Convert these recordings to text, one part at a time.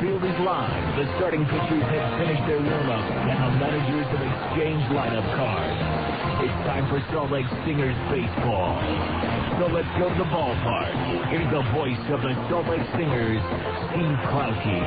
field is live. The starting pitchers have finished their warm-up, and the managers have exchanged lineup cards. It's time for Salt Lake Stingers baseball. So let's go to the ballpark. Here's the voice of the Salt Lake Stingers, Steve Klauke.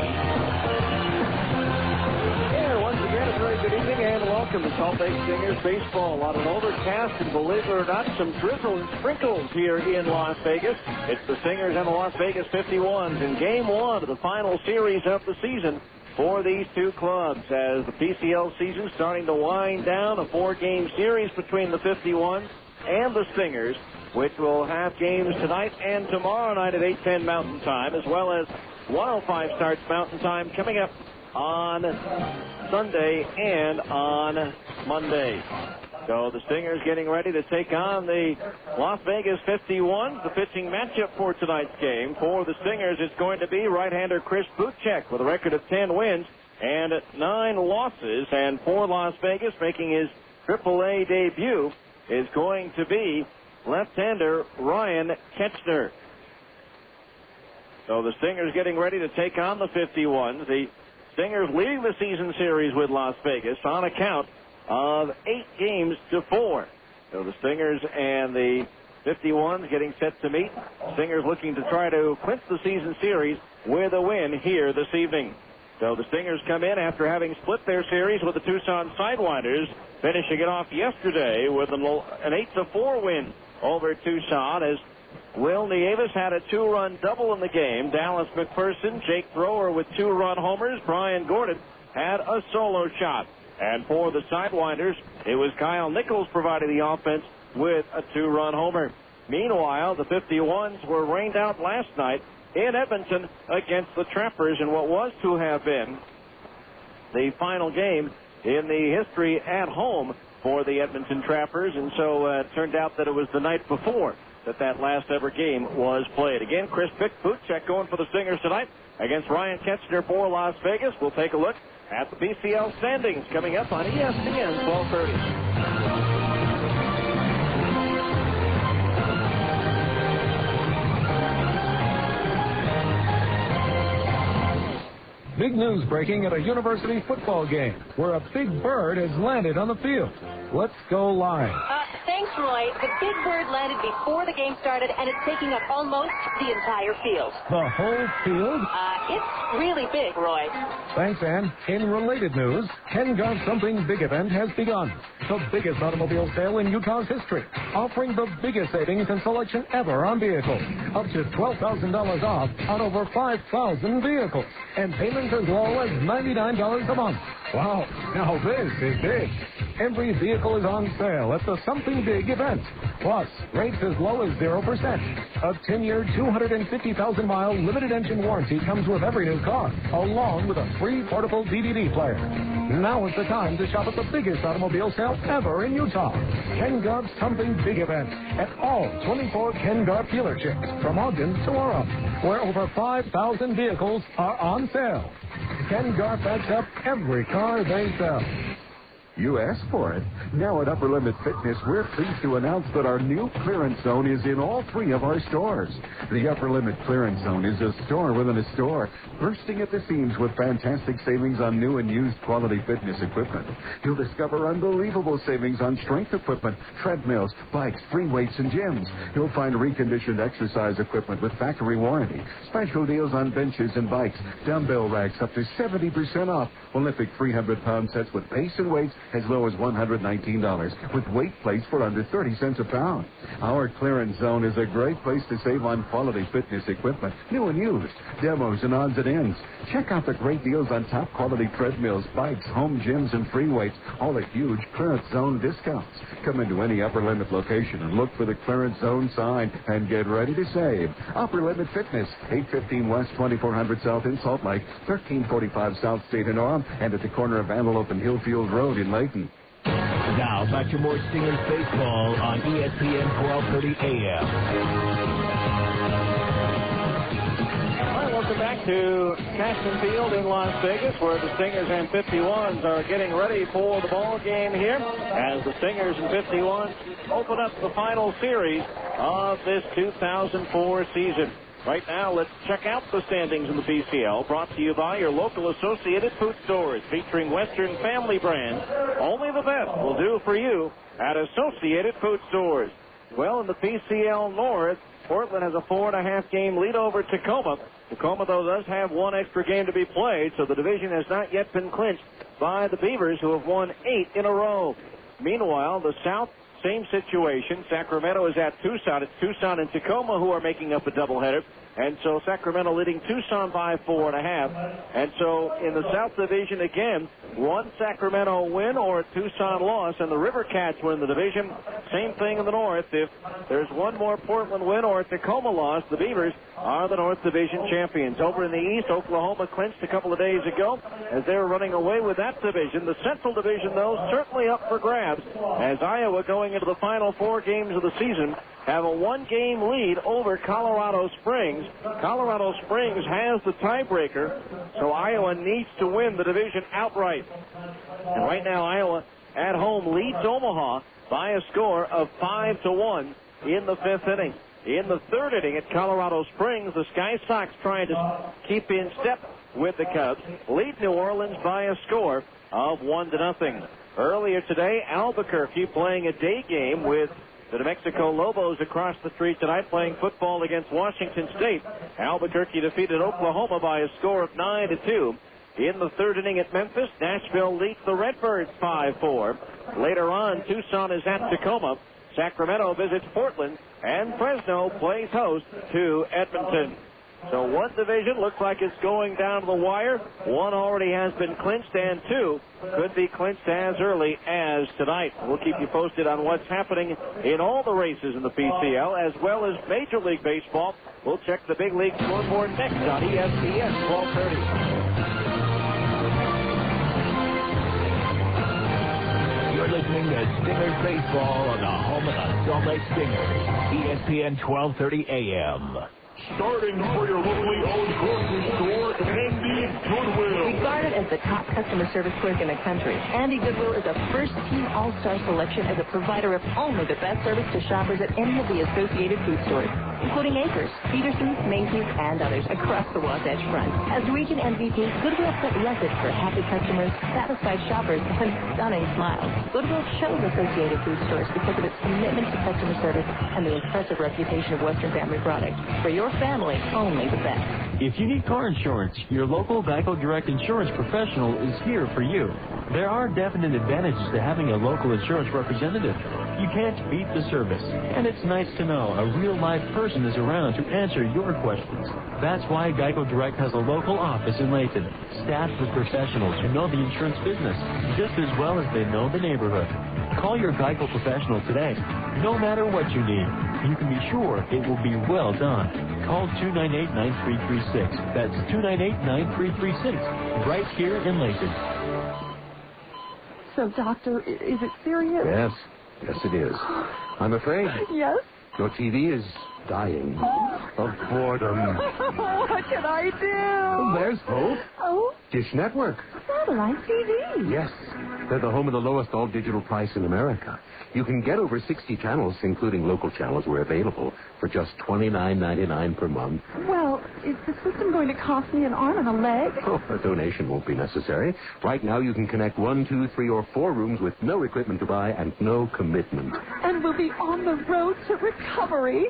A very good evening and welcome to Salt Lake Stingers baseball. On an overcast and, believe it or not, some drizzle and sprinkles here in Las Vegas. It's the Stingers and the Las Vegas 51s in Game 1 of the final series of the season for these two clubs. As the PCL season starting to wind down, a 4-game series between the 51s and the Stingers, which will have games tonight and tomorrow night at 8:10 Mountain Time, as well as 1:05 starts Mountain Time coming up on Sunday and on Monday. So the Stingers getting ready to take on the Las Vegas 51s. The pitching matchup for tonight's game for the Stingers is going to be right-hander Chris Butchek with a record of 10 wins and 9 losses. And for Las Vegas, making his AAA debut, is going to be left-hander Ryan Ketchner. So the Stingers getting ready to take on the 51s. The Stingers leading the season series with Las Vegas on a count of 8-4. So the Stingers and the 51s getting set to meet. Stingers looking to try to clinch the season series with a win here this evening. So the Stingers come in after having split their series with the Tucson Sidewinders, finishing it off yesterday with an 8-4 win over Tucson, as Will Nieves had a 2-run double in the game. Dallas McPherson, Jake Thrower with 2-run homers. Brian Gordon had a solo shot. And for the Sidewinders, it was Kyle Nichols providing the offense with a 2-run homer. Meanwhile, the 51s were rained out last night in Edmonton against the Trappers in what was to have been the final game in the history at home for the Edmonton Trappers. And so it turned out that it was the night before that last ever game was played. Again, Chris Butchek going for the Stingers tonight against Ryan Ketchner for Las Vegas. We'll take a look at the BCL standings coming up on ESPN 1230. Big news breaking at a university football game where a big bird has landed on the field. Let's go live. Thanks, Roy. The big bird landed before the game started, and it's taking up almost the entire field. The whole field? It's really big, Roy. Thanks, Ann. In related news, Ken Got Something Big event has begun. The biggest automobile sale in Utah's history, offering the biggest savings and selection ever on vehicles. Up to $12,000 off on over 5,000 vehicles. And payments as low as $99 a month. Wow, now this is big. Every vehicle is on sale at the Something Big event. Plus, rates as low as 0%. A 10-year, 250,000-mile limited engine warranty comes with every new car, along with a free portable DVD player. Now is the time to shop at the biggest automobile sale ever in Utah. Ken Gar's Something Big event at all 24 Ken Gar dealerships from Ogden to Orem, where over 5,000 vehicles are on sale. Ken Gar backs up every car they sell. You asked for it. Now at Upper Limit Fitness, we're pleased to announce that our new clearance zone is in all 3 of our stores. The Upper Limit Clearance Zone is a store within a store, bursting at the seams with fantastic savings on new and used quality fitness equipment. You'll discover unbelievable savings on strength equipment, treadmills, bikes, free weights, and gyms. You'll find reconditioned exercise equipment with factory warranty, special deals on benches and bikes, dumbbell racks up to 70% off, Olympic 300-pound sets with base and weights as low as $119, with weight plates for under 30 cents a pound. Our clearance zone is a great place to save on quality fitness equipment, new and used, demos and odds and ends. Check out the great deals on top quality treadmills, bikes, home gyms, and free weights, all at huge clearance zone discounts. Come into any Upper Limit location and look for the clearance zone sign and get ready to save. Upper Limit Fitness, 815 West 2400 South in Salt Lake, 1345 South State in Orem, and at the corner of Antelope and Hillfield Road in Layton. Now back to more Stingers baseball on ESPN 1230 AM. All right, welcome back to Cashman Field in Las Vegas, where the Stingers and 51s are getting ready for the ball game here, as the Stingers and 51s open up the final series of this 2004 season. Right now, let's check out the standings in the PCL, brought to you by your local Associated Food Stores, featuring Western family brands. Only the best will do for you at Associated Food Stores. Well, in the PCL North, Portland has a 4.5 game lead over Tacoma. Tacoma, though, does have one extra game to be played, so the division has not yet been clinched by the Beavers, who have won 8 in a row. Meanwhile, the South, same situation. Sacramento is at Tucson. It's Tucson and Tacoma who are making up a doubleheader. And so Sacramento leading Tucson by 4.5. And so in the South Division again, one Sacramento win or a Tucson loss, and the River Cats win the division. Same thing in the North. If there's one more Portland win or a Tacoma loss, the Beavers are the North Division champions. Over in the East, Oklahoma clinched a couple of days ago as they were running away with that division. The Central Division, though, certainly up for grabs, as Iowa, going into the final 4 games of the season, have a 1-game lead over Colorado Springs. Colorado Springs has the tiebreaker, so Iowa needs to win the division outright. And right now, Iowa at home leads Omaha by a score of 5-1 in the 5th inning. In the 3rd inning at Colorado Springs, the Sky Sox, trying to keep in step with the Cubs, lead New Orleans by a score of 1-0. Earlier today, Albuquerque playing a day game with the New Mexico Lobos across the street tonight, playing football against Washington State. Albuquerque defeated Oklahoma by a score of 9-2. In the 3rd inning at Memphis, Nashville leads the Redbirds 5-4. Later on, Tucson is at Tacoma. Sacramento visits Portland, and Fresno plays host to Edmonton. So one division looks like it's going down to the wire. One already has been clinched, and 2 could be clinched as early as tonight. We'll keep you posted on what's happening in all the races in the PCL, as well as Major League Baseball. We'll check the big league scoreboard next on ESPN 1230. You're listening to Stingers Baseball on the home of the Salt Lake Stingers, ESPN 1230 AM. Starting for your locally owned grocery store, Andy Goodwill. Regarded as the top customer service clerk in the country, Andy Goodwill is a first-team all-star selection as a provider of only the best service to shoppers at any of the associated food stores, including Acres, Peterson's, Macy's, and others across the Wasatch Front. As region MVP, Goodwill set records for happy customers, satisfied shoppers, and stunning smiles. Goodwill shows associated food stores because of its commitment to customer service and the impressive reputation of Western Family Products. For your family, only the best. If you need car insurance, your local Geico Direct insurance professional is here for you. There are definite advantages to having a local insurance representative. You can't beat the service, and it's nice to know a real-life person is around to answer your questions. That's why Geico Direct has a local office in Layton, staffed with professionals who know the insurance business just as well as they know the neighborhood. Call your Geico professional today. No matter what you need, you can be sure it will be well done. Call 298-9336. That's 298-9336, right here in Layton. So, Doctor, is it serious? Yes. Yes, it is. I'm afraid. Yes? Your TV is dying of boredom. What can I do? Well, there's hope. Oh? Dish Network. Satellite TV. Yes. They're the home of the lowest all-digital price in America. You can get over 60 channels, including local channels, where available, for just $29.99 per month. Well, is the system going to cost me an arm and a leg? Oh, a donation won't be necessary. Right now, you can connect 1, 2, 3, or 4 rooms with no equipment to buy and no commitment. And we'll be on the road to recovery.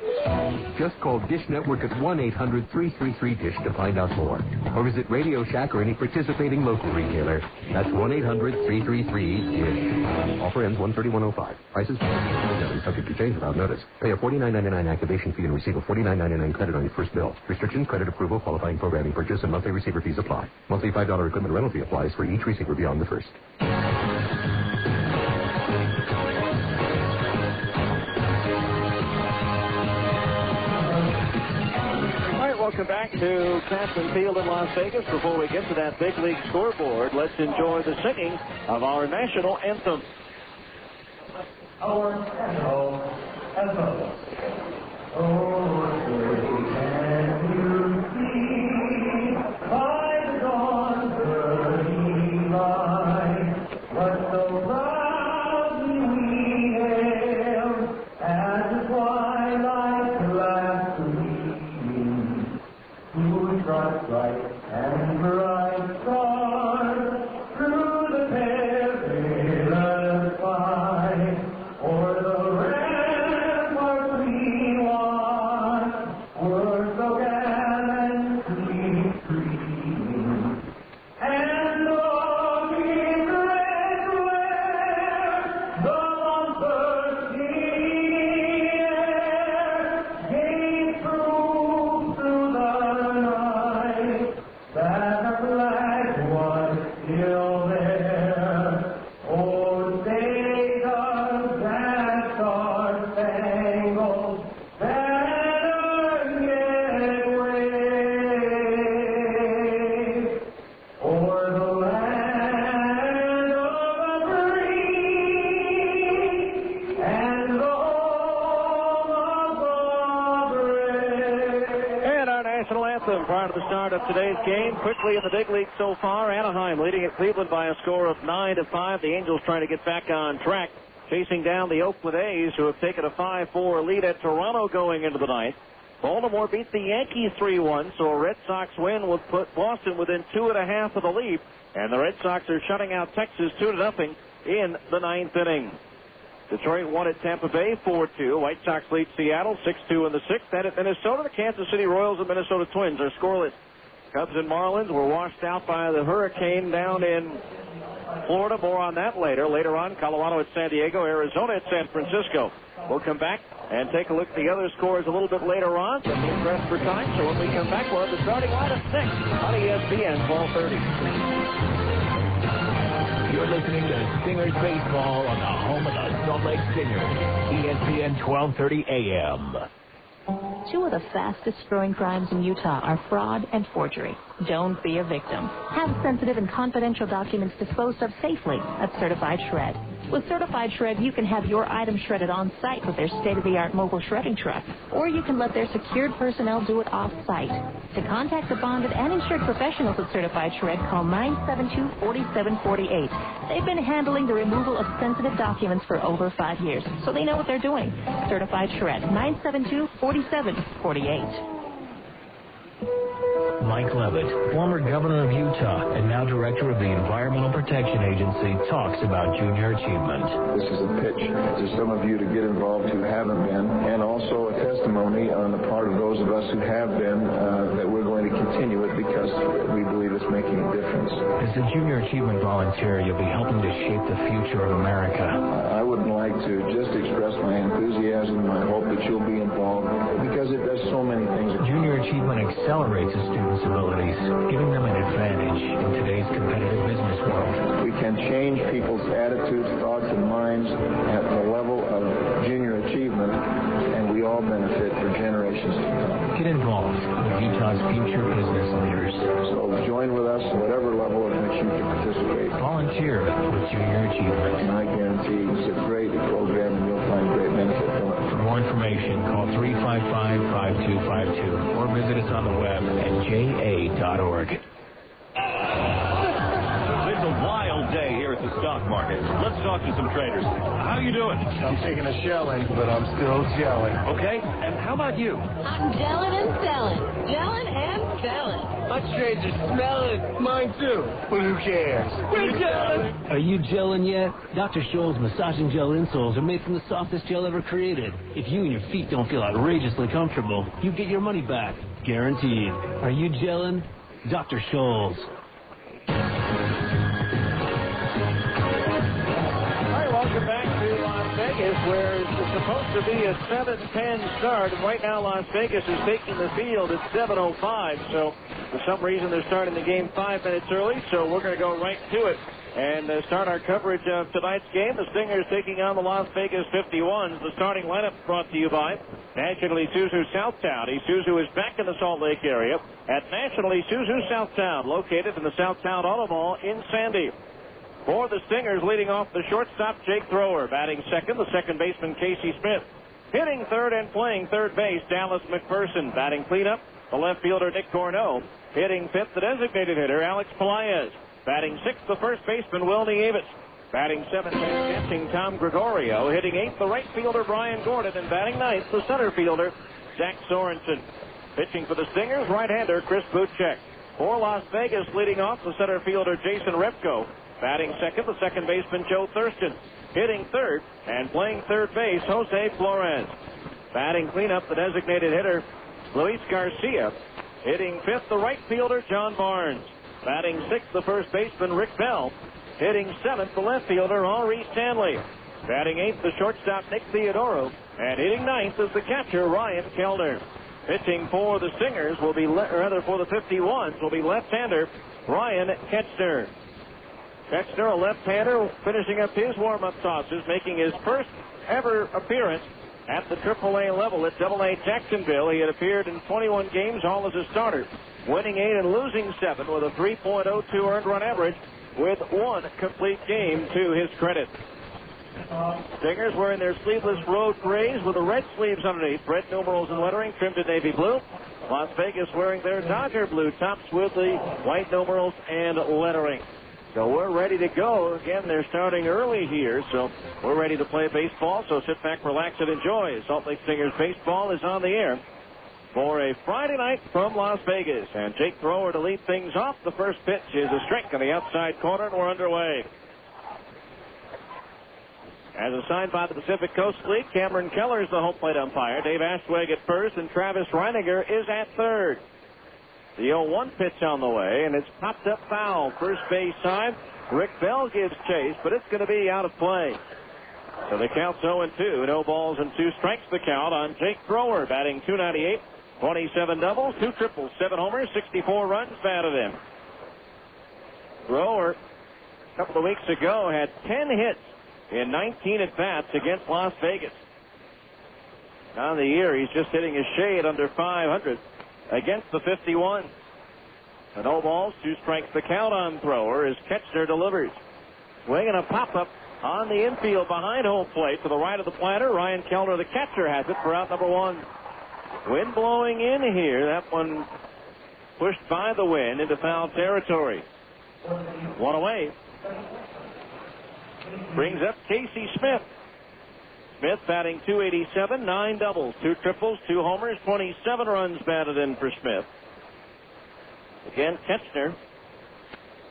Just call Dish Network at 1-800-333-DISH to find out more. Or visit Radio Shack or any participating local retailer. That's 1-800-333-DISH. Offer ends 1/31/05. Prices subject to change without notice. Pay a $49.99 activation fee and receive a $49.99 credit on your first bill. Restrictions, credit approval, qualifying programming purchase, and monthly receiver fees apply. Monthly $5 equipment rental fee applies for each receiver beyond the first. Welcome back to Caston Field in Las Vegas. Before we get to that big league scoreboard, let's enjoy the singing of our national anthem. Our national anthem. Oh, can you see by the dawn's early light what so proudly we hailed as the twilight last gleaming? Cleveland prior to the start of today's game. Quickly in the big league so far, Anaheim leading at Cleveland by a score of 9-5. The Angels trying to get back on track, chasing down the Oakland A's, who have taken a 5-4 lead at Toronto going into the ninth. Baltimore beat the Yankees 3-1, so a Red Sox win would put Boston within 2.5 of the lead, and the Red Sox are shutting out Texas 2-0 in the ninth inning. Detroit won at Tampa Bay 4-2. White Sox lead Seattle 6-2 in the sixth. And at Minnesota, the Kansas City Royals and Minnesota Twins are scoreless. Cubs and Marlins were washed out by the hurricane down in Florida. More on that later. Later on, Colorado at San Diego, Arizona at San Francisco. We'll come back and take a look at the other scores a little bit later on. But we'll press for time, so when we come back, we'll have the starting line of 6 on ESPN 1230. You're listening to Stingers Baseball on the home of the Salt Lake Stingers, ESPN 1230 AM. Two of the fastest growing crimes in Utah are fraud and forgery. Don't be a victim. Have sensitive and confidential documents disposed of safely at Certified Shred. With Certified Shred, you can have your items shredded on site with their state-of-the-art mobile shredding truck, or you can let their secured personnel do it off-site. To contact the bonded and insured professionals at Certified Shred, call 972-4748. They've been handling the removal of sensitive documents for over 5 years, so they know what they're doing. Certified Shred, 972-4748. Mike Levitt, former governor of Utah and now director of the Environmental Protection Agency, talks about junior achievement. This is a pitch to some of you to get involved who haven't been, and also a testimony on the part of those of us who have been that we're going to continue it because we believe it's making a difference. As a junior achievement volunteer, you'll be helping to shape the future of America. I would like to just express my enthusiasm, my hope that you'll be involved because it does so many things. Junior achievement accelerates a student's abilities, giving them an advantage in today's competitive business world. We can change people's attitudes, thoughts, and minds at the level of junior achievement, and we all benefit for generations to come. Get involved with Utah's future business leaders. So join with us at whatever level at which you can participate. Volunteer with Junior Achievement. And I guarantee it's a great program, and you'll find great benefit from it. For more information, call 355-5252 or visit us on the web at ja.org. It's a wild day here at the stock market. Let's talk to some traders. How you doing? I'm taking a shelling, but I'm still gelling. Okay, and how about you? I'm gelling and selling. Gelling and selling. My trades are smelling. Mine too. But who cares? We're gelling. Are you gelling yet? Dr. Scholl's massaging gel insoles are made from the softest gel ever created. If you and your feet don't feel outrageously comfortable, you get your money back. Guaranteed. Are you gelling? Dr. Scholl's. Welcome back to Las Vegas, where it's supposed to be a 7:10 start. And right now, Las Vegas is taking the field at 7:05. So, for some reason, they're starting the game 5 minutes early. So, we're going to go right to it and start our coverage of tonight's game. The Stingers taking on the Las Vegas 51s. The starting lineup brought to you by National Isuzu Southtown. Isuzu is back in the Salt Lake area at National Isuzu Southtown, located in the Southtown Auto Mall in Sandy. For the Stingers, leading off the shortstop, Jake Thrower. Batting second, the second baseman, Casey Smith. Hitting third and playing third base, Dallas McPherson. Batting cleanup, the left fielder, Nick Corneau. Hitting fifth, the designated hitter, Alex Pelaez. Batting sixth, the first baseman, Wilnie Avis. Batting seventh, catching Tom Gregorio. Hitting eighth, the right fielder, Brian Gordon. And batting ninth, the center fielder, Zach Sorensen. Pitching for the Stingers, right-hander, Chris Buchek. For Las Vegas, leading off, the center fielder, Jason Repko. Batting second, the second baseman, Joe Thurston. Hitting third and playing third base, Jose Flores. Batting cleanup, the designated hitter, Luis Garcia. Hitting fifth, the right fielder, John Barnes. Batting sixth, the first baseman, Rick Bell. Hitting seventh, the left fielder, Henri Stanley. Batting eighth, the shortstop, Nick Theodoro. And hitting ninth is the catcher, Ryan Kelder. Pitching for the Stingers will be, for the 51s, will be left-hander, Ryan Ketchner. Ketchner, a left-hander, finishing up his warm-up tosses, making his first ever appearance at the AAA level at AA Jacksonville. He had appeared in 21 games, all as a starter, winning 8 and losing 7 with a 3.02 earned run average with 1 complete game to his credit. Stingers wearing their sleeveless road grays with the red sleeves underneath. Red numerals and lettering trimmed to navy blue. Las Vegas wearing their Dodger blue tops with the white numerals and lettering. So we're ready to go. Again, they're starting early here, so we're ready to play baseball. So sit back, relax, and enjoy. Salt Lake Stingers baseball is on the air for a Friday night from Las Vegas. And Jake Thrower to lead things off. The first pitch is a strike on the outside corner, and we're underway. As assigned by the Pacific Coast League, Cameron Keller is the home plate umpire. Dave Ashweg at first, and Travis Reiniger is at third. The 0-1 pitch on the way, and it's popped up foul. First base side. Rick Bell gives chase, but it's going to be out of play. So the count's 0-2. No balls and 2 strikes the count on Jake Thrower, batting .298, 27 doubles, 2 triples, 7 homers, 64 runs batted in. Thrower, a couple of weeks ago, had 10 hits in 19 at-bats against Las Vegas. On the year, he's just hitting a shade under 500 against the 51. The no balls, 2 strikes the count on Thrower as Ketchner delivers. Swinging a pop-up on the infield behind home plate to the right of the planter. Ryan Kellner, the catcher, has it for out number 1. Wind blowing in here. That one pushed by the wind into foul territory. 1 away. Brings up Casey Smith. Smith batting .287, 9 doubles, 2 triples, 2 homers, 27 runs batted in for Smith. Again, Ketchner,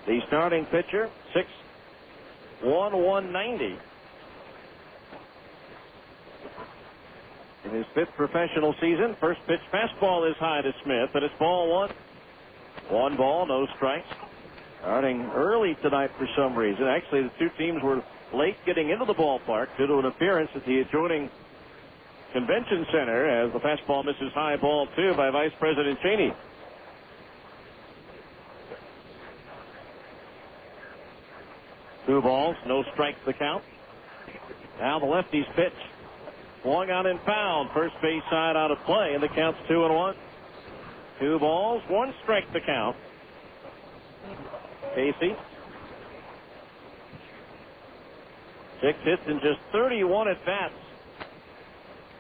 the starting pitcher, 6'1", 190. In his 5th professional season, first pitch fastball is high to Smith, and it's ball 1. 1 ball, no strikes. Starting early tonight for some reason. Actually, the 2 teams were late getting into the ballpark due to an appearance at the adjoining convention center as the fastball misses high, ball 2 by Vice President Cheney. Two balls, no strikes the count. Now the lefty's pitch. Swung out and fouled. First base side out of play, and the count's 2-1. 2 balls, 1 strike the count. Casey. 6 hits in just 31 at-bats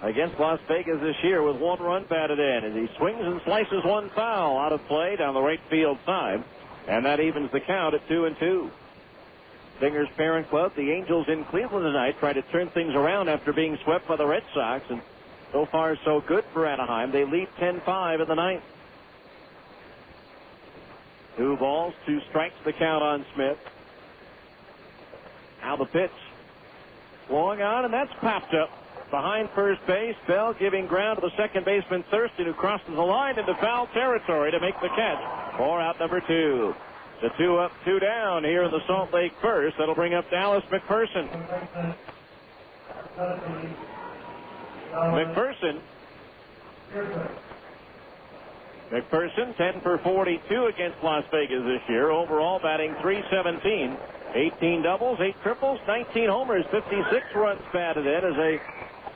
against Las Vegas this year with 1 run batted in. As he swings and slices 1 foul out of play down the right field side. And that evens the count at 2-2. Stingers' parent club, the Angels in Cleveland tonight, try to turn things around after being swept by the Red Sox. And so far, so good for Anaheim. They lead 10-5 in the 9th. 2 balls, 2 strikes the count on Smith. Now the pitch. Swung on, and that's popped up behind first base. Bell giving ground to the second baseman Thurston, who crosses the line into foul territory to make the catch for out number 2. The 2 up, 2 down here in the Salt Lake first. That'll bring up Dallas McPherson. McPherson, 10 for 42 against Las Vegas this year. Overall batting .317. 18 doubles, 8 triples, 19 homers, 56 runs batted in as a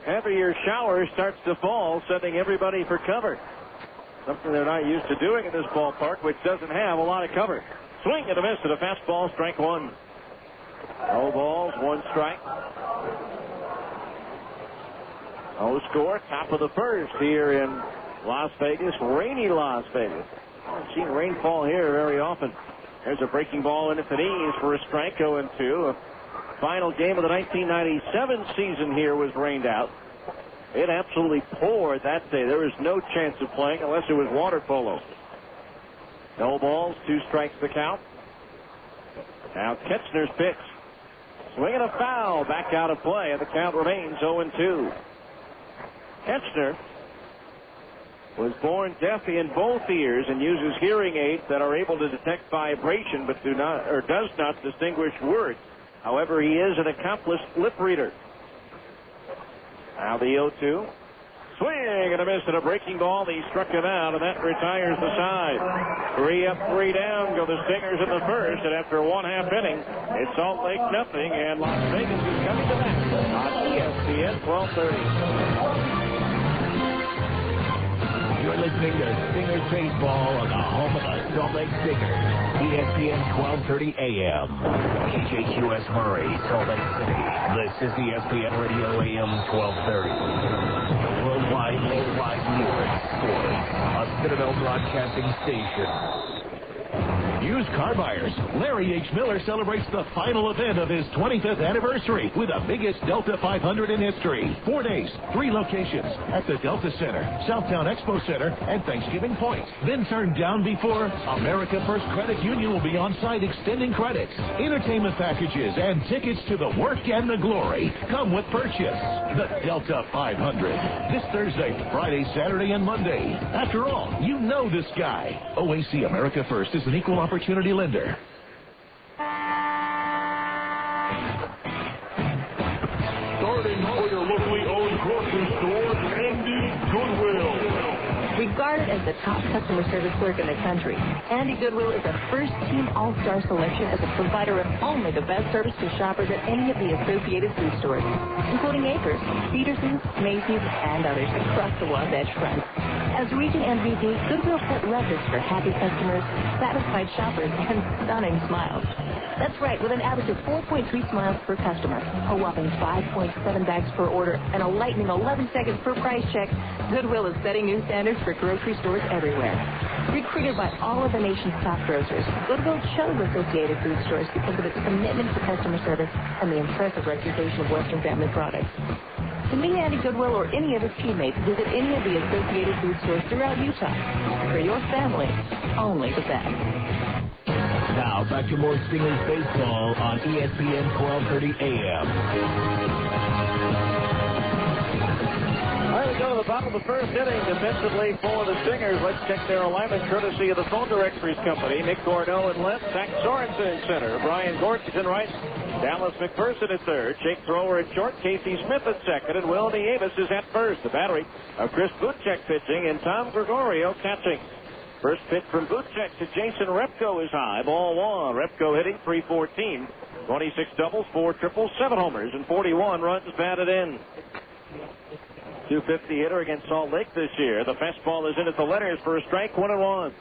heavier shower starts to fall, sending everybody for cover. Something they're not used to doing in this ballpark, which doesn't have a lot of cover. Swing and a miss to the fastball, strike 1. No balls, 1 strike. No score, top of the first here in Las Vegas, rainy Las Vegas. I haven't seen rainfall here very often. There's a breaking ball into the knees for a strike, 0-2. A final game of the 1997 season here was rained out. It absolutely poured that day. There was no chance of playing unless it was water polo. No balls, 2 strikes the count. Now Ketchner's pitch. Swinging a foul, back out of play, and the count remains 0-2. Ketchner was born deaf in both ears and uses hearing aids that are able to detect vibration but does not distinguish words. However, he is an accomplished lip reader. Now the 0-2. Swing and a miss and a breaking ball. He struck him out, and that retires the side. 3 up, 3 down go the Stingers in the first, and after 1/2 inning, it's Salt Lake nothing, and Las Vegas is coming to that on ESPN 1230. You're listening to Stingers Baseball on the home of the Salt Lake Stingers. ESPN 1230 AM. KJQS Murray, Salt Lake City. This is ESPN Radio AM 1230. The worldwide leader in sports. A Citadel Broadcasting station. Used car buyers, Larry H. Miller celebrates the final event of his 25th anniversary with the biggest Delta 500 in history. 4 days, 3 locations at the Delta Center, Southtown Expo Center, and Thanksgiving Point. Then turned down before America First Credit Union will be on site extending credits, entertainment packages, and tickets to the work and the glory. Come with purchase. The Delta 500. This Thursday, Friday, Saturday, and Monday. After all, you know this guy. OAC America First is an equal opportunity lender. Starting for your locally owned grocery store, Andy Goodwill. Regarded as the top customer service clerk in the country, Andy Goodwill is a first-team all-star selection as a provider of only the best service to shoppers at any of the associated food stores, including Acres, Peterson's, Macy's, and others across the Wasatch Front. As region MVP, Goodwill set records for happy customers, satisfied shoppers, and stunning smiles. That's right, with an average of 4.3 smiles per customer, a whopping 5.7 bags per order, and a lightning 11 seconds per price check, Goodwill is setting new standards for grocery stores everywhere. Recruited by all of the nation's top grocers, Goodwill chose Associated Food Stores because of its commitment to customer service and the impressive reputation of Western Family products. To meet Andy Goodwill or any of his teammates, visit any of the Associated Food Stores throughout Utah. For your family, only the best. Now, back to more Stingers baseball on ESPN 1230 AM. All right, we go to the bottom of the first inning defensively for the Stingers. Let's check their alignment courtesy of the Phone Directories Company. Nick Gordo in left, Zach Sorensen in center, Brian Gortz in right, Dallas McPherson at third, Jake Thrower at short, Casey Smith at second, and Will Nieves is at first. The battery of Chris Butchek pitching and Tom Gregorio catching. First pitch from Butchek to Jason Repko is high. Ball 1. Repko hitting .314. 26 doubles, 4 triples, 7 homers, and 41 runs batted in. .250 hitter against Salt Lake this year. The fastball is in at the letters for a strike, 1-1.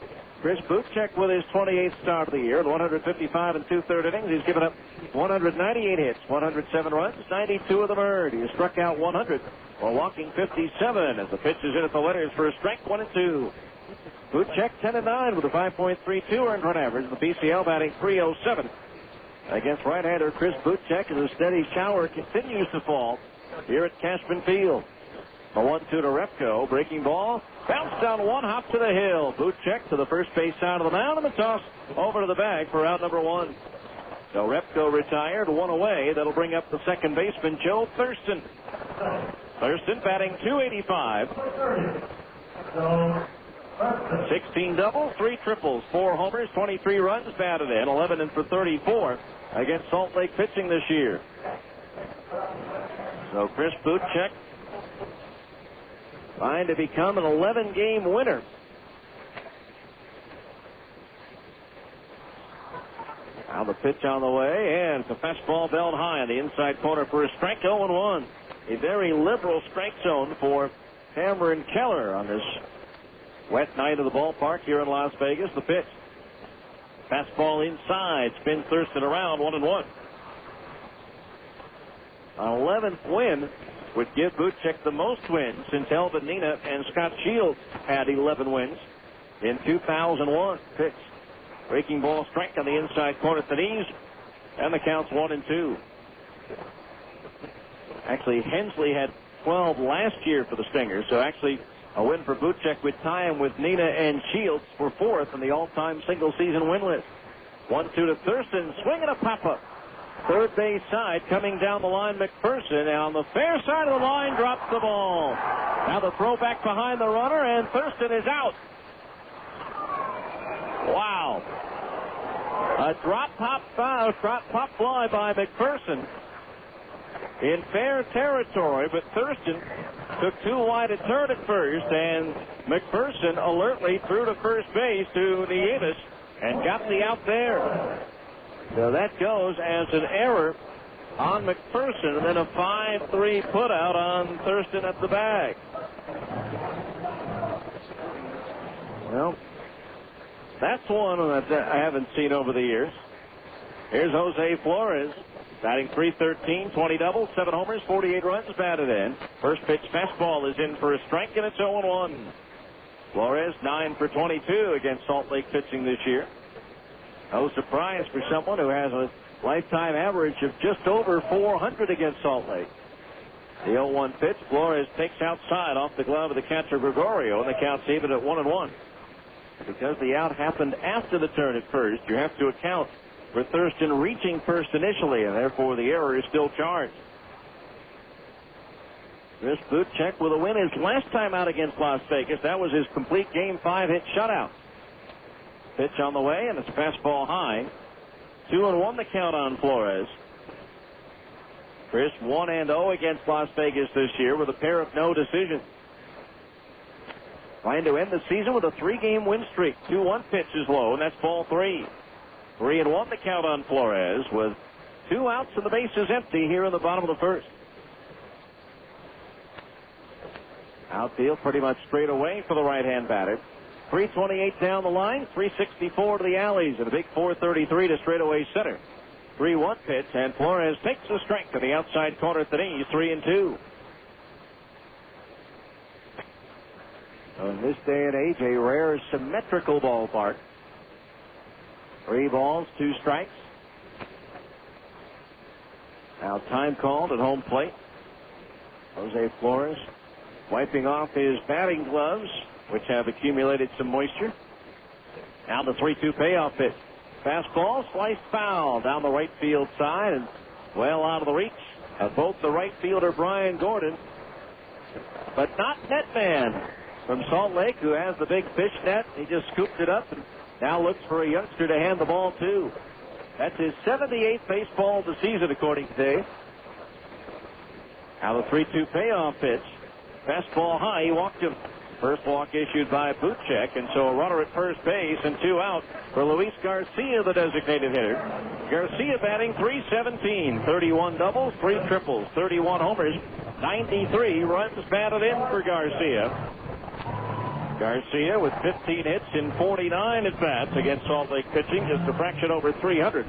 Chris Butchek with his 28th start of the year, 155 and 2/3 innings. He's given up 198 hits, 107 runs, 92 of them earned. He has struck out 100 while walking 57 as the pitch is in at the letters for a strike, 1-2. Butchek 10-9 with a 5.32 earned run average. The PCL batting .307 against right-hander Chris Butchek as a steady shower continues to fall here at Cashman Field. A 1-2 to Repko. Breaking ball. Bounced on one hop to the hill. Butchek to the first base side of the mound and the toss over to the bag for out number 1. So Repko retired, 1 away. That'll bring up the second baseman, Joe Thurston. Thurston batting .285. 16 doubles, 3 triples, 4 homers, 23 runs batted in, 11 for 34 against Salt Lake pitching this year. So Chris Butchek trying to become an 11-game winner. Now the pitch on the way, and the fastball belled high on the inside corner for a strike, 0-1. A very liberal strike zone for Cameron Keller on this wet night of the ballpark here in Las Vegas. The pitch. Fastball inside. Spins Thurston around. 1-1. An 11th win would give Butchek the most wins since Elvin Nina and Scott Shields had 11 wins in 2001. Pitch. Breaking ball strike on the inside corner at the knees. And the count's 1-2. Actually, Hensley had 12 last year for the Stingers. So actually, a win for Butchek would tie him with Nina and Shields for 4th in the all-time single-season win list. 1-2 to Thurston, swinging a pop-up. Third base side, coming down the line, McPherson. And on the fair side of the line, drops the ball. Now the throw back behind the runner, and Thurston is out. Wow. A drop pop fly by McPherson in fair territory, but Thurston took too wide a turn at first, and McPherson alertly threw to first base to Nieves and got the out there. So that goes as an error on McPherson, and then a 5-3 putout on Thurston at the bag. Well, that's one that I haven't seen over the years. Here's Jose Flores, batting .313, 20 doubles, 7 homers, 48 runs batted in. First pitch fastball is in for a strike, and it's 0-1. Flores 9 for 22 against Salt Lake pitching this year. No surprise for someone who has a lifetime average of just over 400 against Salt Lake. The 0-1 pitch, Flores takes outside off the glove of the catcher Gregorio, and the count's even at 1-1. Because the out happened after the turn at first, you have to account for Thurston reaching first initially, and therefore the error is still charged. Chris Butchek with a win his last time out against Las Vegas. That was his complete Game 5 hit shutout. Pitch on the way, and it's fastball high. 2-1 the count on Flores. Chris 1-0 against Las Vegas this year with a pair of no decisions. Trying to end the season with a 3-game win streak. 2-1 pitch is low, and that's ball 3. 3-1 the count on Flores with 2 outs and the base is empty here in the bottom of the first. Outfield pretty much straight away for the right-hand batter. 328 down the line, 364 to the alleys, and a big 433 to straightaway center. 3-1 pitch, and Flores takes the strike to the outside corner at the knees, 3-2. In this day and age, a rare symmetrical ballpark. 3 balls, 2 strikes. Now time called at home plate. Jose Flores wiping off his batting gloves, which have accumulated some moisture. Now the 3-2 payoff pitch. Fastball, sliced foul down the right field side and well out of the reach of both the right fielder Brian Gordon, but not Netman from Salt Lake, who has the big fish net. He just scooped it up and now looks for a youngster to hand the ball to. That's his 78th baseball of the season, according to Dave. Now the 3-2 payoff pitch. Fastball high, he walked him. First walk issued by Butchek, and so a runner at first base and 2 out for Luis Garcia, the designated hitter. Garcia batting .317, 31 doubles, 3 triples, 31 homers, 93 runs batted in for Garcia. Garcia with 15 hits in 49 at-bats against Salt Lake pitching, just a fraction over 300.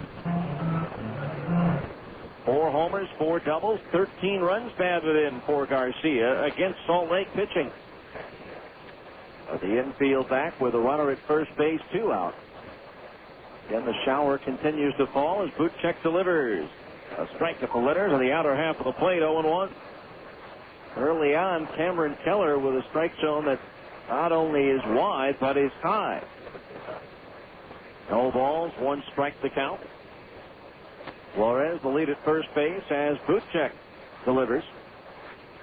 4 homers, 4 doubles, 13 runs batted in for Garcia against Salt Lake pitching. The infield back with a runner at first base, 2 out. Again, the shower continues to fall as Butchek delivers. A strike at the letter to the outer half of the plate, 0-1. Early on, Cameron Keller with a strike zone that not only is wide, but is high. No balls, 1 strike to count. Flores the lead at first base as Butchek delivers.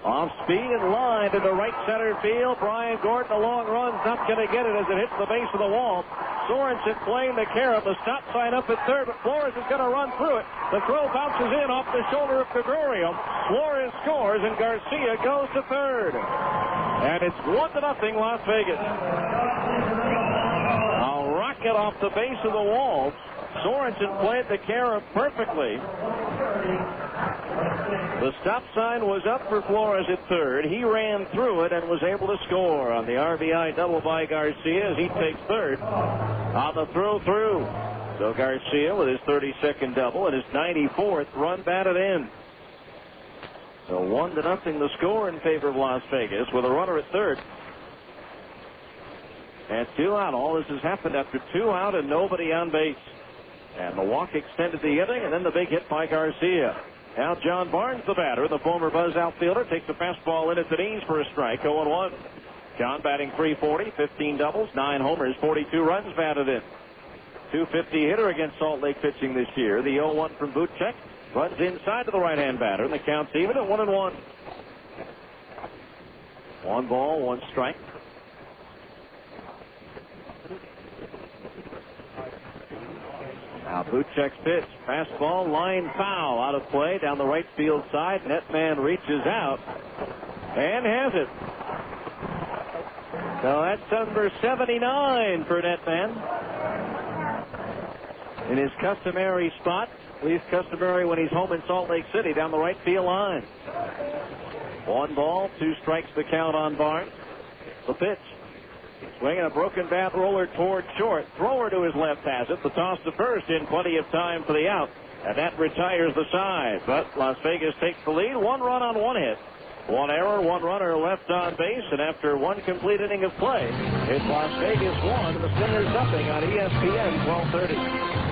Off speed and line to the right center field. Brian Gordon, a long run, not going to get it as it hits the base of the wall. Sorensen playing the carom, the stop sign up at third, but Flores is going to run through it. The throw bounces in off the shoulder of Gregorio. Flores scores, and Garcia goes to third. And it's 1-0 Las Vegas. A rocket off the base of the wall. Sorensen played the carom perfectly. The stop sign was up for Flores at third. He ran through it and was able to score on the RBI double by Garcia as he takes third on the throw through. So Garcia with his 32nd double and his 94th run batted in. So 1-0 the score in favor of Las Vegas with a runner at third. And 2 out. All this has happened after 2 out and nobody on base. And the walk extended the inning, and then the big hit by Garcia. Now John Barnes, the batter, the former Buzz outfielder, takes a fastball in at the knees for a strike, 0-1. John batting .340, 15 doubles, 9 homers, 42 runs batted in. .250 hitter against Salt Lake pitching this year. The 0-1 from Butchek runs inside to the right-hand batter, and the count's even at 1-1. 1 ball, 1 strike. Now Butchek's pitch, fastball, line foul, out of play down the right field side. Netman reaches out and has it. So that's number 79 for Netman. In his customary spot, at least customary when he's home in Salt Lake City, down the right field line. 1 ball, 2 strikes to count on Barnes. The pitch. Swinging a broken bat roller toward short. Thrower to his left has it. The toss to first in plenty of time for the out. And that retires the side. But Las Vegas takes the lead. 1 run on 1 hit. 1 error, 1 runner left on base. And after 1 complete inning of play, it's Las Vegas 1 and the Stingers nothing on ESPN 1230.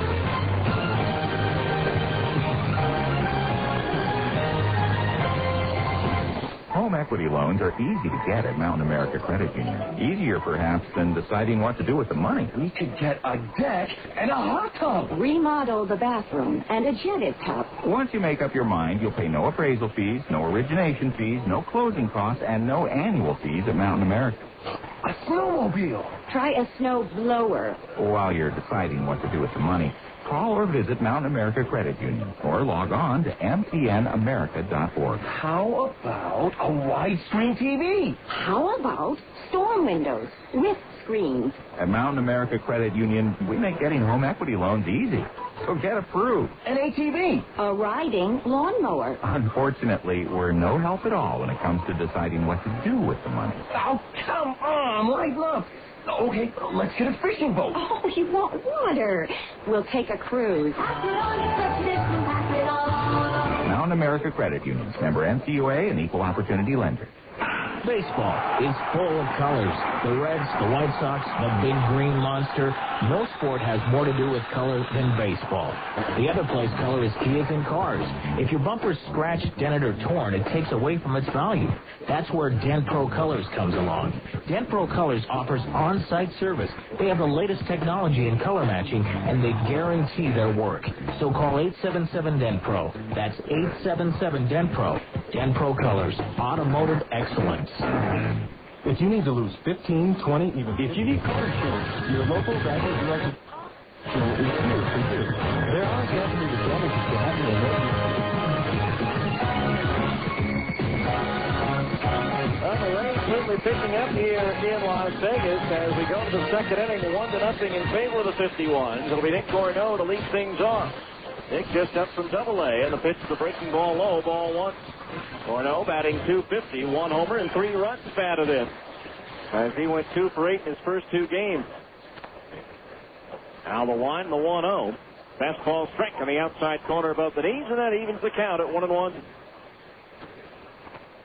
Home equity loans are easy to get at Mountain America Credit Union. Easier, perhaps, than deciding what to do with the money. We could get a deck and a hot tub. Remodel the bathroom and a jetted tub. Once you make up your mind, you'll pay no appraisal fees, no origination fees, no closing costs, and no annual fees at Mountain America. A snowmobile. Try a snow blower. While you're deciding what to do with the money, call or visit Mountain America Credit Union or log on to mtnamerica.org. How about a widescreen TV? How about storm windows with screens? At Mountain America Credit Union, we make getting home equity loans easy. So get approved. An ATV. A riding lawnmower. Unfortunately, we're no help at all when it comes to deciding what to do with the money. Oh, come on, lighten up. Okay, let's get a fishing boat. Oh, you want water? We'll take a cruise. Mountain America Credit Union, member NCUA and equal opportunity lender. Baseball is full of colors. The Reds, the White Sox, the big green monster. No sport has more to do with color than baseball. The other place color is key is in cars. If your bumper's scratched, dented, or torn, it takes away from its value. That's where Dent Pro Colors comes along. Dent Pro Colors offers on-site service. They have the latest technology in color matching, and they guarantee their work. So call 877-DENT-PRO. That's 877-DENT-PRO. Dent Pro Colors, automotive excellence. If you need to lose 15, 20, even... If you need car insurance, your local Geico Direct is here for you. There are definitely the damages to having a The rain certainly picking up here in Las Vegas as we go to the second inning, 1-0 in favor of the 51s. It'll be Nick Gorneau to lead things off. Nick just up from Double-A, and the pitch to the breaking ball low, ball 1. Gorneau batting .250, 1 homer and 3 runs batted in, as he went 2 for 8 in his first 2 games. Now the 1-0. Fastball strike on the outside corner above the knees, and that evens the count at 1-1.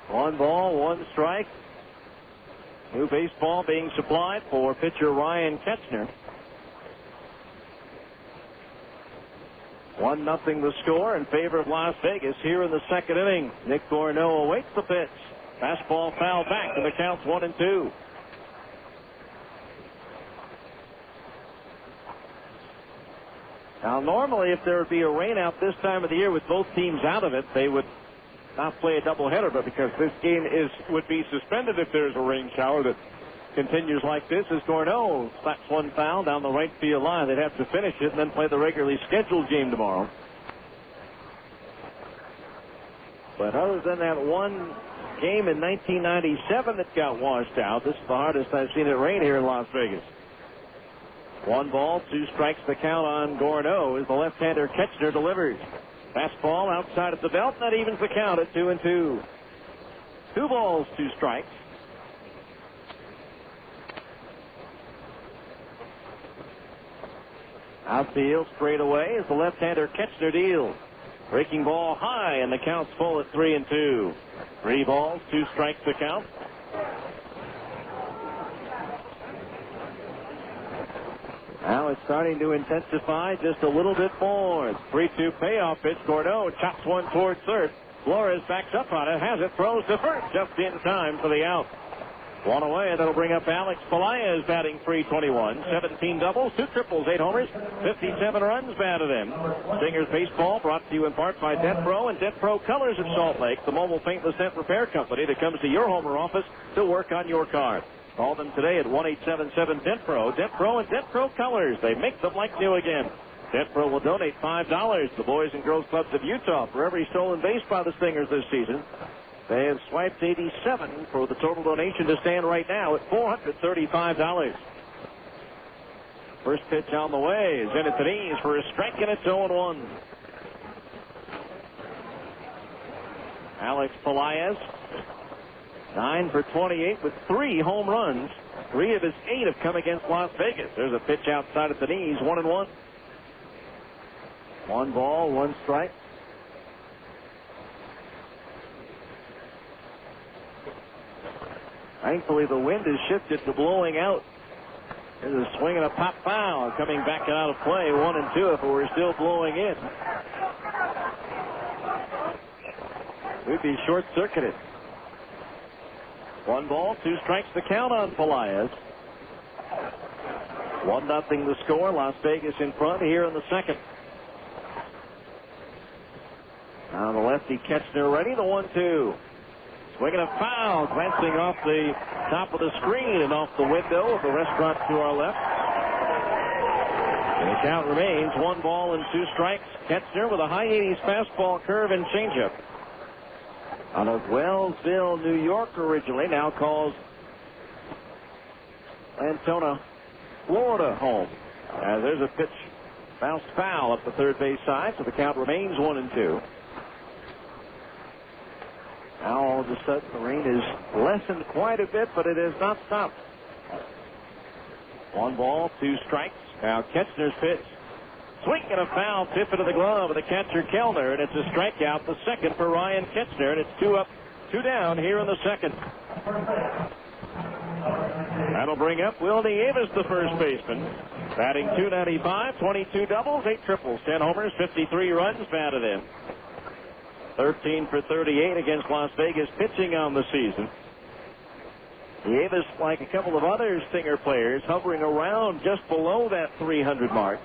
1 ball, 1 strike. New baseball being supplied for pitcher Ryan Ketchner. 1-0 the score in favor of Las Vegas here in the second inning. Nick Gorneau awaits the pitch. Fastball foul back, and the count's 1-2. Now, normally, if there would be a rainout this time of the year with both teams out of it, they would not play a doubleheader. But because this game would be suspended if there's a rain shower that continues like this, as Gorneau slaps one foul down the right field line. They'd have to finish it and then play the regularly scheduled game tomorrow. But other than that one game in 1997 that got washed out, this is the hardest I've seen it rain here in Las Vegas. 1 ball, 2 strikes the count on Gorneau as the left-hander Ketchner delivers. Fastball outside of the belt, that evens the count at 2-2. 2 balls, 2 strikes. Outfield straight away as the left-hander Ketchner deals. Breaking ball high, and the count's full at 3-2. 3 balls, 2 strikes the count. Now it's starting to intensify just a little bit more. 3-2 payoff pitch. Gorneau chops one towards third. Flores backs up on it, has it, throws to first just in time for the out. 1 away, that'll bring up Alex Pelaez batting .321. 17 doubles, 2 triples, 8 homers, 57 runs batted in. Stingers baseball brought to you in part by Dent Pro and Dent Pro Colors of Salt Lake, the mobile paintless dent repair company that comes to your home or office to work on your car. Call them today at 1-877-DENT-PRO. Dent Pro and Dent Pro Colors. They make them like new again. Dent Pro will donate $5 to the Boys and Girls Clubs of Utah for every stolen base by the Stingers this season. They have swiped 87 for the total donation to stand right now at $435. First pitch on the way is in at the knees for a strike, and it's 0-1. Alex Pelaez, 9 for 28 with 3 home runs. 3 of his 8 have come against Las Vegas. There's a pitch outside at the knees, 1-1. 1 ball, 1 strike. Thankfully, the wind has shifted to blowing out. There's a swing and a pop foul coming back out of play, 1-2 if it were still blowing in. We'd be short-circuited. 1 ball, 2 strikes the count on Pelaez. 1-0 the score. Las Vegas in front here in the second. Now the lefty Ketchner ready. The 1-2. Swinging a foul, glancing off the top of the screen and off the window of the restaurant to our left. And the count remains 1 ball and 2 strikes. Ketchner with a high 80s fastball, curve, and changeup. Out of Wellsville, New York originally, now calls Lantona, Florida home. As there's a pitch bounced foul up the third base side, so the count remains 1-2. Now all of a sudden the rain has lessened quite a bit, but it has not stopped. 1 ball, 2 strikes. Now Ketchner's pitch. Swing and a foul tip into the glove of the catcher Kellner, and it's a strikeout, the second for Ryan Ketchner, and it's 2 up, 2 down here in the second. That'll bring up Will Nieves, the first baseman, batting .295, 22 doubles, 8 triples, 10 homers, 53 runs batted in. 13 for 38 against Las Vegas pitching on the season. Nieves, like a couple of other Stinger players, hovering around just below that 300 mark.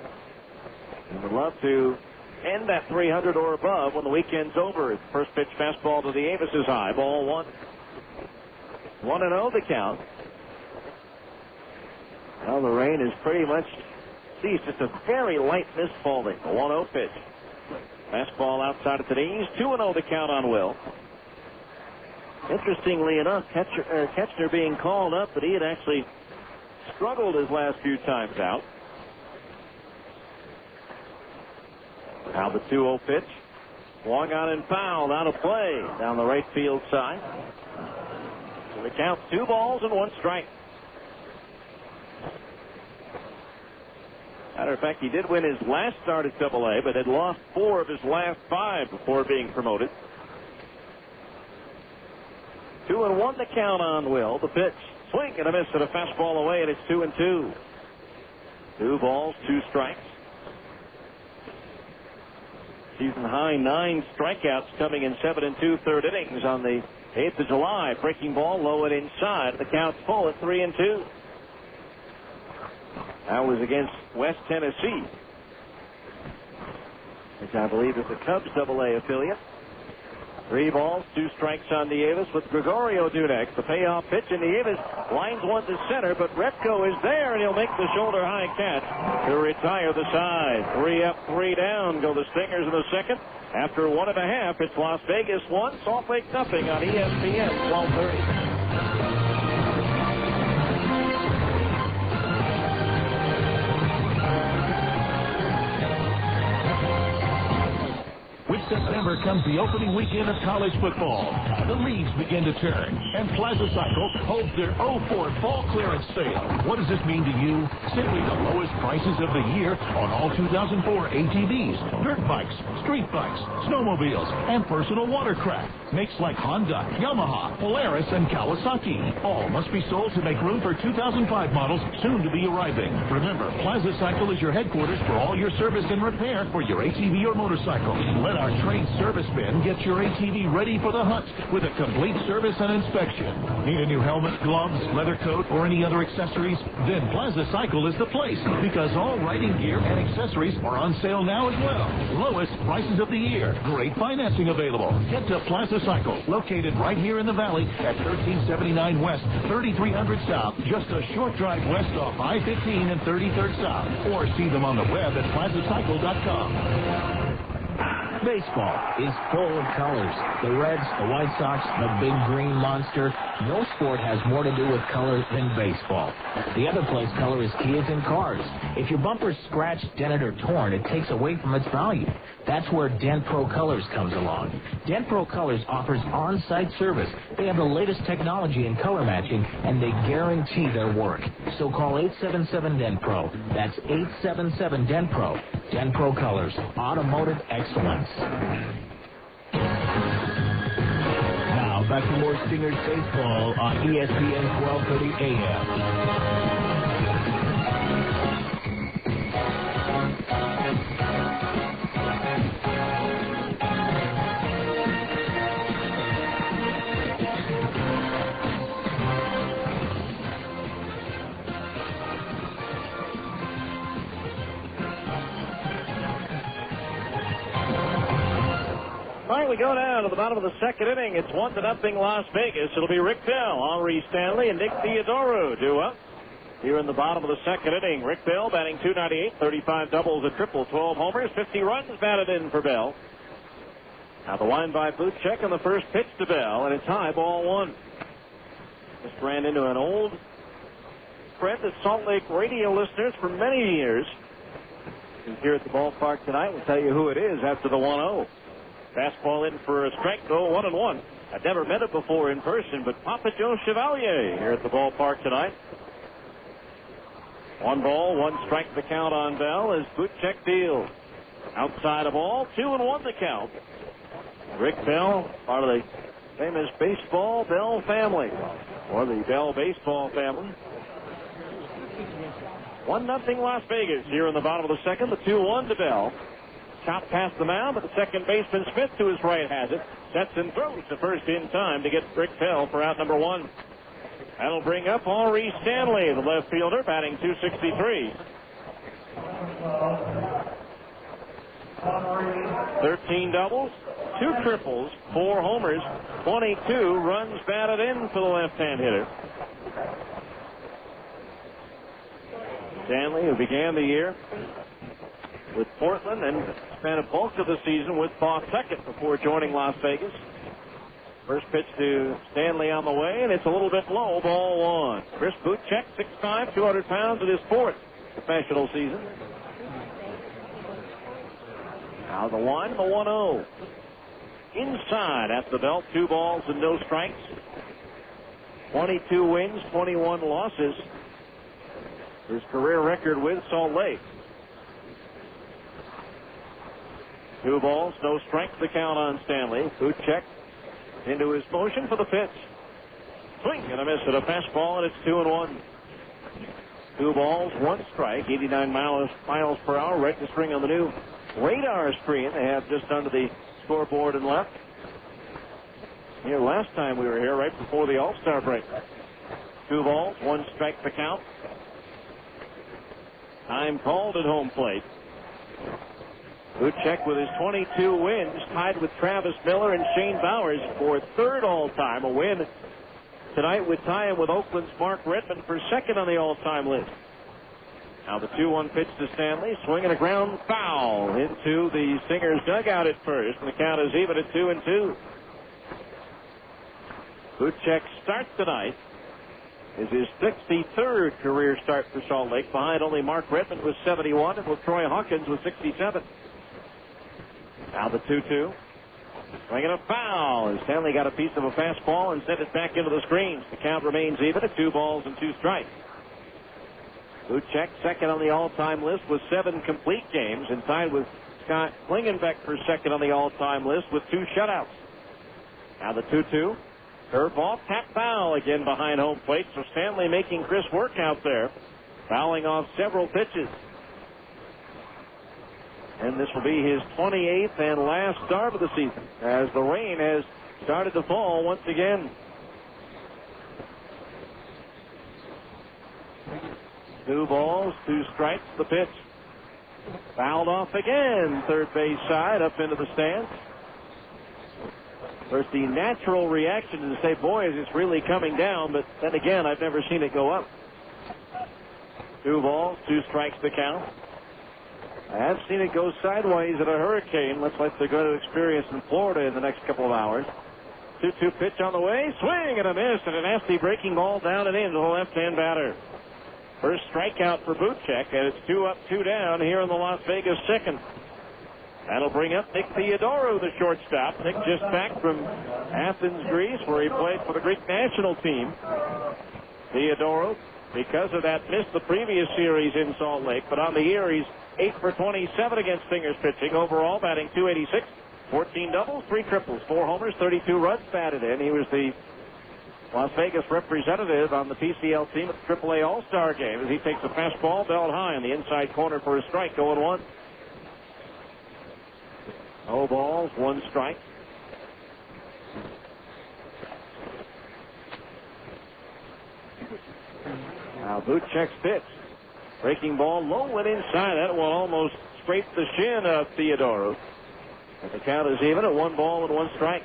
And would love to end that 300 or above when the weekend's over. First pitch fastball to the Nieves is high. Ball 1. 1-0 the count. Well, the rain is pretty much ceased. Just a very light mist falling. A 1-0 pitch. Fastball outside at the knees. 2-0 the count on Will. Interestingly enough, Ketchner being called up, but he had actually struggled his last few times out. Now the 2-0 pitch. Swung on and fouled out of play down the right field side. So the count 2 balls and 1 strike. Matter of fact, he did win his last start at AA, but had lost 4 of his last 5 before being promoted. 2-1 the count on Will. The pitch. Swing and a miss and a fastball away, and it's 2-2. 2 balls, 2 strikes. Season high 9 strikeouts coming in 7 2/3 innings on the 8th of July. Breaking ball low and inside. The count's full at 3-2. That was against West Tennessee, which I believe is the Cubs AA affiliate. 3 balls, 2 strikes on Nieves with Gregorio Dunex. The payoff pitch, and Nieves lines one to center, but Repko is there, and he'll make the shoulder high catch to retire the side. 3 up, 3 down go the Stingers in the second. After 1.5, it's Las Vegas 1, Salt Lake nothing on ESPN 1230. With September comes the opening weekend of college football. The leagues begin to turn, and Plaza Cycle holds their 04 fall clearance sale. What does this mean to you? Simply the lowest prices of the year on all 2004 ATVs, dirt bikes, street bikes, snowmobiles, and personal watercraft. Makes like Honda, Yamaha, Polaris, and Kawasaki. All must be sold to make room for 2005 models soon to be arriving. Remember, Plaza Cycle is your headquarters for all your service and repair for your ATV or motorcycle. Let our trained servicemen get your ATV ready for the hunt with a complete service and inspection. Need a new helmet, gloves, leather coat, or any other accessories? Then Plaza Cycle is the place, because all riding gear and accessories are on sale now as well. Lowest prices of the year. Great financing available. Get to Plaza Cycle, located right here in the valley at 1379 West, 3300 South, just a short drive west off I-15 and 33rd South. Or see them on the web at plazacycle.com. Baseball is full of colors. The Reds, the White Sox, the Big Green Monster. No sport has more to do with color than baseball. The other place color is key is in cars. If your bumper's scratched, dented, or torn, it takes away from its value. That's where Dent Pro Colors comes along. Dent Pro Colors offers on-site service. They have the latest technology in color matching, and they guarantee their work. So call 877-DENT-PRO. That's 877-DENT-PRO. Dent Pro Colors, automotive excellence. Now, back to more Stingers baseball on ESPN 1230 AM. All right, we go down to the bottom of the second inning. It's 1-0 Las Vegas. It'll be Rick Bell, Henri Stanley, and Nick Theodoro due up here in the bottom of the second inning. Rick Bell batting .298, 35 doubles, a triple, 12 homers, 50 runs batted in for Bell. Now the wind by Buchek on the first pitch to Bell, and it's high, ball one. Just ran into an old friend at Salt Lake radio listeners for many years. He's here at the ballpark tonight. We'll tell you who it is after the 1-0. Fastball in for a strike, though, 1-1. I've never met it before in person, but Papa Joe Chevalier here at the ballpark tonight. 1 ball, 1 strike the count on Bell as Buchek deals. Outside of ball, 2-1 the count. Rick Bell, part of the famous baseball Bell family, or the Bell baseball family. 1-0 Las Vegas here in the bottom of the second. The 2-1 to Bell. Chop past the mound, but the second baseman Smith to his right has it. Sets and throws the first in time to get Rick Bell for out number 1. That'll bring up Henri Stanley, the left fielder, batting .263. 13 doubles, 2 triples, 4 homers, 22 runs batted in for the left-hand hitter. Stanley, who began the year with Portland and spent a bulk of the season with Pawtucket before joining Las Vegas. First pitch to Stanley on the way, and it's a little bit low, ball 1. Chris Buchek, 6'5", 200 pounds in his 4th professional season. Now the 1, the 1-0. Inside at the belt, 2 balls and no strikes. 22 wins, 21 losses. His career record with Salt Lake. 2 balls, no strikes, the count on Stanley. Buchek into his motion for the pitch. Swing and a miss at a fastball, and it's 2-1. 2 balls, 1 strike, 89 miles per hour, registering on the new radar screen they have just under the scoreboard and left. Here last time we were here, right before the All-Star break. 2 balls, 1 strike, the count. Time called at home plate. Buchek with his 22 wins, tied with Travis Miller and Shane Bowers for 3rd all-time. A win tonight would tie him with Oakland's Mark Redmond for 2nd on the all-time list. Now the 2-1 pitch to Stanley, swinging a ground foul into the Stingers' dugout at first, and the count is even at 2-2. Buchek's start tonight is his 63rd career start for Salt Lake, behind only Mark Redmond with 71 and LaTroy Hawkins with 67. Now the 2-2. Swinging a foul. And Stanley got a piece of a fastball and sent it back into the screens. The count remains even at 2 balls and 2 strikes. Buchek, 2nd on the all-time list with 7 complete games, and tied with Scott Klingenbeck for 2nd on the all-time list with 2 shutouts. Now the 2-2. Curveball, tap foul again behind home plate. So Stanley making Chris work out there, fouling off several pitches. And this will be his 28th and last start of the season, as the rain has started to fall once again. 2 balls, 2 strikes, the pitch. Fouled off again, third base side, up into the stands. There's the natural reaction to say, boy, is this really coming down, but then again, I've never seen it go up. 2 balls, 2 strikes to count. I have seen it go sideways at a hurricane, much like they're going to experience in Florida in the next couple of hours. 2-2 pitch on the way. Swing and a miss, and a nasty breaking ball down and in to the left-hand batter. First strikeout for Buchek, and it's 2 up, 2 down here in the Las Vegas second. That'll bring up Nick Theodoro, the shortstop. Nick just back from Athens, Greece, where he played for the Greek national team. Theodoro, because of that, missed the previous series in Salt Lake, but on the year he's 8 for 27 against Stingers pitching. Overall, batting .286, 14 doubles, 3 triples, 4 homers, 32 runs batted in. He was the Las Vegas representative on the PCL team at the AAA All-Star game as he takes a fastball belt high in the inside corner for a strike, 0-1. No balls, 1 strike. Now Buchek's pitch. Breaking ball low and inside. That one almost scraped the shin of Theodoro. And the count is even at 1 ball and 1 strike.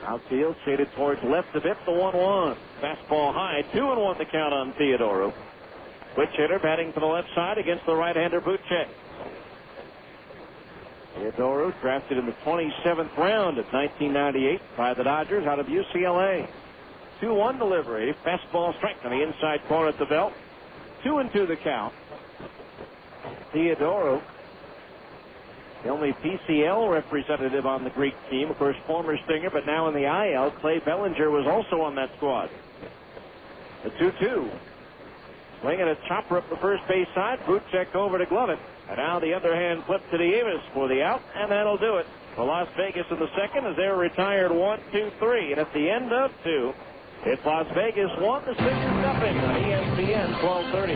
Outfield shaded towards left a bit, the 1-1. Fastball high, 2-1 the count on Theodoro. Switch hitter batting to the left side against the right-hander Buchek. Theodoro drafted in the 27th round of 1998 by the Dodgers out of UCLA. 2-1 delivery. Fastball strike on the inside corner at the belt. 2-2 the count. Theodoro, the only PCL representative on the Greek team, of course, former Stinger, but now in the IL. Clay Bellinger was also on that squad. The 2-2. Swinging a chopper up the first base side. Buchek over to glove it. And now the underhand flip to Davis for the out, and that'll do it. For Las Vegas in the second as they're retired 1, 2, 3. And at the end of 2, it's Las Vegas 1, the Stingers nothing on ESPN 1230.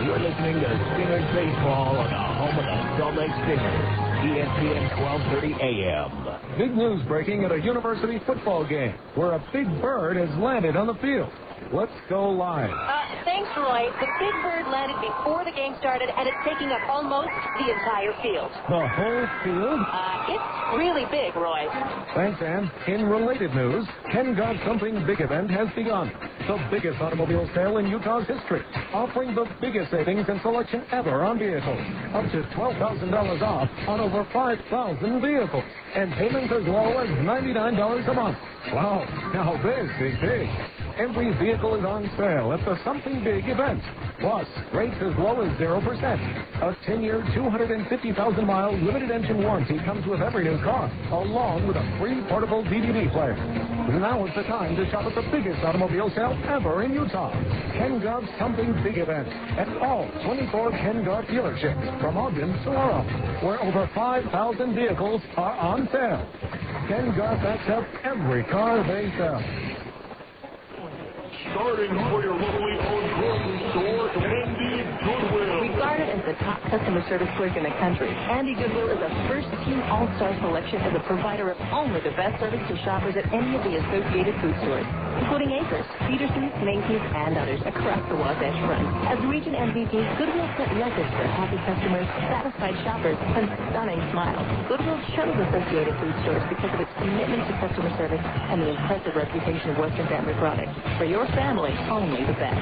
You're listening to Stingers Baseball on the home of the Salt Lake Stingers, ESPN 1230 AM. Big news breaking at a university football game where a big bird has landed on the field. Let's go live. Thanks, Roy. The big bird landed before the game started, and it's taking up almost the entire field. The whole field? It's really big, Roy. Thanks, Ann. In related news, Ken Got Something Big event has begun. The biggest automobile sale in Utah's history, offering the biggest savings and selection ever on vehicles. Up to $12,000 off on over 5,000 vehicles. And payments as low as $99 a month. Wow, now this is big. Every vehicle is on sale at the Something Big event. Plus, rates as low as 0%. A 10-year, 250,000-mile limited engine warranty comes with every new car, along with a free portable DVD player. Now is the time to shop at the biggest automobile sale ever in Utah. Ken Gott's Something Big event at all 24 Ken Gott dealerships from Ogden to Laurel, where over 5,000 vehicles are on sale. Ken Gott backs up every car they sell. Starting for your locally owned grocery store, Andy Goodwill. Regarded as the top customer service clerk in the country, Andy Goodwill is a first-team all-star selection as a provider of only the best service to shoppers at any of the associated food stores, including Acres, Peterson's, Macy's, and others across the Wasatch Front. As region MVP, Goodwill set records for happy customers, satisfied shoppers, and stunning smiles. Goodwill chose associated food stores because of its commitment to customer service and the impressive reputation of Western Family Products. For your family, only the best.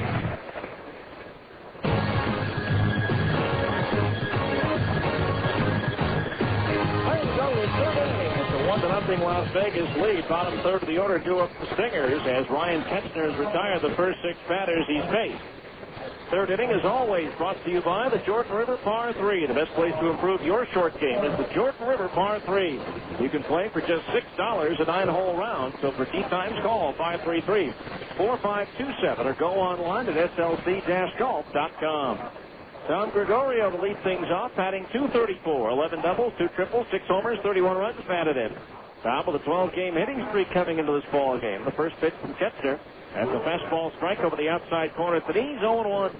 It's a 1-0 Las Vegas lead. Bottom third of the order due up the Stingers as Ryan Ketchner has retired the first 6 batters he's faced. Third inning, as always, brought to you by the Jordan River Par 3. The best place to improve your short game is the Jordan River Par 3. You can play for just $6 a 9-hole round. So for tee times, call 533-4527 or go online at slc-golf.com. Tom Gregorio to lead things off, batting .234, 11 doubles, 2 triples, 6 homers, 31 runs batted in. Top of the 12-game hitting streak coming into this ball game. The first pitch from Ketchner. That's a fastball strike over the outside corner at the knees, 0-1.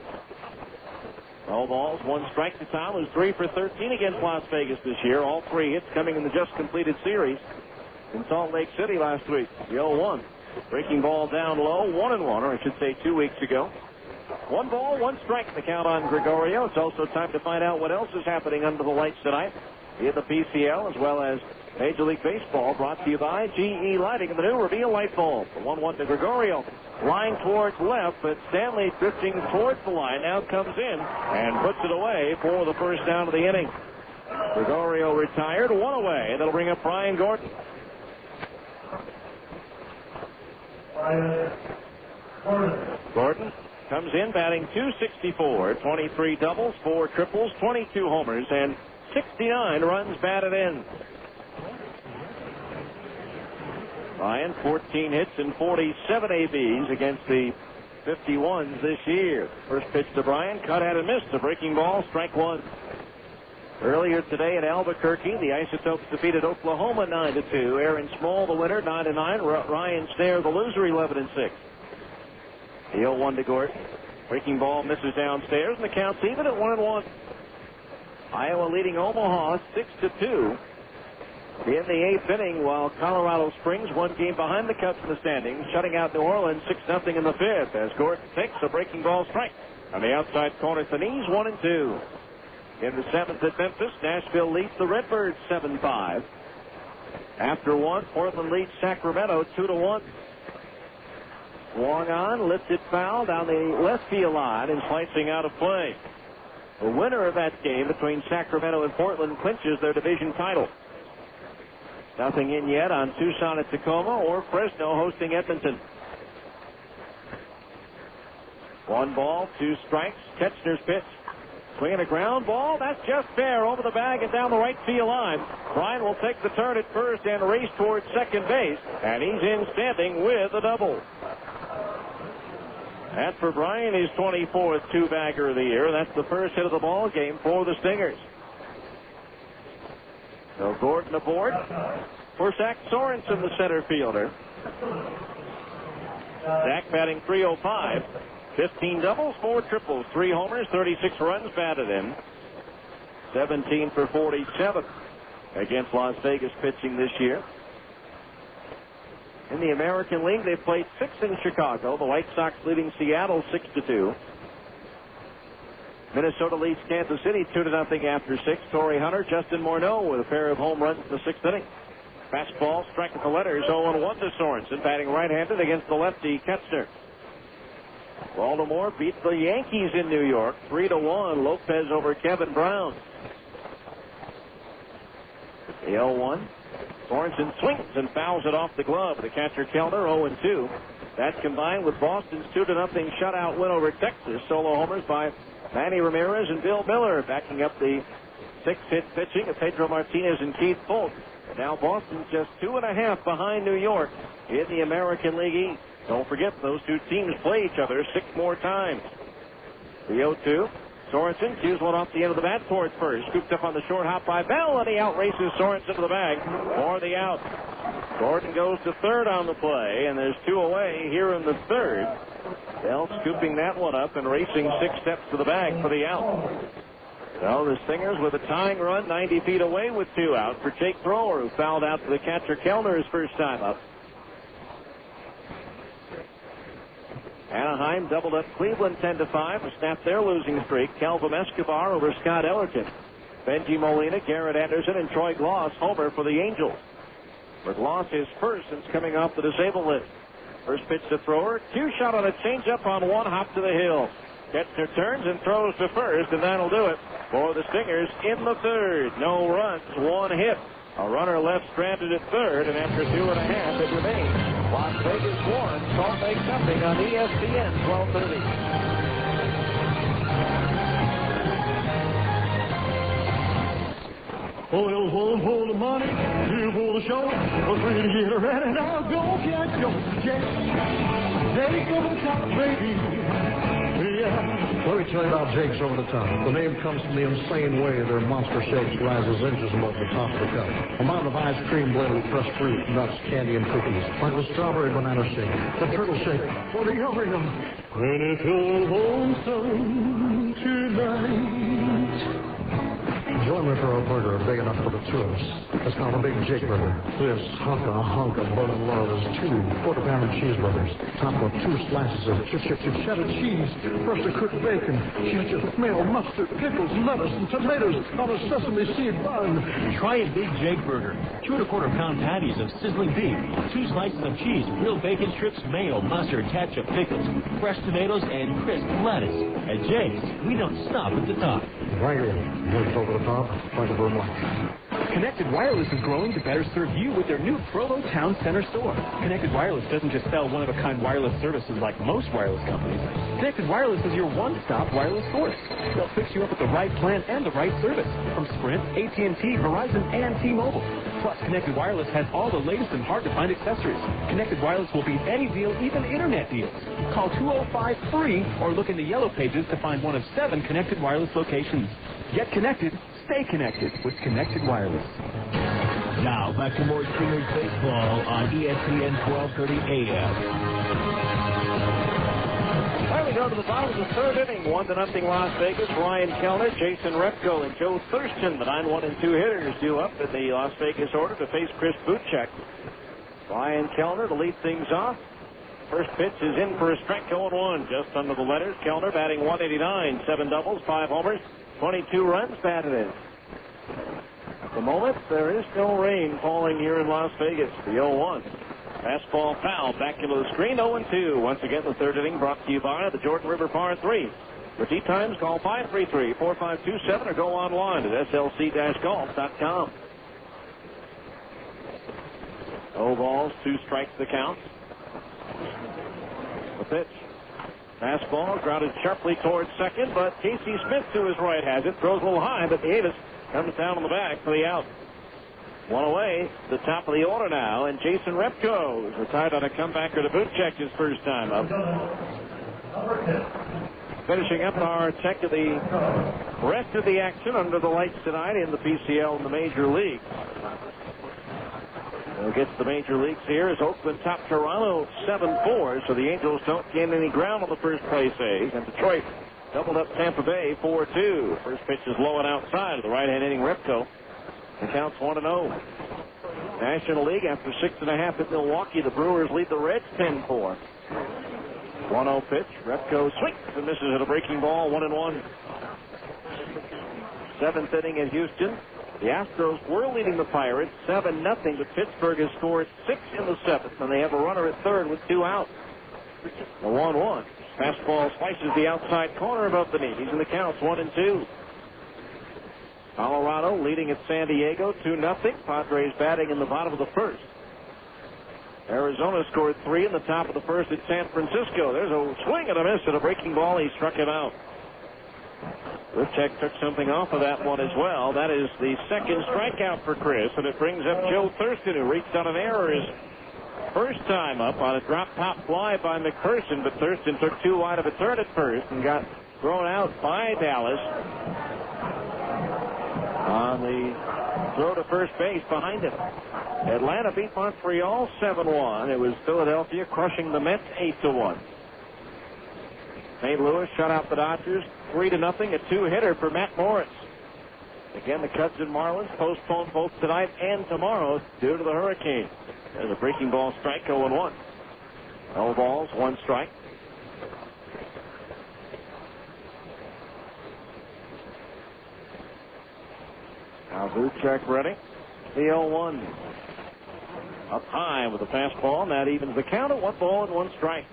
12 balls, 1 strike to Tom, who's 3 for 13 against Las Vegas this year. All 3 hits coming in the just completed series in Salt Lake City last week. The 0-1. Breaking ball down low, 1-1, or I should say 2 weeks ago. 1 ball, 1 strike the count on Gregorio. It's also time to find out what else is happening under the lights tonight in the PCL, as well as Major League Baseball brought to you by GE Lighting and the new Reveal light bulb. The 1-1 to Gregorio. Line towards left, but Stanley drifting towards the line now comes in and puts it away for the first down of the inning. Gregorio retired, one away. That'll bring up Brian Gordon. Gordon comes in batting .264, 23 doubles, 4 triples, 22 homers, and 69 runs batted in. Brian, 14 hits and 47 ABs against the 51s this year. First pitch to Brian, cut at and missed. A breaking ball, strike one. Earlier today in Albuquerque, the Isotopes defeated Oklahoma 9-2. Aaron Small, the winner, 9-9. Ryan Stair, the loser, 11-6. The 0-1 to Gordon. Breaking ball misses downstairs, and the count's even at 1-1. Iowa leading Omaha 6-2 in the 8th inning, while Colorado Springs, one game behind the Cubs in the standings, shutting out New Orleans 6-0 in the 5th as Gordon takes a breaking ball strike on the outside corner to the knees, 1-2. In the 7th at Memphis, Nashville leads the Redbirds 7-5. After one, Portland leads Sacramento 2-1. Swung on, lifted foul down the left field line and slicing out of play. The winner of that game between Sacramento and Portland clinches their division title. Nothing in yet on Tucson at Tacoma or Fresno hosting Edmonton. 1 ball, 2 strikes. Ketchner's pitch. Swinging a ground ball. That's just fair over the bag and down the right field line. Brian will take the turn at first and race towards second base. And he's in standing with a double. That for Brian is 24th two-bagger of the year. That's the first hit of the ball game for the Stingers. So Gordon aboard for Zach Sorensen, the center fielder. Zach batting .305. 15 doubles, 4 triples, 3 homers, 36 runs batted in. 17 for 47 against Las Vegas pitching this year. In the American League, they played 6 in Chicago. The White Sox leading Seattle 6-2. Minnesota leads Kansas City 2-0 after 6. Torrey Hunter, Justin Morneau with a pair of home runs in the 6th inning. Fastball, strike at the letters, 0-1 to Sorensen, batting right-handed against the lefty Ketchner. Baltimore beat the Yankees in New York 3-1. Lopez over Kevin Brown. The 0-1. Sorensen swings and fouls it off the glove. The catcher Kellner 0-2. That combined with Boston's 2-0 shutout win over Texas. Solo homers by Manny Ramirez and Bill Miller, backing up the 6-hit pitching of Pedro Martinez and Keith Foulke. Now Boston's just 2.5 behind New York in the American League East. Don't forget, those two teams play each other 6 more times. The 0-2. Sorensen cues one off the end of the bat towards first. Scooped up on the short hop by Bell, and he outraces Sorensen to the bag for the out. Gordon goes to third on the play, and there's 2 away here in the 3rd. Bell scooping that one up and racing 6 steps to the bag for the out. So the Stingers with a tying run 90 feet away with 2 out for Jake Thrower, who fouled out to the catcher Kellner his first time up. Anaheim doubled up Cleveland 10-5 to snap their losing streak. Calvin Escobar over Scott Ellerton. Benji Molina, Garrett Anderson, and Troy Gloss homer for the Angels. For Gloss, his first since coming off the disabled list. First pitch to Thrower. 2 shot on a changeup on 1 hop to the hill. Ketchner turns and throws to first, and that'll do it for the Stingers in the 3rd. No runs, 1 hit. A runner left stranded at 3rd, and after 2.5, it remains Las Vegas 1, Salt Lake nothing on ESPN 1230. Oil's one for the money, 2 for the show. We're free to get ready now. Go, catch, go, Jake over the top, baby. Yeah. Let me tell you about Jake's Over the Top. The name comes from the insane way their monster shakes rises inches above the top of the cup. A mountain of ice cream blended with fresh fruit, nuts, candy, and cookies. Like the strawberry banana shake, the turtle shake, or the Oreo. When it's all lonesome tonight. Join me for a burger big enough for the 2 of us. It's called a Big Jake Burger. This hunk of burning love is 2 quarter-pounder cheeseburgers, topped with 2 slices of cheddar cheese, freshly cooked bacon, ketchup, mayo, mustard, pickles, lettuce, and tomatoes on a sesame seed bun. Try a Big Jake Burger. 2 1/4-pound patties of sizzling beef, 2 slices of cheese, grilled bacon strips, mayo, mustard, ketchup, pickles, fresh tomatoes, and crisp lettuce. At Jay's, we don't stop at the top. Right here. Just over the top, like a broom light. Connected Wireless is growing to better serve you with their new Provo Town Center store. Connected Wireless doesn't just sell one-of-a-kind wireless services like most wireless companies. Connected Wireless is your one-stop wireless source. They'll fix you up with the right plan and the right service from Sprint, AT&T, Verizon, and T-Mobile. Plus, Connected Wireless has all the latest and hard-to-find accessories. Connected Wireless will beat any deal, even internet deals. Call 205-FREE or look in the Yellow Pages to find one of 7 Connected Wireless locations. Get connected. Stay connected with Connected Wireless. Now, back to more Stingers baseball on ESPN 1230 AM. Well, we go to the bottom of the third inning. 1-0 Las Vegas. Ryan Kellner, Jason Repko, and Joe Thurston, the 9-1 and 2 hitters, due up in the Las Vegas order to face Chris Buchek. Ryan Kellner to lead things off. First pitch is in for a strike, 0-1, just under the letters. Kellner batting .189, 7 doubles, 5 homers, 22 runs batted in. At the moment, there is no rain falling here in Las Vegas. The 0-1. Fastball foul back into the screen, 0-2. Once again, the third inning brought to you by the Jordan River Par 3. For tee times, call 533-4527 or go online at slc-golf.com. 0 balls, 2 strikes the count. The pitch. Fastball grounded sharply towards second, but Casey Smith to his right has it. Throws a little high, but Davis comes down on the back for the out. One away, the top of the order now, and Jason Repko is retired on a comebacker to Buchek his first time up. Finishing up our check of the rest of the action under the lights tonight in the PCL and the Major League. Who gets the Major Leagues here is Oakland top Toronto 7-4, so the Angels don't gain any ground on the first place A's, and Detroit doubled up Tampa Bay 4-2. First pitch is low and outside of the right-hand inning Repko. The count's 1-0. National League after 6.5 at Milwaukee, the Brewers lead the Reds 10-4. 1-0 pitch. Repko swings and misses at a breaking ball, 1-1. 7th inning at Houston. The Astros were leading the Pirates 7-0, but Pittsburgh has scored 6 in the 7th, and they have a runner at third with 2 out. The 1-1. Fastball slices the outside corner above the knees, and the count's 1-2. Colorado leading at San Diego 2-0. Padres batting in the bottom of the first. Arizona scored 3 in the top of the first at San Francisco. There's a swing and a miss at a breaking ball. He struck him out. Buchek took something off of that one as well. That is the second strikeout for Chris, and it brings up Joe Thurston, who reached on an error his first time up on a drop pop fly by McPherson, but Thurston took too wide of a turn at first and got thrown out by Dallas on the throw to first base behind him. Atlanta beat Montreal 7-1. It was Philadelphia crushing the Mets 8-1. St. Louis shut out the Dodgers 3-0, a 2-hitter for Matt Morris. Again, the Cubs and Marlins postponed both tonight and tomorrow due to the hurricane. There's a breaking ball strike, 0-1. 0 balls, 1 strike. Now Buchek ready. The 0-1. Up high with a fastball, and that evens the count at 1 ball and 1 strike.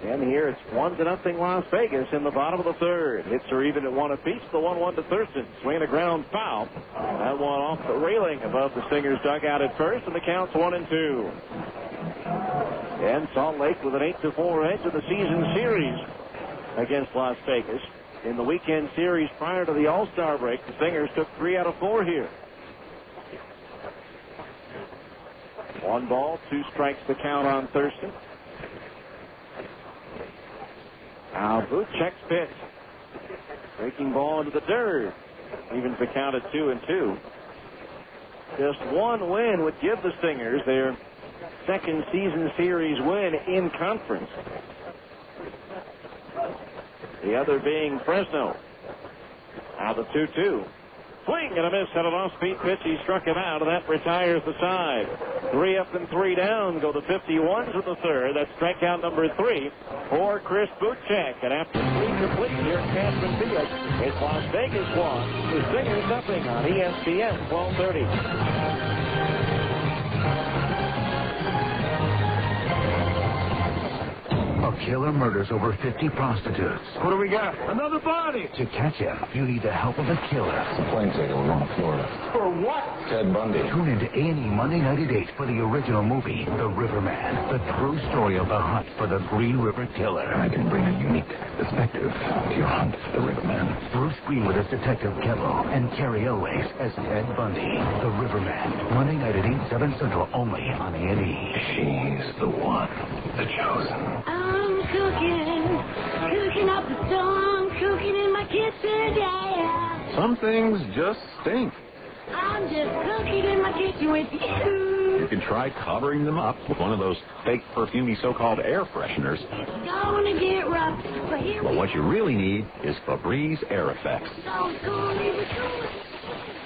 And here it's 1-0 Las Vegas in the bottom of the third. Hits are even at 1 apiece. The 1-1 to Thurston. Swing a ground foul. That one off the railing above the Stingers' dugout at first, and the count's 1-2. And Salt Lake with an 8-4 edge in the season series against Las Vegas. In the weekend series prior to the All-Star break, the Stingers took 3 out of 4 here. 1 ball, 2 strikes the count on Thurston. Now Buchek's pitch. Breaking ball into the dirt. Evens the count at 2-2. Just 1 win would give the Stingers their second season series win in conference. The other being Fresno. Now the 2-2. Swing and a miss at an off-speed pitch. He struck him out, and that retires the side. 3 up and 3 down. Go the 51s in the third. That's strikeout number 3 for Chris Butchek. And after 3 complete here at Cashman Field, it's Las Vegas 1, the Stingers nothing on ESPN 1230. A killer murders over 50 prostitutes. What do we got? Another body. To catch him, you need the help of a killer. It's a plane ticket. We're going to Florida. For what? Ted Bundy. Tune into A&E Monday night at 8 for the original movie, The Riverman, the true story of the hunt for the Green River Killer. I can bring a unique perspective to your hunt, The Riverman. Bruce Greenwood as Detective Kevo and Carrie Elways as Ted Bundy. The Riverman, Monday night at 8, 7 Central, only on A&E. She's the one, the chosen. I'm cooking up a storm, cooking in my kitchen, yeah. Some things just stink. I'm just cooking in my kitchen with you. You can try covering them up with one of those fake perfumey so-called air fresheners. It's gonna get rough, but here But what you really need is Febreze Air Effects.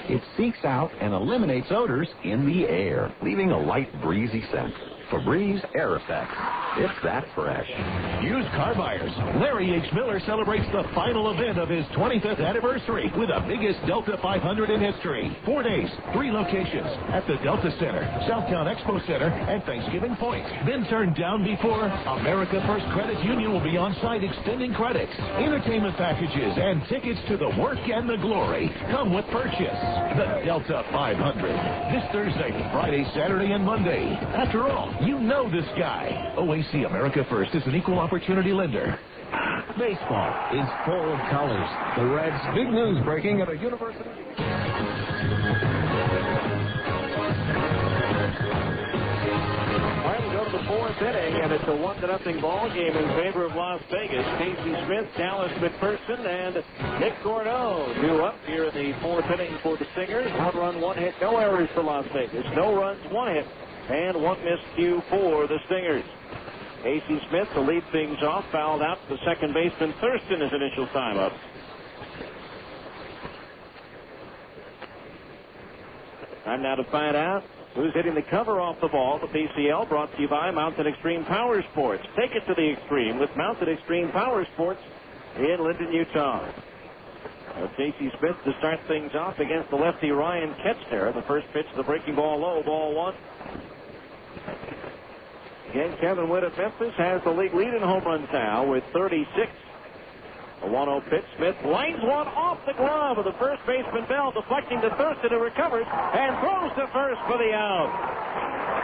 It seeks out and eliminates odors in the air, leaving a light, breezy scent. Febreze Air Effects. It's that fresh. Used car buyers. Larry H. Miller celebrates the final event of his 25th anniversary with the biggest Delta 500 in history. 4 days, 3 locations at the Delta Center, Southtown Expo Center, and Thanksgiving Point. Been turned down before? America First Credit Union will be on site extending credits, entertainment packages, and tickets to the work and the glory. Come with purchase. The Delta 500. This Thursday, Friday, Saturday, and Monday. After all, you know this guy. OAC America First is an equal opportunity lender. Baseball is full of colors. The Reds' big news breaking at a university. All right, we go to the 4th inning, and it's a 1-0 ball game in favor of Las Vegas. Casey Smith, Dallas McPherson, and Nick Gordo due up here in the 4th inning for the Stingers. 1 run, 1 hit, no errors for Las Vegas. No runs, 1 hit, and 1 miscue for the Stingers. Casey Smith to lead things off, fouled out to second baseman Thurston his initial time up. Time now to find out who's hitting the cover off the ball. The PCL brought to you by Mountain Extreme Power Sports. Take it to the extreme with Mountain Extreme Power Sports in Linden, Utah. Casey Smith to start things off against the lefty Ryan Ketchner. The first pitch, the breaking ball low, ball 1. Again, Kevin Witt of Memphis has the league lead in home runs now with 36. A 1-0 pitch. Smith lines one off the glove of the first baseman Bell, deflecting to Thurston, who recovers and throws to first for the out.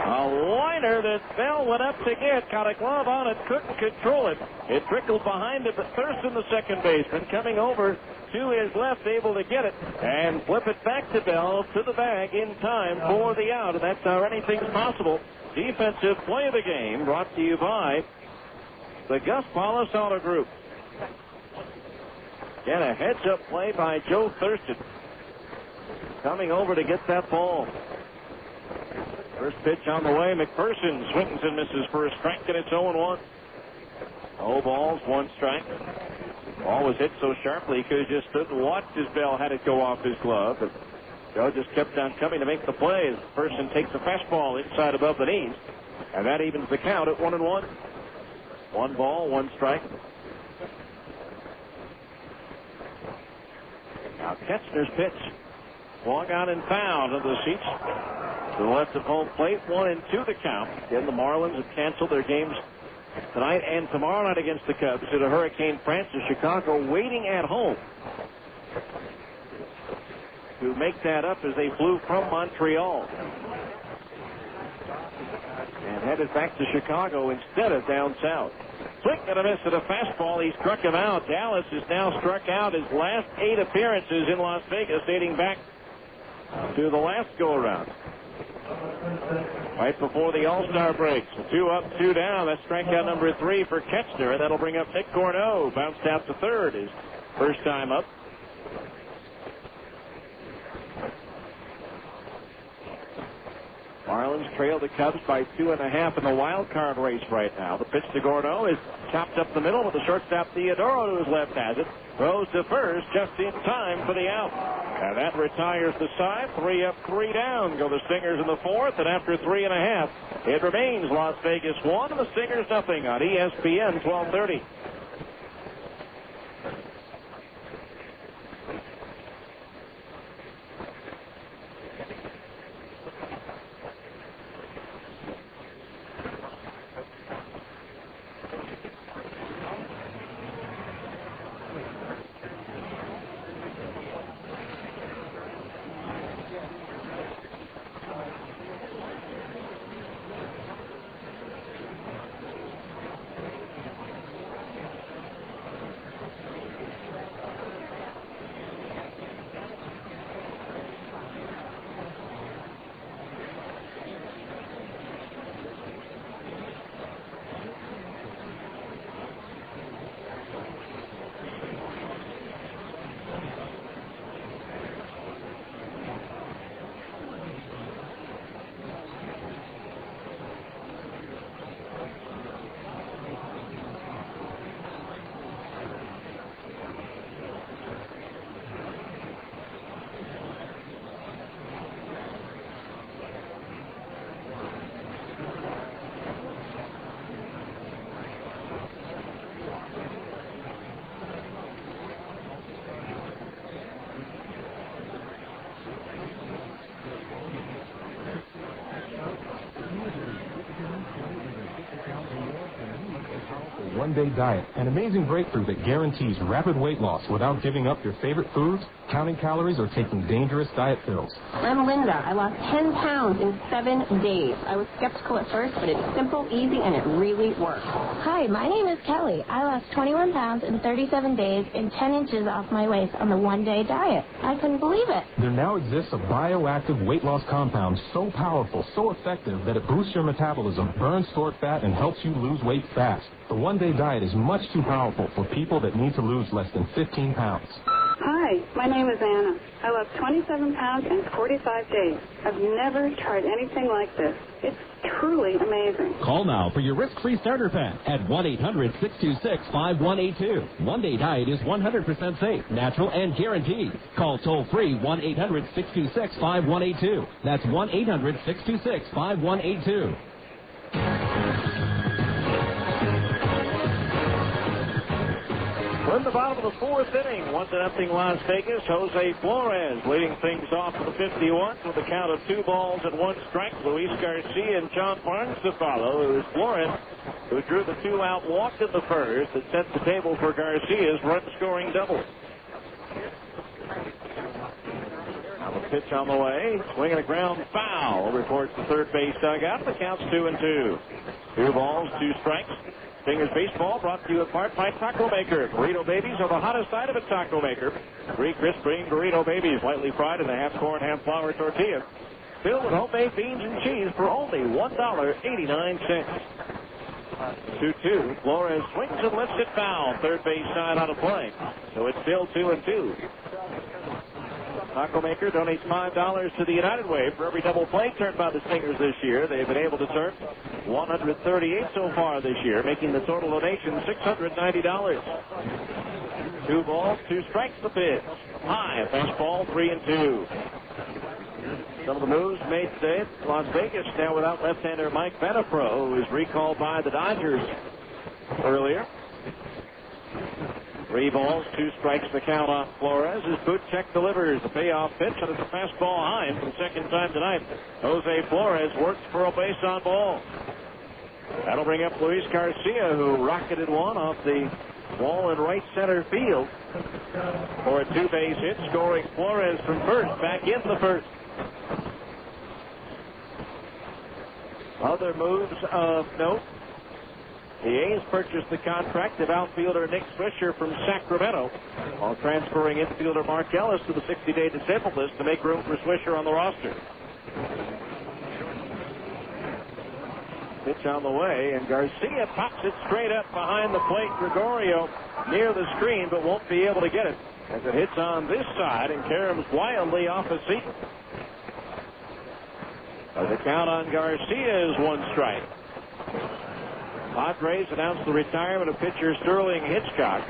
A liner that Bell went up to get, got a glove on it, couldn't control it. It trickled behind it, but Thurston, the second baseman, coming over to his left, able to get it and flip it back to Bell to the bag in time for the out. And that's how anything's possible. Defensive play of the game brought to you by the Gus Paulus Auto Group. Again, a heads-up play by Joe Thurston. Coming over to get that ball. First pitch on the way. McPherson swings and misses for a strike, and it's 0-1. No balls, 1 strike. Ball was hit so sharply he could have just stood and watched as Bell had it go off his glove. But Joe just kept on coming to make the play. As McPherson takes a fastball inside above the knees. And that evens the count at 1-1. 1 ball, 1 strike. Now Ketchner's pitch. Swung on and fouled into the seats. To the left of home plate, 1-2 the count. Again, the Marlins have canceled their games tonight and tomorrow night against the Cubs due to Hurricane Francis. Chicago waiting at home to make that up as they flew from Montreal and headed back to Chicago instead of down south. Swing and a miss at a fastball. He struck him out. Dallas has now struck out his last 8 appearances in Las Vegas, dating back to the last go-around. Right before the All-Star break. 2 up, 2 down. That's strikeout number 3 for Ketchner, and that'll bring up Nick Gordo. Bounced out to third his first time up. Marlins trail the Cubs by 2.5 in the wild card race right now. The pitch to Gordo is chopped up the middle, but the shortstop Theodoro to his left has it. Throws to first just in time for the out. And that retires the side. 3 up, 3 down. Go the Stingers in the fourth, and after 3.5, it remains Las Vegas 1 and the Stingers nothing on ESPN 1230. One-day diet, an amazing breakthrough that guarantees rapid weight loss without giving up your favorite foods, counting calories, or taking dangerous diet pills. I'm Linda. I lost 10 pounds in 7 days. I was skeptical at first, but it's simple, easy, and it really works. Hi, my name is Kelly. I lost 21 pounds in 37 days and 10 inches off my waist on the one-day diet. I couldn't believe it. There now exists a bioactive weight loss compound so powerful, so effective, that it boosts your metabolism, burns stored fat, and helps you lose weight fast. The one-day diet is much too powerful for people that need to lose less than 15 pounds. Hi, my name is Anna. I lost 27 pounds in 45 days. I've never tried anything like this. It's truly amazing. Call now for your risk-free starter pack at 1-800-626-5182. One-day diet is 100% safe, natural, and guaranteed. Call toll-free 1-800-626-5182. That's 1-800-626-5182. We're in the bottom of the fourth inning. 1-0 Las Vegas. Jose Flores leading things off for the 51 with a count of 2 balls and 1 strike. Luis Garcia and John Barnes to follow. It was Flores who drew the 2-out walk in the first that set the table for Garcia's run-scoring double. Now the pitch on the way. Swinging a ground foul. Reports the third base dugout. The count's 2-2. 2 balls, 2 strikes. Stingers baseball brought to you in part by Taco Maker. Burrito Babies are the hottest side of a Taco Maker. 3 crisp green burrito babies, lightly fried in a half corn, half flour tortilla, filled with homemade beans and cheese for only $1.89. 2-2. Flores swings and lifts it foul. Third base side out of play. So it's still 2-2. Taco Maker donates $5 to the United Way for every double play turned by the Stingers this year. They've been able to turn 138 so far this year, making the total donation $690. 2 balls, 2 strikes the pitch. High, a fastball, 3-2. Some of the moves made today. Las Vegas now without left-hander Mike Benefro, who was recalled by the Dodgers earlier. 3 balls, 2 strikes the count on Flores. His boot check delivers the payoff pitch, and it's a fastball high for the second time tonight. Jose Flores works for a base on ball. That'll bring up Luis Garcia, who rocketed one off the wall in right center field for a 2-base hit, scoring Flores from first, back in the first. Other moves of note. The A's purchased the contract of outfielder Nick Swisher from Sacramento, while transferring infielder Mark Ellis to the 60-day disabled list to make room for Swisher on the roster. Pitch on the way, and Garcia pops it straight up behind the plate. Gregorio near the screen, but won't be able to get it as it hits on this side and caroms wildly off his seat. The count on Garcia is 1 strike. Padres announced the retirement of pitcher Sterling Hitchcock.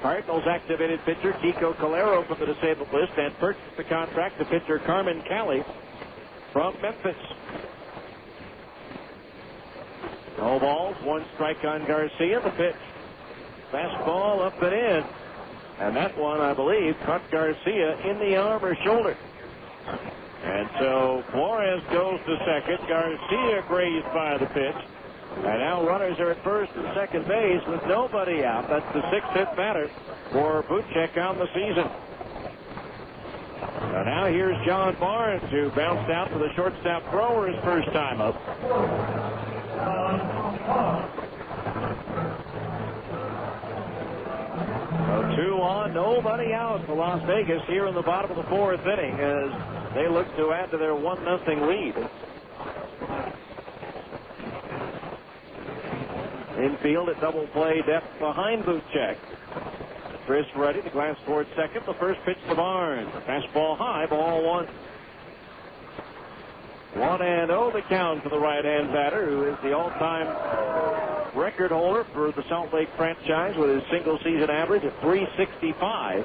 Cardinals activated pitcher Kiko Calero from the disabled list and purchased the contract to pitcher Carmen Cali from Memphis. No balls, 1 strike on Garcia. The pitch. Fastball up and in. And that one, I believe, caught Garcia in the arm or shoulder. And so Flores goes to second. Garcia grazed by the pitch. And now runners are at first and second base with nobody out. That's the 6th hit batter for Buchek on the season. So now here's John Barnes, who bounced out to the shortstop thrower his first time up. So 2 on, nobody out for Las Vegas here in the bottom of the 4th inning as they look to add to their 1-0 lead. Infield at double play depth behind Buchek. Chris ready to glance towards second. The first pitch to Barnes. Fastball high, ball 1. 1-0 the count for the right-hand batter, who is the all-time record holder for the Salt Lake franchise with his single-season average of .365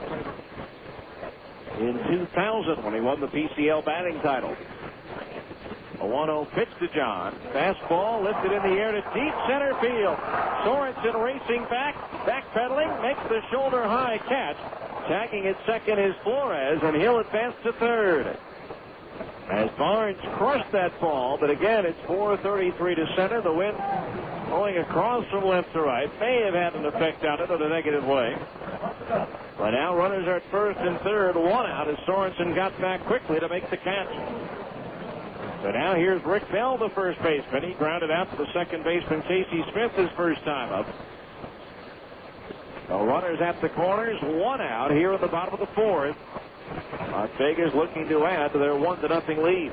in 2000 when he won the PCL batting title. A 1-0 pitch to John. Fastball lifted in the air to deep center field. Sorensen racing back, backpedaling, makes the shoulder-high catch. Tagging at second is Flores, and he'll advance to third. As Barnes crushed that ball, but again, it's 433 to center. The wind going across from left to right may have had an effect on it in a negative way. But now runners are at first and third, 1 out as Sorensen got back quickly to make the catch. So now here's Rick Bell, the first baseman. He grounded out to the second baseman, Casey Smith, his first time up. So runners at the corners, 1 out here in the bottom of the 4th. Las Vegas looking to add to their 1-0 lead.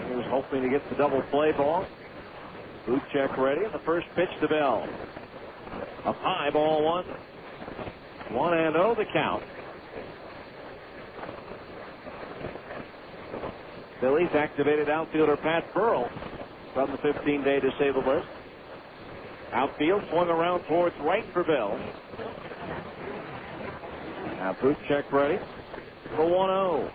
He was hoping to get the double play ball. Buchek ready. The first pitch to Bell. Up high, ball 1. 1-0 the count. Phillies activated outfielder Pat Burrell from the 15-day disabled list. Outfield swung around towards right for Bell. Now Buchek ready for 1-0.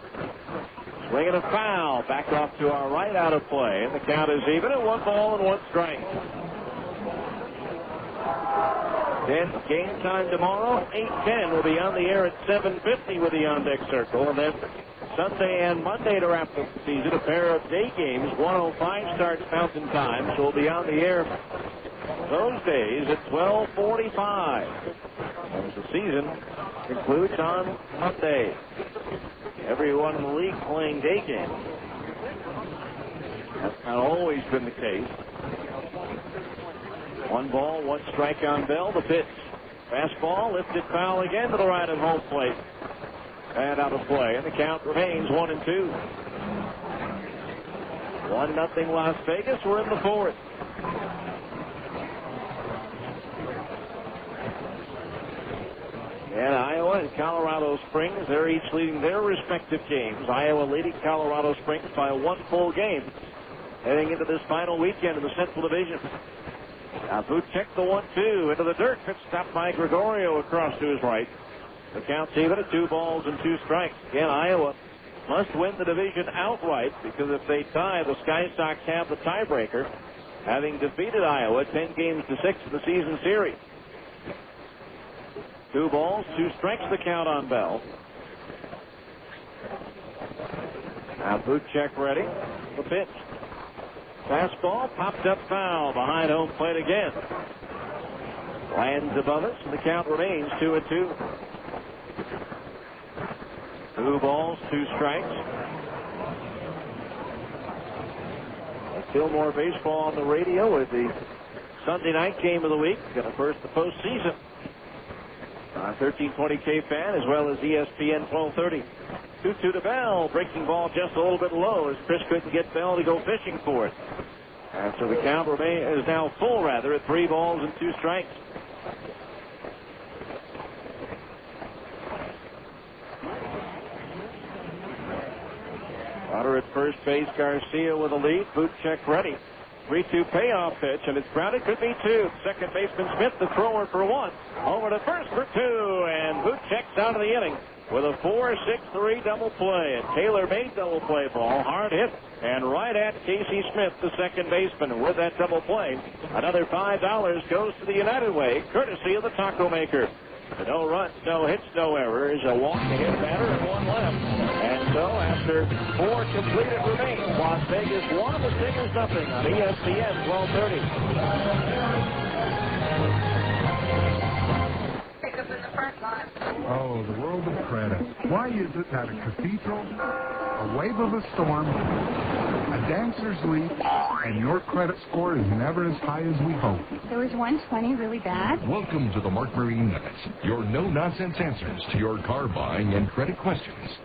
Swinging a foul. Back off to our right, out of play. And the count is even at 1 ball and 1 strike. Then game time tomorrow, 8:10. We'll be on the air at 7:50 with the on-deck circle. And then Sunday and Monday to wrap up the season, a pair of day games. 1:05 starts Mountain Time, so we'll be on the air those days at 12:45. As the season concludes on Monday. Everyone in the league playing day games. That's not always been the case. 1 ball, 1 strike on Bell. The pitch. Fastball, lifted foul again to the right of home plate. And out of play. And the count remains 1-2. 1-0 Las Vegas. We're in the 4th. And Iowa and Colorado Springs, they're each leading their respective games. Iowa leading Colorado Springs by 1 full game heading into this final weekend of the Central Division. Now Buchek the 1-2 into the dirt. Pitch stopped by Gregorio across to his right. The count's even at 2 balls and 2 strikes. Again, Iowa must win the division outright because if they tie, the Sky Sox have the tiebreaker, having defeated Iowa 10 games to 6 in the season series. 2 balls, 2 strikes the count on Bell. Now Buchek ready. The pitch. Fastball popped up foul behind home plate again. Lands above us, and the count remains 2-2. 2 balls, 2 strikes. Still more baseball on the radio with the Sunday night game of the week. Gonna first the postseason. 1320 KFan as well as ESPN 1230. 2-2 to Bell. Breaking ball just a little bit low as Chris couldn't get Bell to go fishing for it. And so the count is now full rather at 3 balls and 2 strikes. Runner at first base, Garcia with a lead. Boot check ready. 3-2 payoff pitch, and it's grounded. Could be two. Second baseman Smith, the thrower for one. Over to first for two, and Boot checks out of the inning with a 4-6-3 double play. A tailor-made double play ball, hard hit, and right at Casey Smith, the second baseman, with that double play. Another $5 goes to the United Way, courtesy of the Taco Maker. No runs, no hits, no errors, a walk to hit batter, and one left. And so, after four completed remains, Las Vegas 1, the Stingers nothing on ESPN 1230. Oh, the world of credit. Why is it that a cathedral, a wave of a storm, a dancer's leap, and your credit score is never as high as we hope? There was 120 really bad. Welcome to the Mark Marine Minute, your no-nonsense answers to your car buying and credit questions.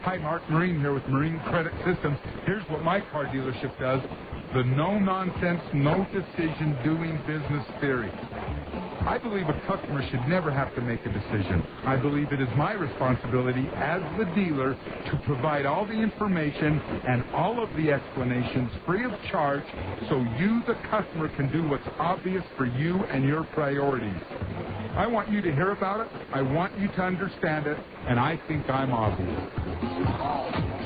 Hi, Mark Marine here with Marine Credit Systems. Here's what my car dealership does. The no-nonsense, no-decision doing business theory. I believe a customer should never have to make a decision. I believe it is my responsibility as the dealer to provide all the information and all of the explanations free of charge so you, the customer, can do what's obvious for you and your priorities. I want you to hear about it, I want you to understand it, and I think I'm obvious.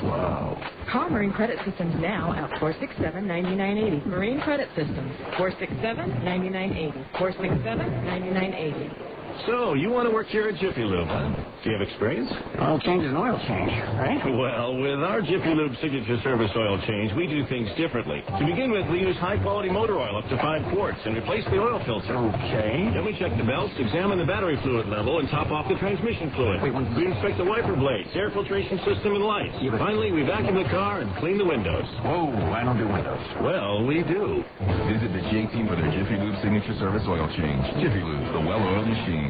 Wow. Call Marine Credit Systems now at 467-9980. Marine Credit Systems, 467-9980. 467-9980. So, you want to work here at Jiffy Lube, huh? Do you have experience? Oil change is an oil change, right? Well, with our Jiffy Lube Signature Service Oil Change, we do things differently. To begin with, we use high-quality motor oil up to 5 quarts and replace the oil filter. Okay. Then we check the belts, examine the battery fluid level, and top off the transmission fluid. Wait, we inspect the wiper blades, air filtration system, and lights. Yeah, finally, we vacuum the car and clean the windows. Whoa, I don't do windows. Well, we do. Visit the J Team for their Jiffy Lube Signature Service Oil Change. Jiffy Lube, the well-oiled machine.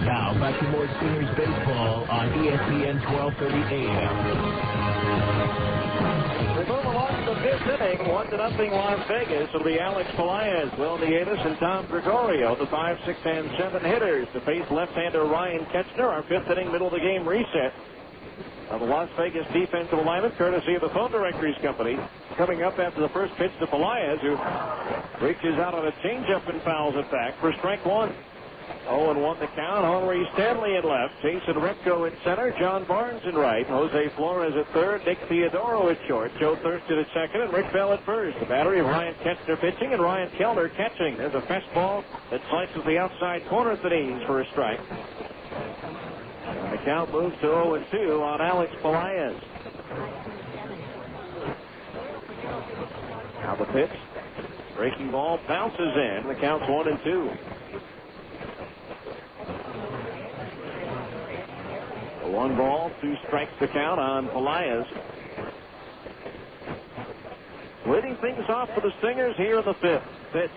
Now, back to more Stingers baseball on ESPN 1230 AM. We move along to the fifth inning, 1-0 Las Vegas. It'll be Alex Pelaez, Will Nieves, and Tom Gregorio, the 5, 6, and 7 hitters, to face left-hander Ryan Ketchner. Our fifth inning, middle of the game reset of the Las Vegas defensive alignment, courtesy of the Phone Directories Company. Coming up after the first pitch to Pelaez, who reaches out on a changeup and fouls it back for strike one. 0-1 the count. Henry Stanley in left. Jason Repko in center. John Barnes in right. Jose Flores at third. Nick Theodoro at short. Joe Thurston at second. And Rick Bell at first. The battery of Ryan Ketchner pitching and Ryan Kellner catching. There's a fastball that slices the outside corner of the knees for a strike. And the count moves to 0-2 on Alex Pelaez. Now the pitch. Breaking ball bounces in. The count's 1-2. 1 ball, 2 strikes to count on Pelaez. Leading things off for the Stingers here in the fifth. Pitch,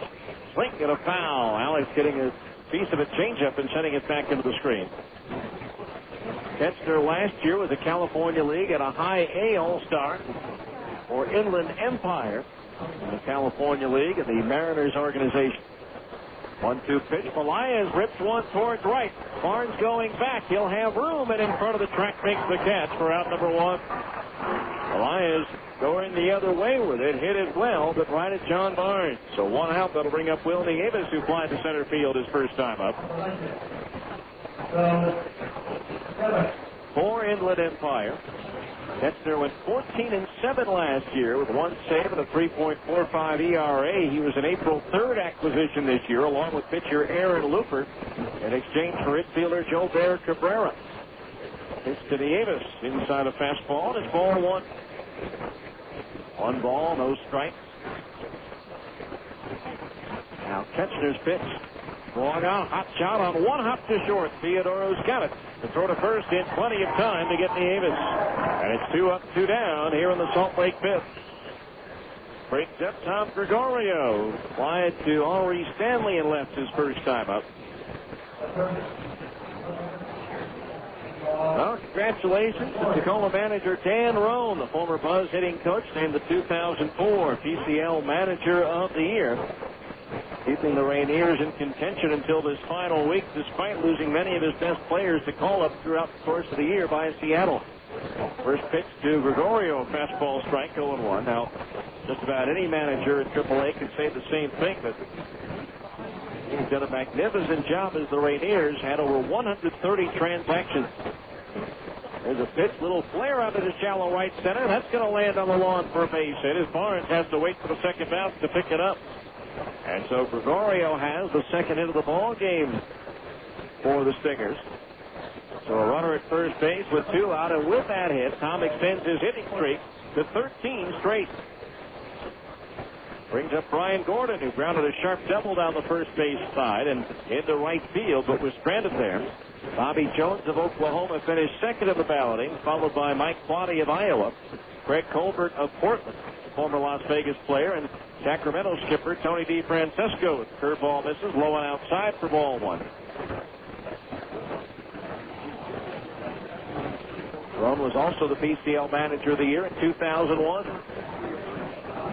swing and a foul. Alex getting a piece of a changeup and sending it back into the screen. Ketchner last year with the California League at a high A All-Star for Inland Empire in the California League and the Mariners organization. 1-2 pitch. Pelaez rips one towards right. Barnes going back. He'll have room, and in front of the track makes the catch for out number one. Pelaez going the other way with it. Hit it well, but right at John Barnes. So one out. That'll bring up Will Nieves, who flies to center field his first time up. For Inland Empire, Ketchner went 14-7 last year with 1 save and a 3.45 ERA. He was an April 3rd acquisition this year, along with pitcher Aaron Looper, in exchange for infielder Jolbert Cabrera. Pitch to Nieves, inside a fastball, and it's ball 1. 1 ball, no strikes. Now Ketchner's pitch. Going out, hot shot on one hop to short. Theodoro's got it. The throw to first in plenty of time to get Nieves. And it's 2 up, 2 down here in the Salt Lake fifth. Breaks up Tom Gregorio. Flied to Henry Stanley and left his first time up. Well, congratulations to Tacoma manager Dan Roan, the former Buzz hitting coach, named the 2004 PCL Manager of the Year. Keeping the Rainiers in contention until this final week, despite losing many of his best players to call-up throughout the course of the year by Seattle. First pitch to Gregorio, fastball strike, 0-1. Now, just about any manager in AAA can say the same thing, but he's done a magnificent job as the Rainiers had over 130 transactions. There's a pitch, little flare out to the shallow right center. That's going to land on the lawn for a base hit as Barnes has to wait for the second bounce to pick it up. And so Gregorio has the second hit of the ball game for the Stingers. So a runner at first base with 2 out, and with that hit, Tom extends his hitting streak to 13 straight. Brings up Brian Gordon, who grounded a sharp double down the first base side and into right field, but was stranded there. Bobby Jones of Oklahoma finished second in the balloting, followed by Mike Quaddy of Iowa, Greg Colbert of Portland, former Las Vegas player, and Sacramento skipper Tony DeFrancesco. Curveball misses, low and outside for ball 1. Ron was also the PCL Manager of the Year in 2001.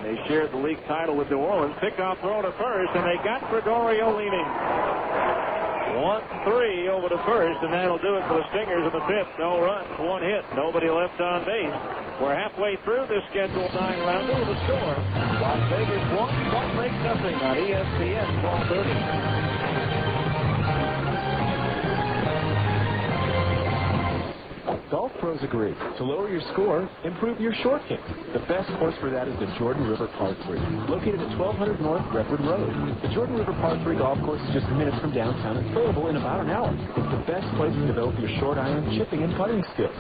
They shared the league title with New Orleans. Pickoff throw to first, and they got Gregorio leaning. 1-3 over to first, and that'll do it for the Stingers in the 5th. No runs, 1 hit, nobody left on base. We're halfway through this scheduled 9-rounder with a score. Las Vegas 1, Salt Lake nothing on ESPN 1230. Golf pros agree. To lower your score, improve your short kick. The best course for that is the Jordan River Par 3, located at 1200 North Redwood Road. The Jordan River Par 3 golf course is just minutes from downtown and playable in about an hour. It's the best place to develop your short iron, chipping, and putting skills.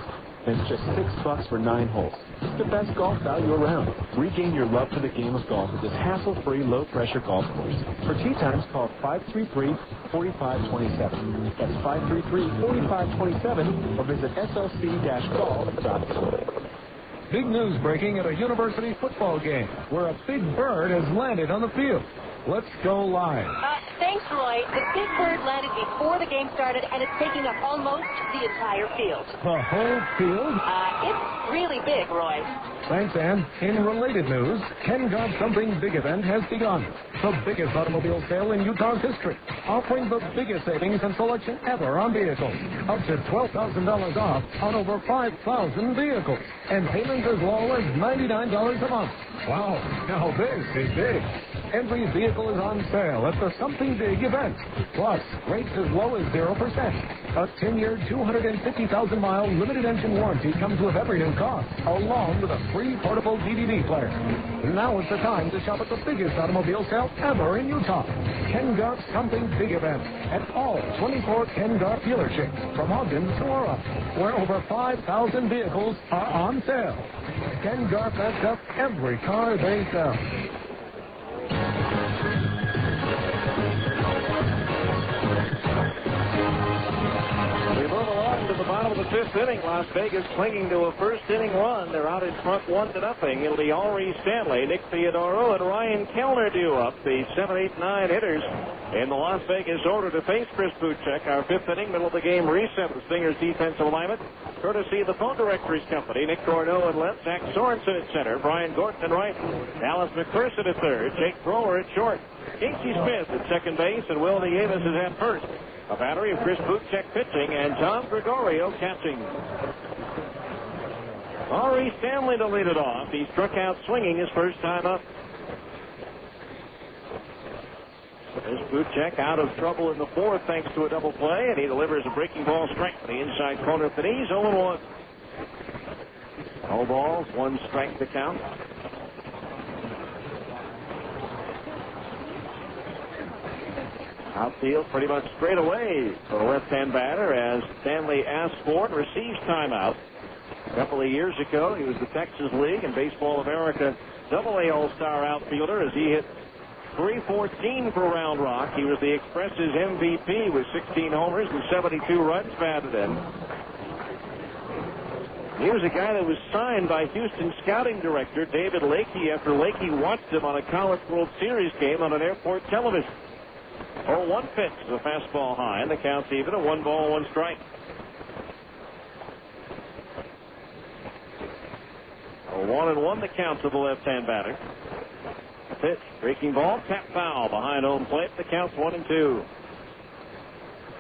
And it's just $6 for 9 holes. It's the best golf value around. Regain your love for the game of golf at this hassle-free, low-pressure golf course. For tee times, call 533-4527. That's 533-4527, or visit slc-golf.com. Big news breaking at a university football game where a big bird has landed on the field. Let's go live. Thanks, Roy. The big bird landed before the game started, and it's taking up almost the entire field. The whole field? It's really big, Roy. Thanks, Ann. In related news, Ken Got Something Big event has begun. The biggest automobile sale in Utah's history, offering the biggest savings and selection ever on vehicles. Up to $12,000 off on over 5,000 vehicles. And payments as low as $99 a month. Wow, now this is big. Every vehicle is on sale at the Something Big event. Plus, rates as low as 0%. A 10-year, 250,000-mile limited engine warranty comes with every new car, along with a free portable DVD player. Now is the time to shop at the biggest automobile sale ever in Utah. Ken Garff Something Big event at all 24 Ken Garff dealerships from Ogden to Aura, where over 5,000 vehicles are on sale. Ken Garff backs up every car they sell. We move along to the bottom of the 5th inning. Las Vegas clinging to a first-inning run. They're out in front 1-0. It'll be Henri Stanley, Nick Theodoro, and Ryan Kellner due up, the 7, 8, 9 hitters in the Las Vegas order to face Chris Buchek. Our 5th inning, middle of the game reset. The Stingers' defensive alignment, courtesy of the Phone Directories Company. Nick Corneau at left, Zach Sorensen at center, Brian Gordon at right, Dallas McPherson at third, Jake Thrower at short, Casey Smith at second base, and Will Nieves is at first. A battery of Chris Buchek pitching and Tom Gregorio catching. Henri Stanley to lead it off. He struck out swinging his first time up. Chris Buchek out of trouble in the 4th thanks to a double play, and he delivers a breaking ball strike to the inside corner of the knees, 0-1. No balls, 1 strike to count. Outfield pretty much straight away for the left-hand batter as Stanley asks for and receives timeout. A couple of years ago, he was the Texas League and Baseball America AA All-Star outfielder as he hit .314 for Round Rock. He was the Express's MVP with 16 homers and 72 runs batted in. He was a guy that was signed by Houston scouting director David Lakey after Lakey watched him on a College World Series game on an airport television. 0-1 pitch is a fastball high, and the count's even a 1 ball, 1 strike. 1-1 the count to the left-hand batter. Pitch, breaking ball, tap foul behind home plate. The count's 1-2.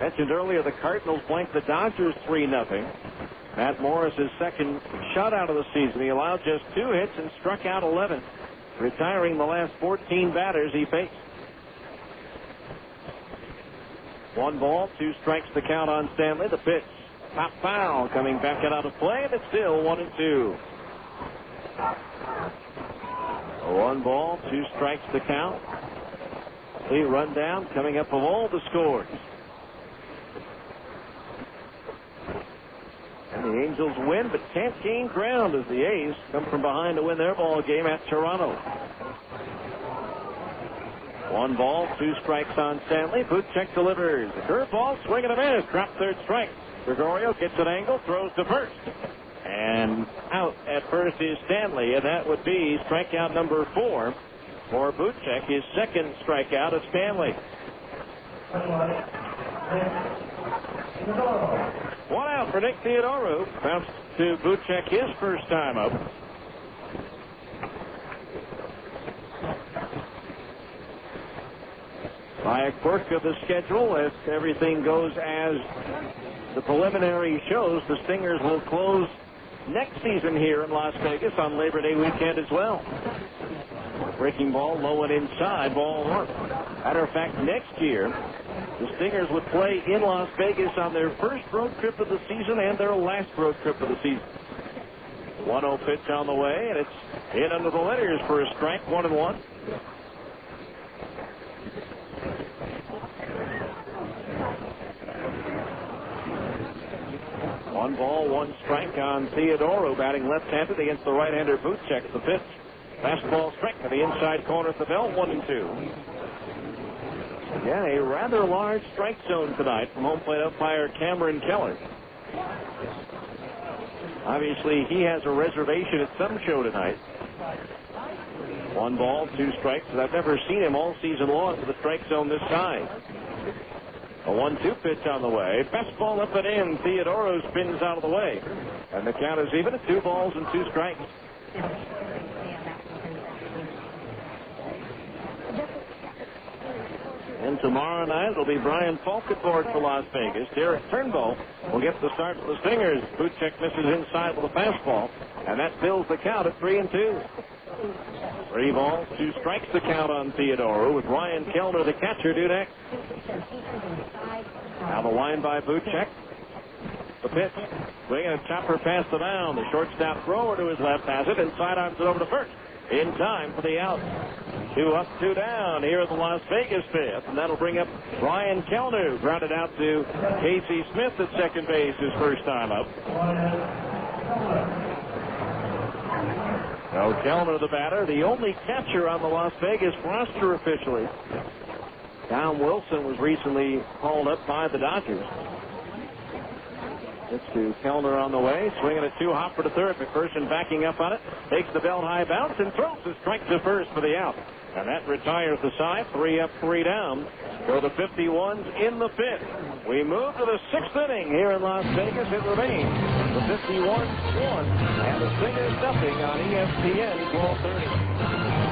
Mentioned earlier, the Cardinals blanked the Dodgers 3-0. Matt Morris's second shutout of the season. He allowed just 2 hits and struck out 11, retiring the last 14 batters he faced. 1 ball, 2 strikes the count on Stanley. The pitch, top foul, coming back out of play, and it's still 1-2. 1 ball, 2 strikes the count. The rundown coming up of all the scores. And the Angels win, but can't gain ground as the A's come from behind to win their ball game at Toronto. 1 ball, 2 strikes on Stanley. Buchek delivers. A curveball, swing and a miss. Drop third strike. Gregorio gets an angle, throws to first. And out at first is Stanley, and that would be strikeout number 4 for Buchek, his second strikeout of Stanley. 1 out for Nick Theodoro. Bounced to Buchek his first time up. By a quirk of the schedule, if everything goes as the preliminary shows, the Stingers will close next season here in Las Vegas on Labor Day weekend as well. Breaking ball low and inside, ball 1. Matter of fact, next year, the Stingers would play in Las Vegas on their first road trip of the season and their last road trip of the season. 1-0 pitch on the way, and it's in under the letters for a strike, 1-1. One ball, 1 strike on Theodoro, batting left-handed against the right-hander Buchek. The pitch. Fastball strike to the inside corner at the belt, 1-2. Again, a rather large strike zone tonight from home plate umpire Cameron Keller. Obviously, he has a reservation at some show tonight. 1 ball, 2 strikes, and I've never seen him all season long for the strike zone this size. A 1-2 pitch on the way. Fastball up and in. Theodoro spins out of the way. And the count is even at 2 balls and 2 strikes. And tomorrow night it'll be Brian Falk aboard for Las Vegas. Derek Turnbull will get the start for the Stingers. Buchek misses inside with a fastball, and that fills the count at 3-2. 3 balls, 2 strikes the count on Theodoro, with Ryan Kellner, the catcher, due next. Now the line by Buchek. The pitch. Swinging a chopper past the mound. The shortstop thrower to his left has it and sidearms it over to first. In time for the out. 2 up, 2 down here at the Las Vegas fifth. And that'll bring up Ryan Kellner. Grounded out to Casey Smith at second base, his first time up. Now Kellner, the batter, the only catcher on the Las Vegas roster officially. Tom Wilson was recently called up by the Dodgers. It's to Kellner on the way, swinging a 2-hopper to third. McPherson backing up on it, takes the belt high bounce and throws a strike to first for the out. And that retires the side. 3 up, 3 down. Go the 51s in the fifth. We move to the 6th inning here in Las Vegas. It remains the 51-1 and the Stingers nothing on ESPN 1230.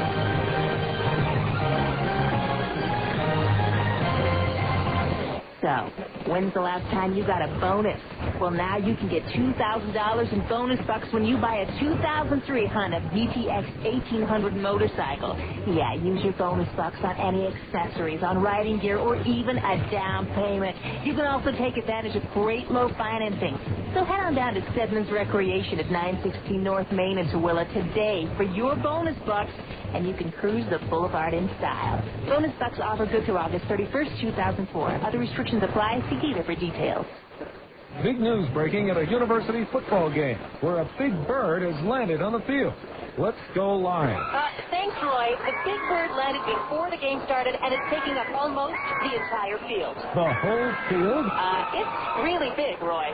So, when's the last time you got a bonus? Well, now you can get $2,000 in bonus bucks when you buy a 2003 Honda VTX 1800 motorcycle. Yeah, use your bonus bucks on any accessories, on riding gear, or even a down payment. You can also take advantage of great low financing. So head on down to Stedman's Recreation at 916 North Main in Tooele today for your bonus bucks, and you can cruise the boulevard in style. Bonus bucks offer good through August 31st, 2004. Other restrictions apply. See dealer for details. Big news breaking at a university football game where a big bird has landed on the field. Let's go live. Thanks, Roy. The big bird landed before the game started, and it's taking up almost the entire field. The whole field? It's really big, Roy.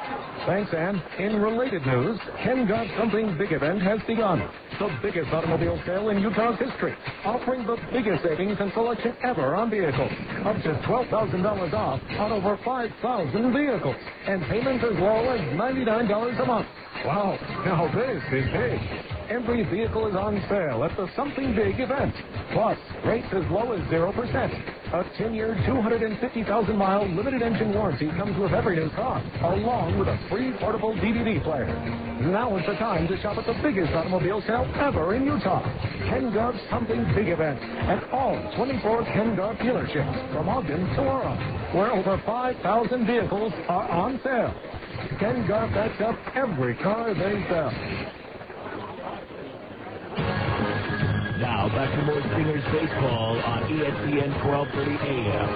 Thanks, Ann. In related news, Ken Got Something Big event has begun. The biggest automobile sale in Utah's history, offering the biggest savings and selection ever on vehicles. Up to $12,000 off on over 5,000 vehicles. And payments as low as $99 a month. Wow, now this is big. every vehicle is on sale at the Something Big event. Plus, rates as low as 0%. A 10-year, 250,000-mile limited engine warranty comes with every new car, along with a free portable DVD player. Now is the time to shop at the biggest automobile sale ever in Utah. Ken Garff's Something Big event at all 24 Ken Garff dealerships from Ogden to Orem, where over 5,000 vehicles are on sale. Ken Garff backs up every car they sell. Now back to more Stingers baseball on ESPN 1230 AM.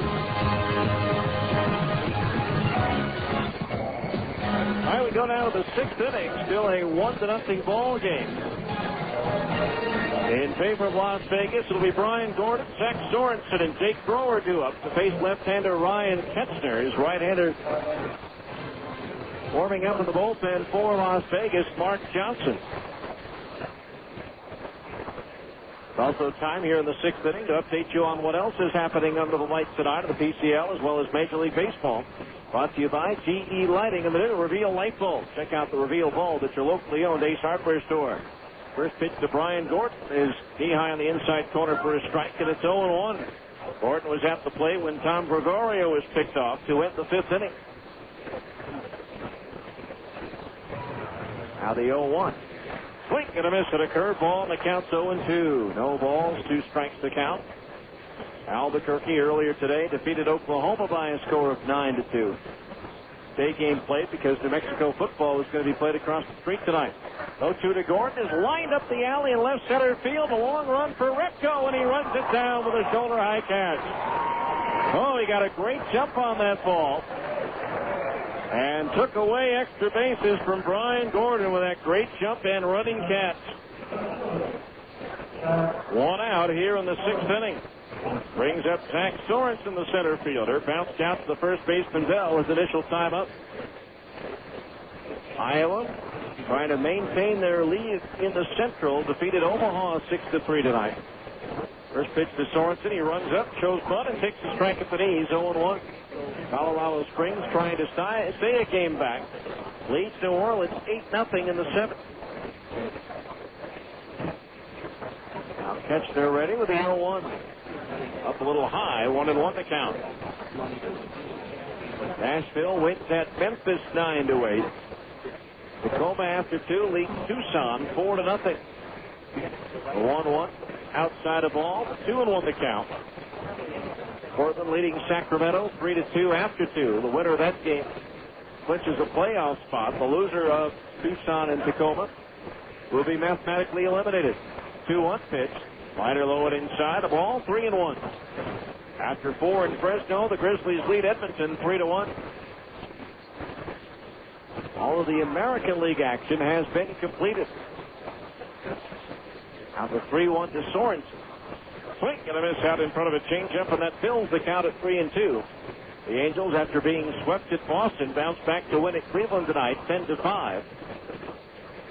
All right, we go now to the 6th inning. Still a 1-0 ball game. In favor of Las Vegas, it'll be Brian Gordon, Zach Sorensen, and Jake Grower due up to face left-hander Ryan Ketzner. His right-hander warming up in the bullpen for Las Vegas, Mark Johnson. It's also time here in the 6th inning to update you on what else is happening under the lights tonight of the PCL as well as Major League Baseball. Brought to you by GE Lighting and the new Reveal light bulb. Check out the Reveal bulb at your locally owned Ace Hardware store. First pitch to Brian Gordon is knee-high on the inside corner for a strike, and it's 0-1. Gordon was at the plate when Tom Gregorio was picked off to end the 5th inning. Now the 0-1. Swing and a miss at a curveball, and the count's 0-2. No balls, 2 strikes to count. Albuquerque earlier today defeated Oklahoma by a score of 9-2. Day game played because New Mexico football is going to be played across the street tonight. 0-2 to Gordon is lined up the alley in left center field. A long run for Repko, and he runs it down with a shoulder high catch. Oh, he got a great jump on that ball. And took away extra bases from Brian Gordon with that great jump and running catch. 1 out here in the 6th inning. Brings up Zach Sorensen, the center fielder. Bounced out to the first baseman Bell with initial time up. Iowa trying to maintain their lead in the Central. Defeated Omaha 6-3 tonight. First pitch to Sorensen. He runs up, shows bunt, and takes a strike at the knees. 0-1. Colorado Springs trying to stay a game back. Leads New Orleans 8-0 in the 7th. Now Ketzner ready with the 0-1. Up a little high, 1-1 to count. Nashville wins at Memphis 9-8. Tacoma after 2 leads Tucson 4-0. 1-1 outside of ball, 2-1 to count. Portland leading Sacramento 3-2 after 2. The winner of that game clinches a playoff spot. The loser of Tucson and Tacoma will be mathematically eliminated. 2-1 pitch. Liner low and inside. A ball, 3-1. After 4 in Fresno, the Grizzlies lead Edmonton 3-1. All of the American League action has been completed. Now the 3-1 to Sorensen. Swing and a miss out in front of a changeup, and that fills the count at 3-2. The Angels, after being swept at Boston, bounce back to win at Cleveland tonight, 10-5.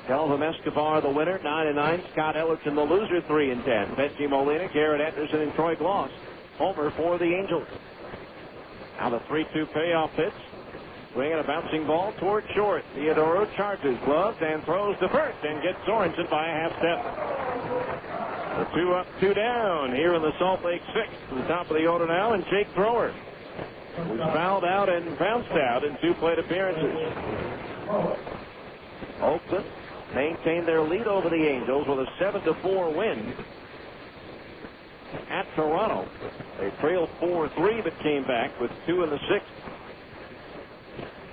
Kelvin Escobar, the winner, 9-9. Scott Ellerton, the loser, 3-10. Betsy Molina, Garrett Anderson, and Troy Gloss, homer for the Angels. Now the 3-2 payoff pitch. Swing and a bouncing ball toward short. Theodoro charges, gloves, and throws to first, and gets Sorensen by a half step. The 2 up, 2 down here in the Salt Lake 6th. To the top of the order now, and Jake Thrower, who's fouled out and bounced out in 2 plate appearances. Oakland maintained their lead over the Angels with a 7-4 win at Toronto. They trailed 4-3 but came back with 2 in the 6th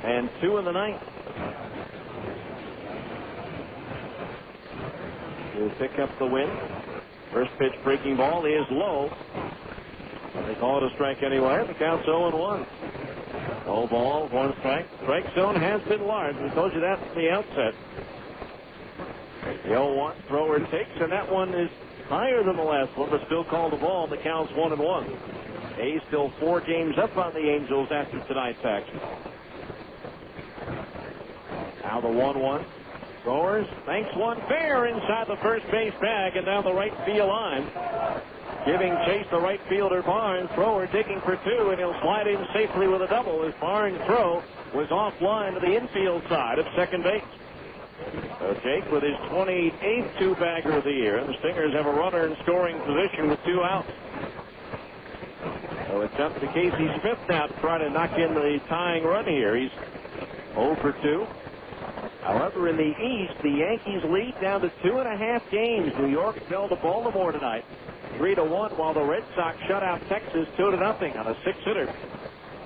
and 2 in the 9th. He'll pick up the win. First pitch breaking ball is low. They call it a strike anyway. The count's 0-1. No ball, 1 strike. Strike zone has been large. We told you that from the outset. The 0-1 thrower takes, and that one is higher than the last one, but still called a ball. The count's 1-1. A's still 4 games up on the Angels after tonight's action. Now the 1-1. Throwers banks one fair inside the first base bag and down the right field line. Giving chase the right fielder Barnes. Thrower digging for 2, and he'll slide in safely with a double as Barnes' throw was offline to the infield side of second base. So Jake with his 28th two-bagger of the year. The Stingers have a runner in scoring position with 2 outs. So it's up to Casey Smith now to try to knock in the tying run here. He's 0 for 2. However, in the East, the Yankees lead down to 2.5 games. New York fell to Baltimore tonight, 3-1, while the Red Sox shut out Texas 2-0 on a 6-hitter.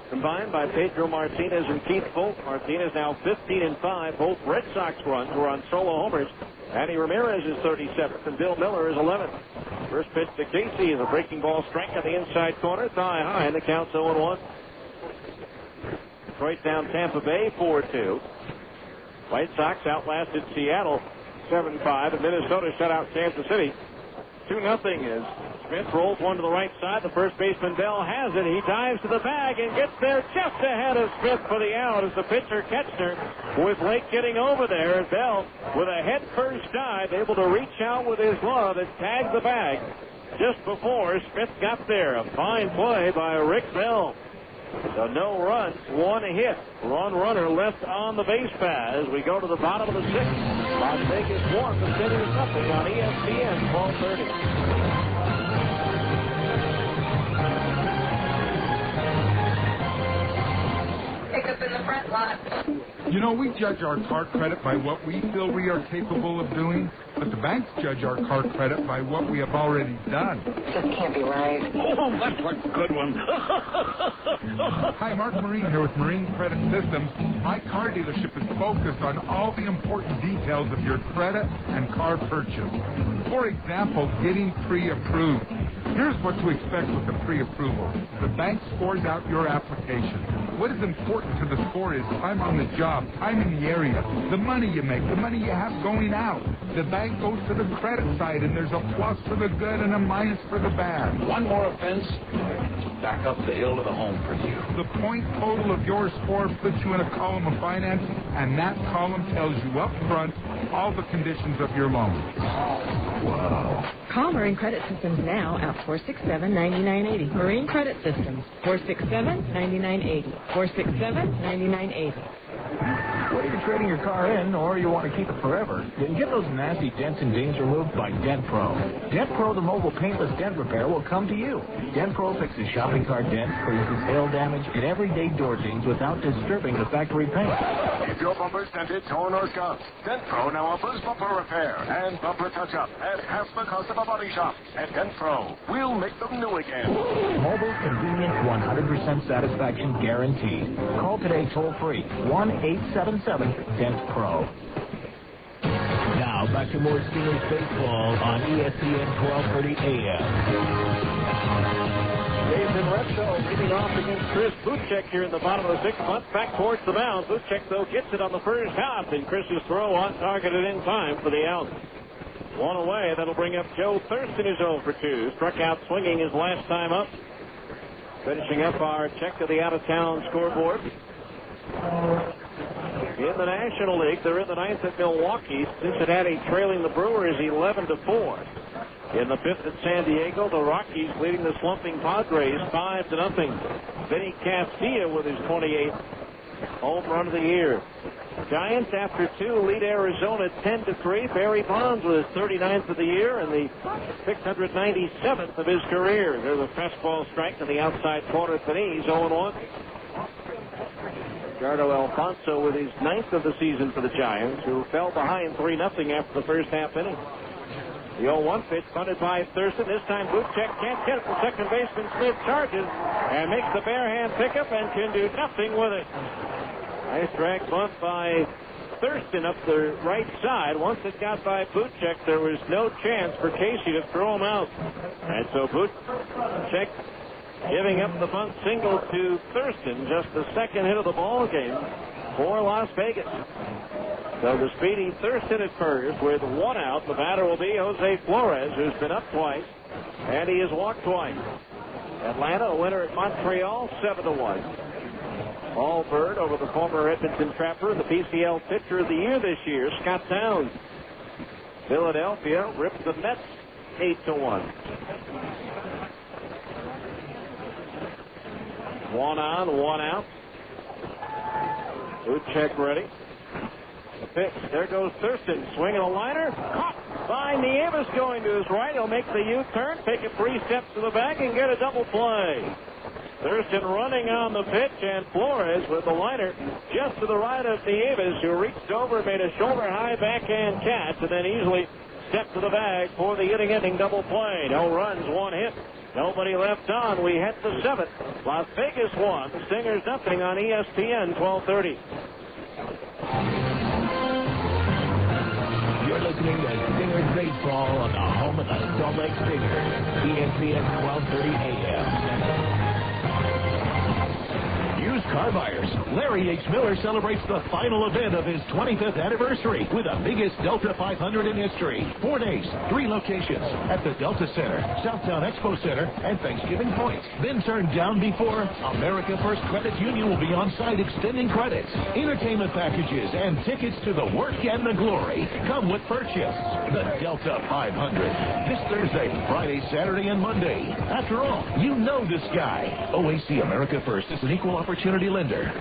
Combined by Pedro Martinez and Keith Folt. Martinez now 15-5. Both Red Sox runs were on solo homers. Manny Ramirez is 37th, and Bill Miller is 11th. First pitch to Casey is a breaking ball strike on the inside corner. Thigh high, and the count's 0-1. Detroit down Tampa Bay 4-2. White Sox outlasted Seattle 7-5, and Minnesota shut out Kansas City 2-0 as Smith rolls one to the right side. The first baseman Bell has it. He dives to the bag and gets there just ahead of Smith for the out as the pitcher Ketchner, with Lake getting over there. And Bell, with a head-first dive, able to reach out with his glove and tag the bag just before Smith got there. A fine play by Rick Bell. So no runs, 1 hit. One runner left on the base path as we go to the bottom of the 6th. Las Vegas 1, the City nothing on ESPN 1230. Pick up in the front lot. You know, we judge our card credit by what we feel we are capable of doing, but the banks judge our card credit by what we have already done. Just can't be right. Oh, that's a good one. Hi, Mark Marine here with Marine Credit Systems. My car dealership is focused on all the important details of your credit and car purchase. For example, getting pre-approved. Here's what to expect with the pre-approval. The bank scores out your application. What is important to the score is time on the job, time in the area, the money you make, the money you have going out. The bank goes to the credit side, and there's a plus for the good and a minus for the bad. One more offense, back up the hill to the home for you. The point total of your score puts you in a column of finance, and that column tells you up front all the conditions of your loan. Wow. Call Marine Credit Systems now at 467-9980. Marine Credit Systems, 467-9980. 467-9980. Whether you're trading your car in or you want to keep it forever, you can get those nasty dents and dings removed by Dent Pro. Dent Pro, the mobile paintless dent repair, will come to you. Dent Pro fixes shopping cart dents, freezes, hail damage, and everyday door dings without disturbing the factory paint. If your bumper's dented, torn, or scuffed, Dent Pro now offers bumper repair and bumper touch-up at half the cost of a body shop. At Dent Pro, we'll make them new again. Mobile, convenient, 100% satisfaction guaranteed. Call today toll-free, 1-877-DENT-PRO. Now, back to more Steelers baseball on ESPN 1230 AM. Jason Repso leading off against Chris Buchek here in the bottom of the 6th. Bunt back towards the mound. Buchek, though, gets it on the first hop, and Chris's throw on target and in time for the out. One away. That'll bring up Joe Thurston, who's 0 for 2. Struck out swinging his last time up. Finishing up our check of the out-of-town scoreboard. In the National League, they're in the 9th at Milwaukee. Cincinnati trailing the Brewers 11-4. In the 5th at San Diego, the Rockies leading the slumping Padres 5-0. Vinny Castilla with his 28th home run of the year. Giants, after 2, lead Arizona 10-3. Barry Bonds with his 39th of the year and the 697th of his career. There's a fastball strike to the outside corner. He's 0-1. Ricardo Alfonso with his 9th of the season for the Giants, who fell behind 3-0 after the first half inning. The 0-1 pitch bunted by Thurston. This time Buchek can't get it. The second baseman Smith charges and makes the bare hand pickup and can do nothing with it. Nice drag bunt by Thurston up the right side. Once it got by Buchek, there was no chance for Casey to throw him out. And so Buchek giving up the bunt single to Thurston, just the second hit of the ball game for Las Vegas. So the speedy Thurston at first with 1 out. The batter will be Jose Flores, who's been up twice, and he has walked twice. Atlanta a winner at Montreal 7-1. Paul Bird over the former Edmonton Trapper, the PCL pitcher of the year this year, Scott Towns. Philadelphia ripped the Mets 8-1. 1 on, 1 out. Buchek ready. pitch. There goes Thurston, swinging a liner. Caught by Nieves, going to his right. He'll make the U-turn, take it 3 steps to the back, and get a double play. Thurston running on the pitch, and Flores with the liner just to the right of Nieves, who reached over, made a shoulder-high backhand catch, and then easily stepped to the bag for the inning-ending double play. No runs, 1 hit. Nobody left on. We head to 7th. Las Vegas 1, Stingers nothing on ESPN 1230. You're listening to Stingers Baseball on the home of the Salt Lake Stingers, ESPN 1230 AM. Used car buyers, Larry H. Miller celebrates the final event of his 25th anniversary with the biggest Delta 500 in history. 4 days, 3 locations at the Delta Center, Southtown Expo Center, and Thanksgiving Point. Then turned down before America First Credit Union will be on site extending credits, entertainment packages, and tickets to the work and the glory. Come with purchase. The Delta 500. This Thursday, Friday, Saturday, and Monday. After all, you know this guy. OAC America First is an equal opportunity lender.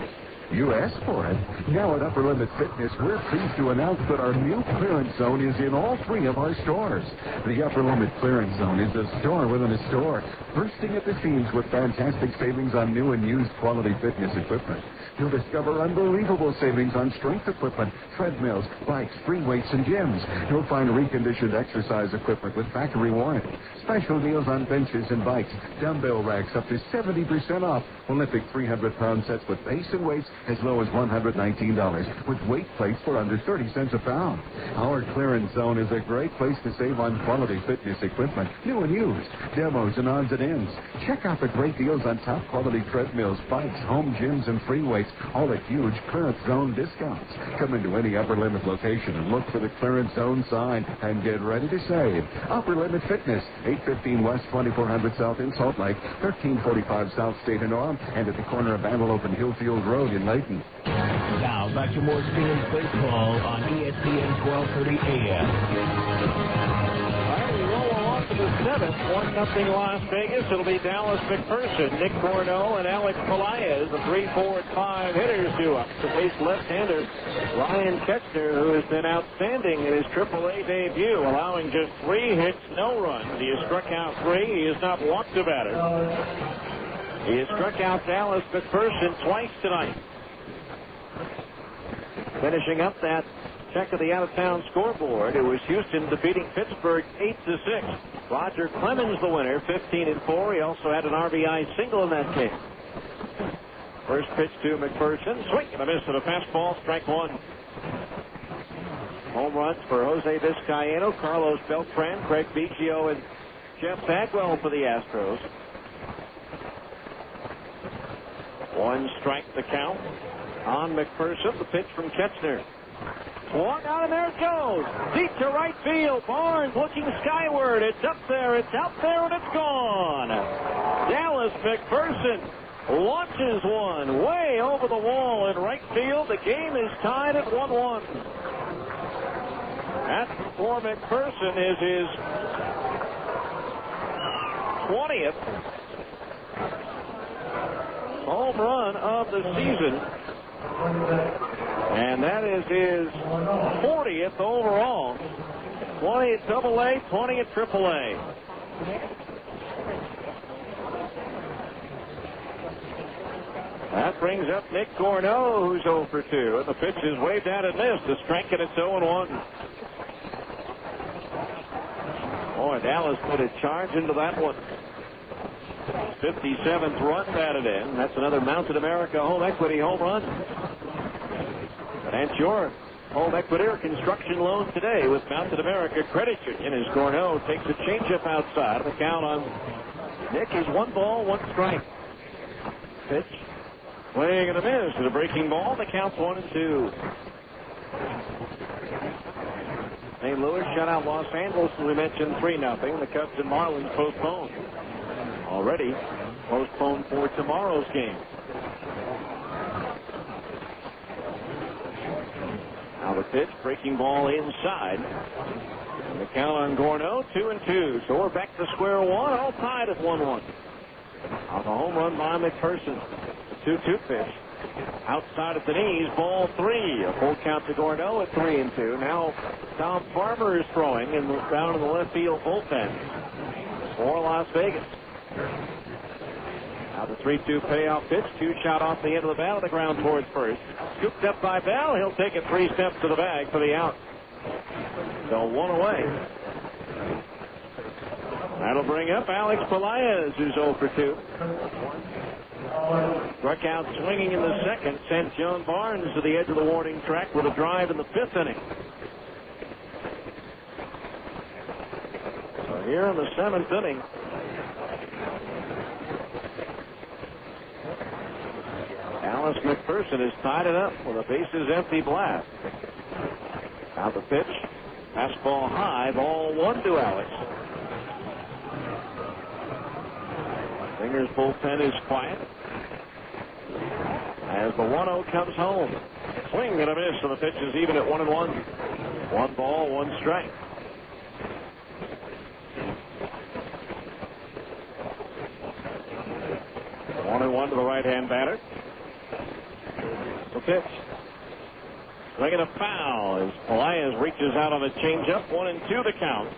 You asked for it. Now at Upper Limit Fitness, we're pleased to announce that our new clearance zone is in all 3 of our stores. The Upper Limit Clearance Zone is a store within a store, bursting at the seams with fantastic savings on new and used quality fitness equipment. You'll discover unbelievable savings on strength equipment, treadmills, bikes, free weights, and gyms. You'll find reconditioned exercise equipment with factory warranty, special deals on benches and bikes, dumbbell racks up to 70% off, Olympic 300-pound sets with base and weights as low as $119, with weight plates for under 30 cents a pound. Our clearance zone is a great place to save on quality fitness equipment, new and used, demos and odds and ends. Check out the great deals on top quality treadmills, bikes, home gyms, and free weights, all at huge clearance zone discounts. Come into any Upper Limit location and look for the clearance zone sign and get ready to save. Upper Limit Fitness, 815 West 2400 South in Salt Lake, 1345 South State in Orem, and at the corner of Antelope and Hillfield Road in Layton. Now back to more Stingers baseball on ESPN 1230 AM. All right, we roll along to the 7th. 1-0 Las Vegas. It'll be Dallas McPherson, Nick Corneau, and Alex Pelaez. The 3, 4, and 5 hitters due up to face left-hander Ryan Ketchner, who has been outstanding in his AAA debut, allowing just 3 hits, no runs. He has struck out 3. He has not walked a batter. He has struck out Dallas McPherson twice tonight. Finishing up that check of the out-of-town scoreboard, it was Houston defeating Pittsburgh 8-6. Roger Clemens the winner, 15-4. He also had an RBI single in that game. First pitch to McPherson, swing and a miss to the fastball, strike 1. Home runs for Jose Vizcaíno, Carlos Beltran, Craig Biggio, and Jeff Bagwell for the Astros. 1 strike the count on McPherson. The pitch from Ketchner. Swung out, and there it goes. Deep to right field. Barnes looking skyward. It's up there, it's out there, and it's gone. Dallas McPherson launches one way over the wall in right field. The game is tied at 1-1. That for McPherson is his 20th home run of the season, and that is his 40th overall. 20 at AA, 20 at AAA. That brings up Nick Corneau, who's 0 for 2, and the pitch is waved out and missed. The strike, and it's 0-1. Boy, Dallas put a charge into that one. 57th run batted in. That's another Mounted America home equity home run. And your home equity or construction loan today with Mounted America Credit Union as Corneau takes a changeup outside. The count on Nick is 1 ball, 1 strike. Pitch, swing and a miss to the breaking ball. The count's 1-2. St. Louis shut out Los Angeles, as we mentioned, 3-0. The Cubs and Marlins postponed. Already postponed for tomorrow's game. Now the pitch, breaking ball inside. And the count on Corneau, 2-2. So we're back to square one, all tied at 1-1. On the home run by McPherson. The 2-2 pitch. Outside at the knees, ball 3. A full count to Gordeau at 3-2. Now Tom Farmer is throwing down in the left field bullpen for Las Vegas. Now the 3-2 payoff pitch. 2-shot off the end of the bat on the ground towards first. Scooped up by Bell. He'll take it 3 steps to the bag for the out. So 1 away. That'll bring up Alex Pelaez, who's 0 for 2. Struck out swinging in the second, sent John Barnes to the edge of the warning track with a drive in the 5th inning. So here in the 7th inning, Alice McPherson has tied it up with a bases empty blast. Now the pitch, fastball high, ball 1 to Alex. Singer's bullpen is quiet as the 1-0 comes home. Swing and a miss, so the pitch is even at 1-1. 1 ball, 1 strike. One and 1 to the right-hand batter. The pitch. Swinging a foul as Pelaez reaches out on a changeup. 1-2 the count.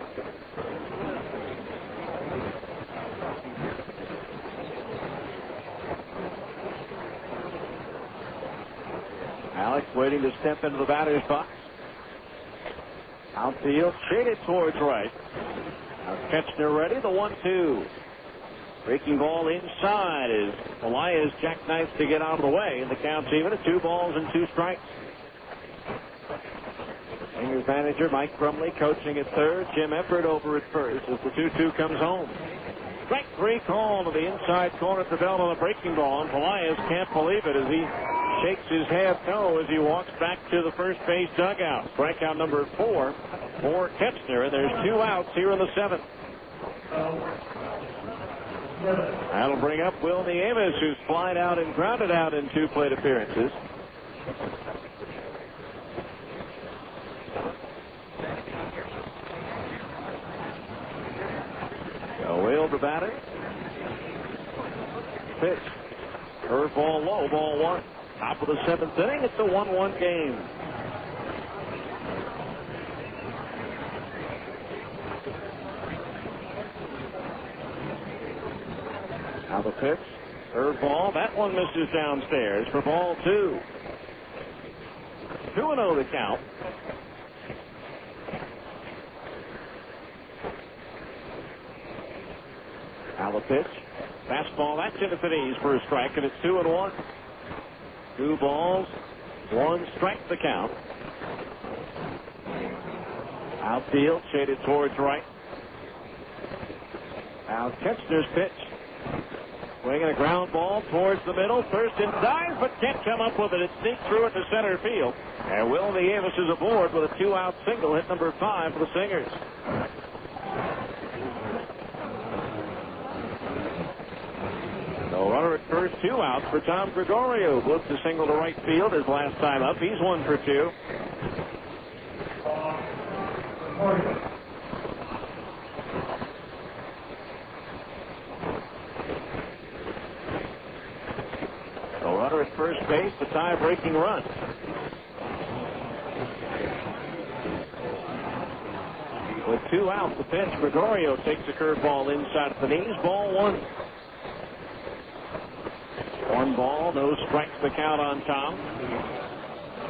Alex waiting to step into the batter's box. Outfield shaded towards right. Now Ketchner ready. The 1-2. Breaking ball inside as Elias jackknives to get out of the way. And the count's even at 2 balls and 2 strikes. Singers manager Mike Brumley coaching at third. Jim Efford over at first as the 2-2 comes home. Strike 3 call to the inside corner at the belt on a breaking ball. And Elias can't believe it as he shakes his half toe as he walks back to the first base dugout. Strikeout number 4 for Ketchner. And there's 2 outs here in the 7th. That'll bring up Will Nieves, who's flied out and grounded out in 2 plate appearances. So Will the batter. Pitch. Curveball low, ball 1. Top of the 7th inning. It's a 1-1 game. Now the pitch. Curveball. That one misses downstairs for ball 2. 2-0 the count. Now the pitch. Fastball. That's into the knees for a strike, and it's 2-1. 2 balls, 1 strike the count. Outfield shaded towards right. Now Ketchner's pitch. Swinging a ground ball towards the middle. Thurston dives but can't come up with it. It sneaks through it to center field. And Will Nieves is aboard with a 2-out single, hit number 5 for the Singers. So runner at first, 2 outs for Tom Gregorio. Blitzed a single to right field his last time up. He's 1 for 2. So runner at first base, the tie-breaking run. With 2 outs, the pitch. Gregorio takes a curveball inside of the knees. Ball 1. 1 ball, no strikes the count on Tom.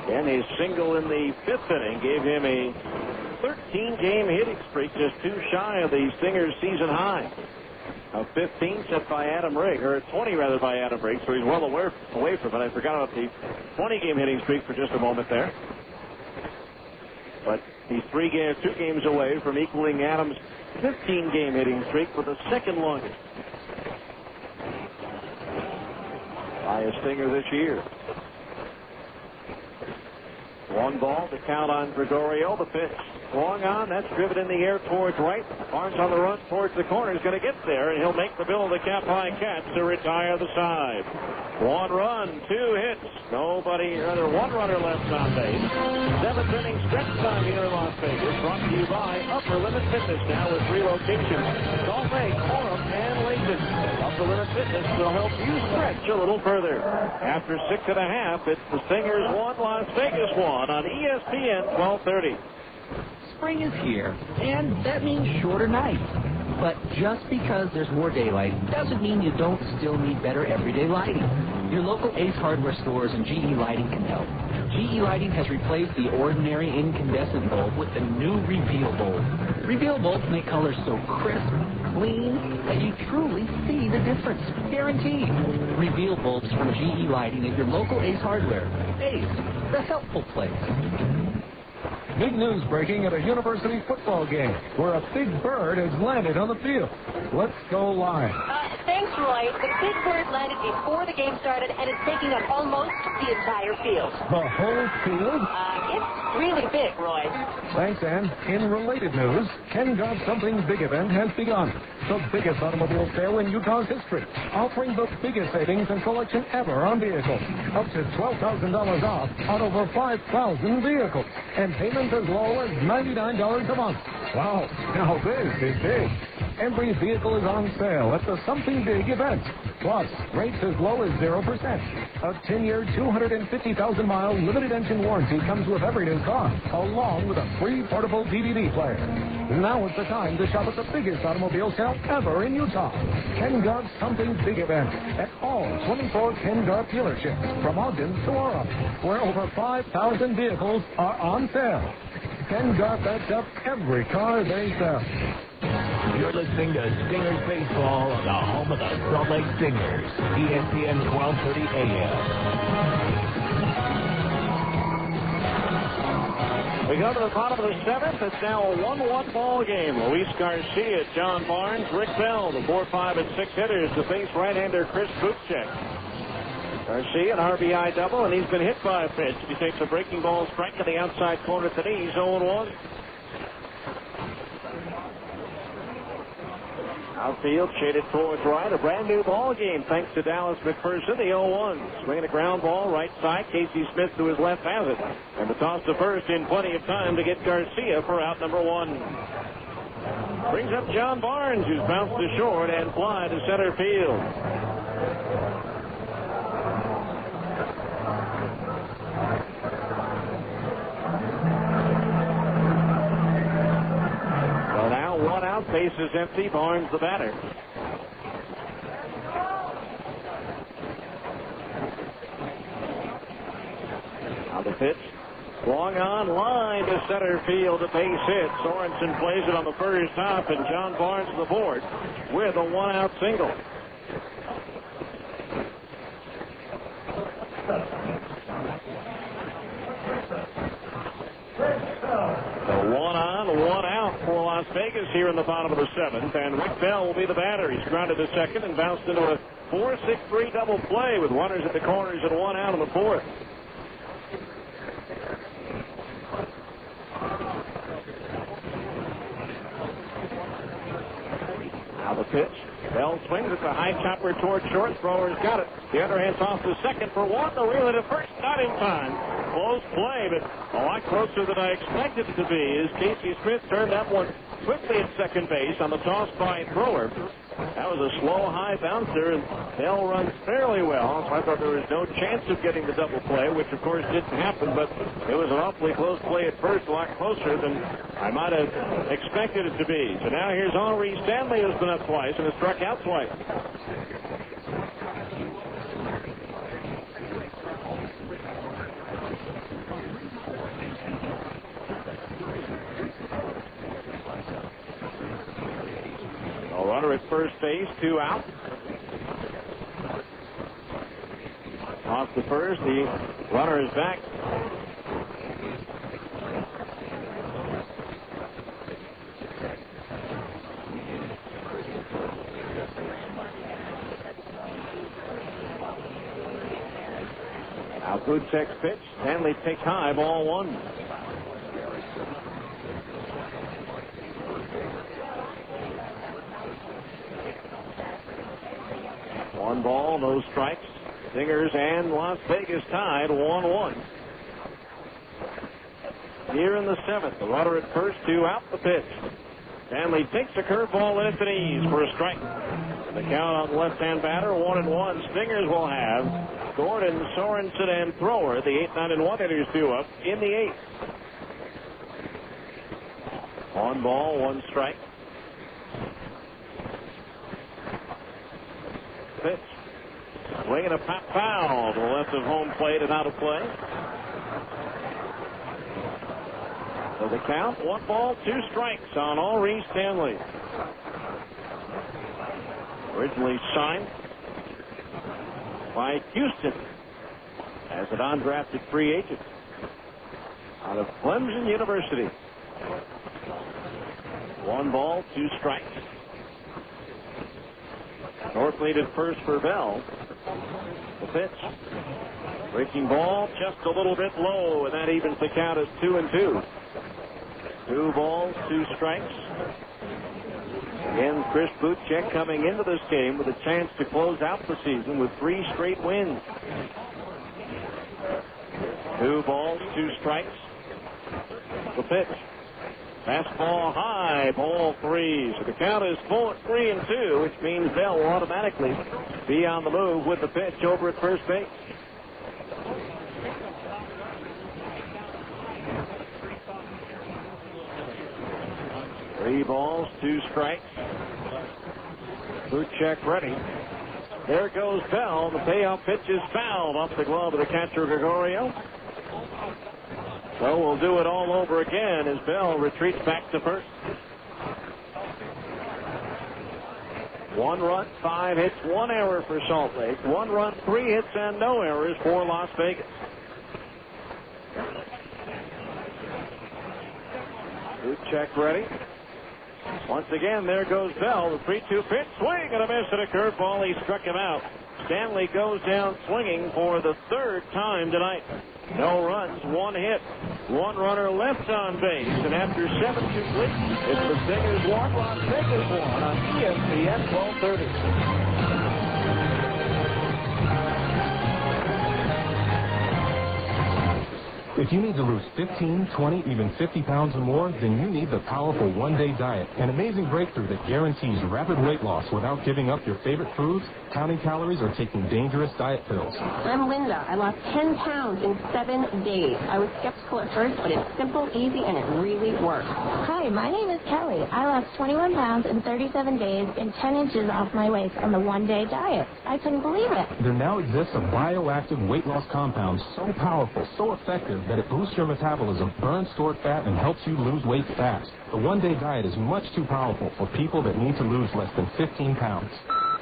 And his single in the 5th inning gave him a 13-game hitting streak, just 2 shy of the Stingers' season high of 15 set by Adam Riggs, or 20 rather by Adam Riggs, so he's well away from it. I forgot about the 20-game hitting streak for just a moment there. But he's 2 games away from equaling Adams' 15-game hitting streak for the 2nd longest by a Stinger this year. 1 ball to count on Gregorio. The pitch swung on. That's driven in the air towards right. Barnes on the run towards the corner. He's going to get there, and he'll make the bill of the cap high catch to retire the side. 1 run, 2 hits. 1 runner left on base. 7th inning stretch time here in Las Vegas. Brought to you by Upper Limit Fitness, now with 3 locations: Salt Lake, Orem, and Lake and Up the Limit Fitness will help you stretch a little further. After 6.5, it's the Stingers 1, Las Vegas 1 on ESPN 1230. Spring is here, and that means shorter nights. But just because there's more daylight doesn't mean you don't still need better everyday lighting. Your local Ace Hardware stores and GE Lighting can help. GE Lighting has replaced the ordinary incandescent bulb with the new Reveal bulb. Reveal bulbs make colors so crisp, clean, that you truly see the difference. Guaranteed. Reveal bulbs from GE Lighting at your local Ace Hardware. Ace, the helpful place. Big news breaking at a university football game where a big bird has landed on the field. Let's go live. Thanks, Roy. The big bird landed before the game started, and it's taking up almost the entire field. The whole field? It's really big, Roy. Thanks, Ann. In related news, Ken Got Something Big event has begun. The biggest automobile sale in Utah's history, offering the biggest savings and selection ever on vehicles. Up to $12,000 off on over 5,000 vehicles. And payments as low as $99 a month. Wow, now this is big. Every vehicle is on sale at the Something Big event. Plus, rates as low as 0%. A 10-year, 250,000-mile limited engine warranty comes with every new car, along with a free portable DVD player. Now is the time to shop at the biggest automobile sale ever in Utah. Ken Gart's Something Big event at all 24 Ken Gart dealerships from Ogden to Orem, where over 5,000 vehicles are on sale. Ken Gart backs up every car they sell. You're listening to Stingers Baseball on the home of the Salt Lake Stingers, ESPN 1230 AM. We go to the bottom of the seventh. It's now a 1-1 ball game. Luis Garcia, John Barnes, Rick Bell, the 4, 5, and 6 hitters to face right-hander Chris Butchek. Garcia, an RBI double, and he's been hit by a pitch. He takes a breaking ball strike to the outside corner to the knees, 0-1. Outfield shaded towards right. A brand new ball game thanks to Dallas McPherson, the 0-1. Swinging a ground ball right side. Casey Smith to his left has it. And the toss to first in plenty of time to get Garcia for out number 1. Brings up John Barnes, who's bounced to short and fly to center field. One out, base is empty. Barnes the batter. Now the pitch. Long on line to center field. A base hit. Sorensen plays it on the first hop, and John Barnes to the board with a 1-out single. So 1 on, 1 out for Las Vegas here in the bottom of the seventh, and Rick Bell will be the batter. He's grounded to second and bounced into a 4-6-3 double play with runners at the corners and 1 out in the fourth. Now the pitch. Bell swings at the high chopper toward short. Thrower's got it. The underhand's off to second for 1. The reel to first, not in time. Close play, but a lot closer than I expected it to be as Casey Smith turned that one quickly at second base on the toss by thrower. That was a slow, high bouncer, and Bell runs fairly well, so I thought there was no chance of getting the double play, which of course didn't happen, but it was an awfully close play at first, a lot closer than I might have expected it to be. So now here's Henry Stanley, who's been up twice and has struck out twice. Runner at first base, 2 out. Off the first, the runner is back. Now Butchek's pitch. Stanley takes high, ball 1. One ball, no strikes. Stingers and Las Vegas tied 1-1. Here in the seventh, the runner at first, 2 out, the pitch. Stanley takes a curveball in at the knees for a strike. The count on the left-hand batter, 1-1. Stingers will have Gordon, Sorensen, and Thrower. The 8, 9, and 1 hitters due up in the 8th. 1 ball, 1 strike. Pitch. Swinging a foul to the left of home plate and out of play. So the count, 1 ball, 2 strikes on Henri Stanley. Originally signed by Houston as an undrafted free agent out of Clemson University. 1 ball, 2 strikes. North lead at first for Bell. The pitch. Breaking ball just a little bit low, and that evens the count as 2-2. 2 balls, 2 strikes. Again, Chris Butchek coming into this game with a chance to close out the season with 3 straight wins. 2 balls, 2 strikes. The pitch. Fastball high, ball 3. So the count is 3-2, which means Bell will automatically be on the move with the pitch over at first base. Three balls, 2 strikes. Butchek ready. There goes Bell. The payoff pitch is fouled off the glove of the catcher, Gregorio. So we'll do it all over again as Bell retreats back to first. 1 run, 5 hits, 1 error for Salt Lake. 1 run, 3 hits, and no errors for Las Vegas. Butchek ready. Once again, there goes Bell. The 3-2 pitch, swing and a miss at a curveball. He struck him out. Stanley goes down swinging for the 3rd time tonight. No runs, 1 hit, 1 runner left on base. And after 7 complete, it's the Stingers 1, Las Vegas 1 on ESPN 1230. If you need to lose 15, 20, even 50 pounds or more, then you need the powerful one-day diet, an amazing breakthrough that guarantees rapid weight loss without giving up your favorite foods, counting calories, or taking dangerous diet pills. I'm Linda. I lost 10 pounds in 7 days. I was skeptical at first, but it's simple, easy, and it really works. Hi, my name is Kelly. I lost 21 pounds in 37 days and 10 inches off my waist on the one-day diet. I couldn't believe it. There now exists a bioactive weight loss compound so powerful, so effective, that it boosts your metabolism, burns stored fat, and helps you lose weight fast. The one-day diet is much too powerful for people that need to lose less than 15 pounds.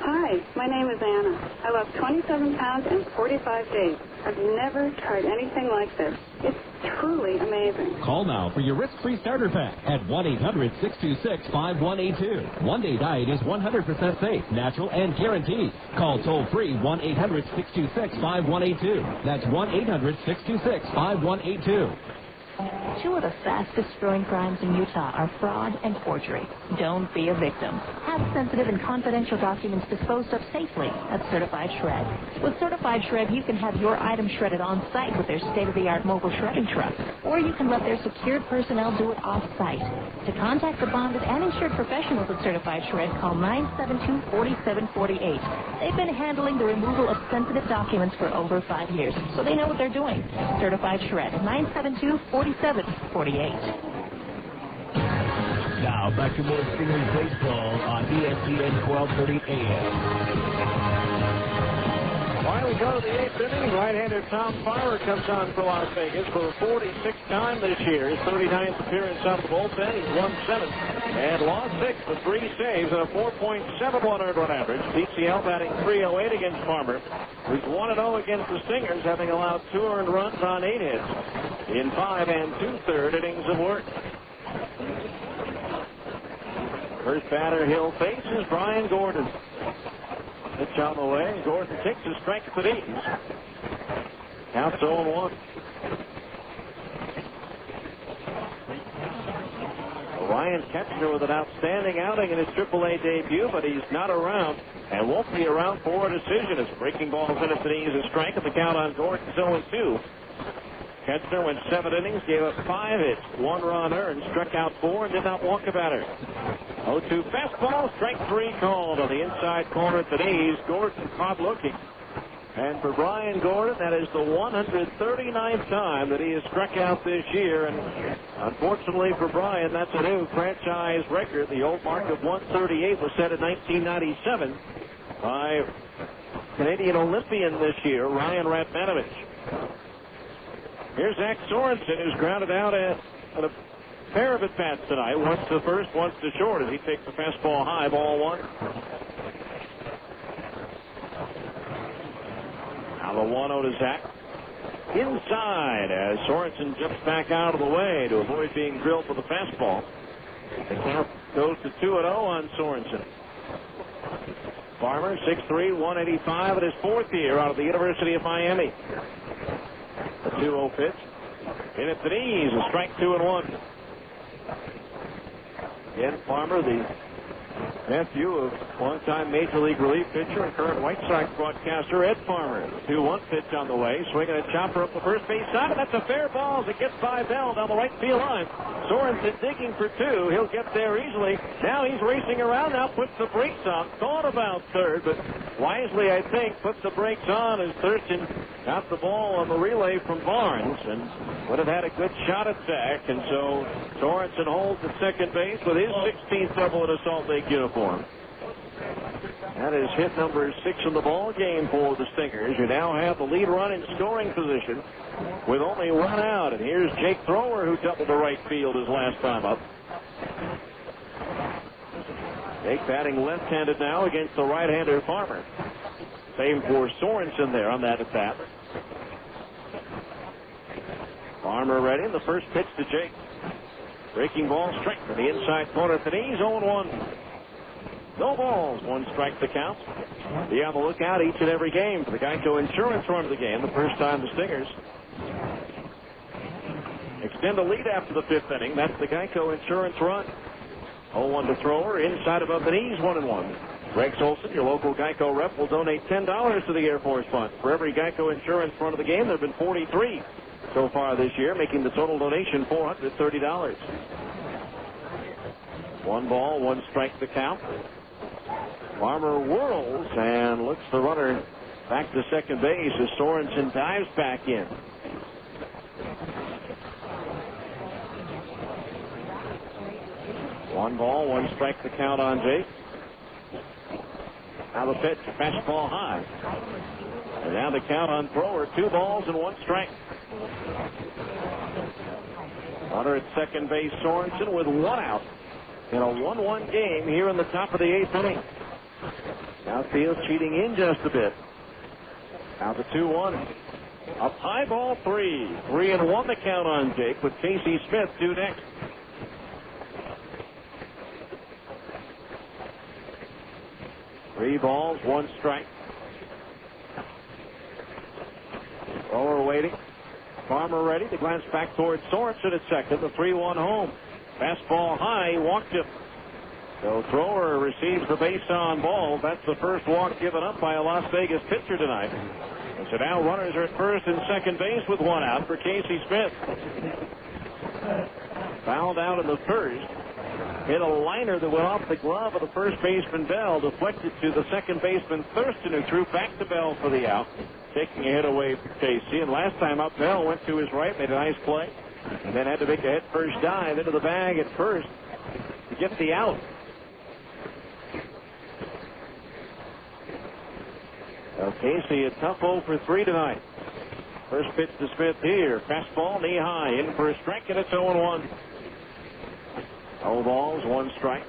Hi, my name is Anna. I lost 27 pounds in 45 days. I've never tried anything like this. It's truly amazing. Call now for your risk-free starter pack at 1-800-626-5182. One-day diet is 100% safe, natural, and guaranteed. Call toll-free 1-800-626-5182. That's 1-800-626-5182. 2 of the fastest growing crimes in Utah are fraud and forgery. Don't be a victim. Have sensitive and confidential documents disposed of safely at Certified Shred. With Certified Shred, you can have your items shredded on site with their state-of-the-art mobile shredding truck, or you can let their secured personnel do it off-site. To contact the bonded and insured professionals at Certified Shred, call 972-4748. They've been handling the removal of sensitive documents for over 5 years, so they know what they're doing. Certified Shred, 972-4748. Now back to more Stingers baseball on ESPN 1230 AM. Finally go to the 8th inning. Right-hander Tom Fowler comes on for Las Vegas for the 46th time this year. His 39th appearance off the bullpen. He's won 7 and lost 6 with 3 saves and a 4.71 earned run average. PCL batting .308 against Farmer, who's 1-0 against the Stingers, having allowed 2 earned runs on 8 hits in 5 2/3 innings of work. First batter he'll face is Brian Gordon. Pitch on the way. Gordon takes his strike at ease. Counts 0-1. Ryan Ketchner with an outstanding outing in his AAA debut, but he's not around and won't be around for a decision as breaking balls in at the knees is a strike, and the count on Gordon 0-2. Ketchner went 7 innings, gave up 5 hits, 1 run earned, struck out 4, and did not walk a batter. 0-2 fastball, strike 3 called on the inside corner at the knees. Gordon caught looking. And for Brian Gordon, that is the 139th time that he has struck out this year. And unfortunately for Brian, that's a new franchise record. The old mark of 138 was set in 1997 by Canadian Olympian this year, Ryan Ratmanovich. Here's Zach Sorensen, who's grounded out at a pair of at-bats tonight. Once to first, once to short as he takes the fastball high, ball 1. Now the 1-0 to Zach. Inside as Sorensen jumps back out of the way to avoid being drilled with the fastball. The count goes to 2-0 on Sorensen. Farmer, 6'3", 185 in his 4th year out of the University of Miami. The 2-0 pitch. In at the knees, a strike 2-1. Again, Farmer, the nephew of longtime Major League relief pitcher and current White Sox broadcaster Ed Farmer. 2-1 pitch on the way. Swinging a chopper up the first base side, and that's a fair ball as it gets by Bell down the right field line. Sorensen digging for 2. He'll get there easily. Now he's racing around. Now puts the brakes on. Thought about third, but wisely, I think, puts the brakes on as Thurston got the ball on the relay from Barnes and would have had a good shot at Zach. And so Sorensen holds at second base with his 16th double in a Salt Lake uniform. That is hit number 6 in the ball game for the Stingers. You now have the lead run in scoring position with only 1 out. And here's Jake Thrower, who doubled to right field his last time up. Jake batting left-handed now against the right-hander Farmer. Same for Sorensen there on that at-bat. Farmer ready. The first pitch to Jake. Breaking ball, strike to the inside corner at the knees, 0-1. No balls, 1 strike to count. Be on the lookout each and every game for the Geico Insurance run of the game. The first time the Stingers extend a lead after the 5th inning. That's the Geico Insurance run. 0-1 to Thrower, inside above the knees, 1-1. Rex Olson, your local Geico rep, will donate $10 to the Air Force Fund. For every Geico Insurance run of the game, there have been 43 so far this year, making the total donation $430. 1 ball, 1 strike to count. Farmer whirls and looks the runner back to second base as Sorensen dives back in. One ball, 1 strike to count on Jake. Now the pitch, fastball high. And now the count on Thrower, 2 balls and 1 strike. Runner at second base, Sorensen with 1 out in a 1-1 game here in the top of the 8th inning. Outfield cheating in just a bit. Now the 2-1. Up high, ball 3. 3-1 the count on Jake with Casey Smith due next. Three balls, 1 strike. Thrower waiting. Farmer ready. The glance back towards Sorensen at second. The 3-1 home. Fastball high. Walked him. So Thrower receives the base on ball. That's the first walk given up by a Las Vegas pitcher tonight. And so now runners are at first and second base with 1 out for Casey Smith. Fouled out in the first. Hit a liner that went off the glove of the first baseman Bell. Deflected to the second baseman Thurston, who threw back to Bell for the out. Taking a hit away from Casey. And last time up, Bell went to his right, made a nice play. And then had to make a head first dive into the bag at first to get the out. Well, Casey a tough 0 for 3 tonight. First pitch to Smith here. Fastball knee high. In for a strike, and it's 0-1. 0 balls, 1 strike.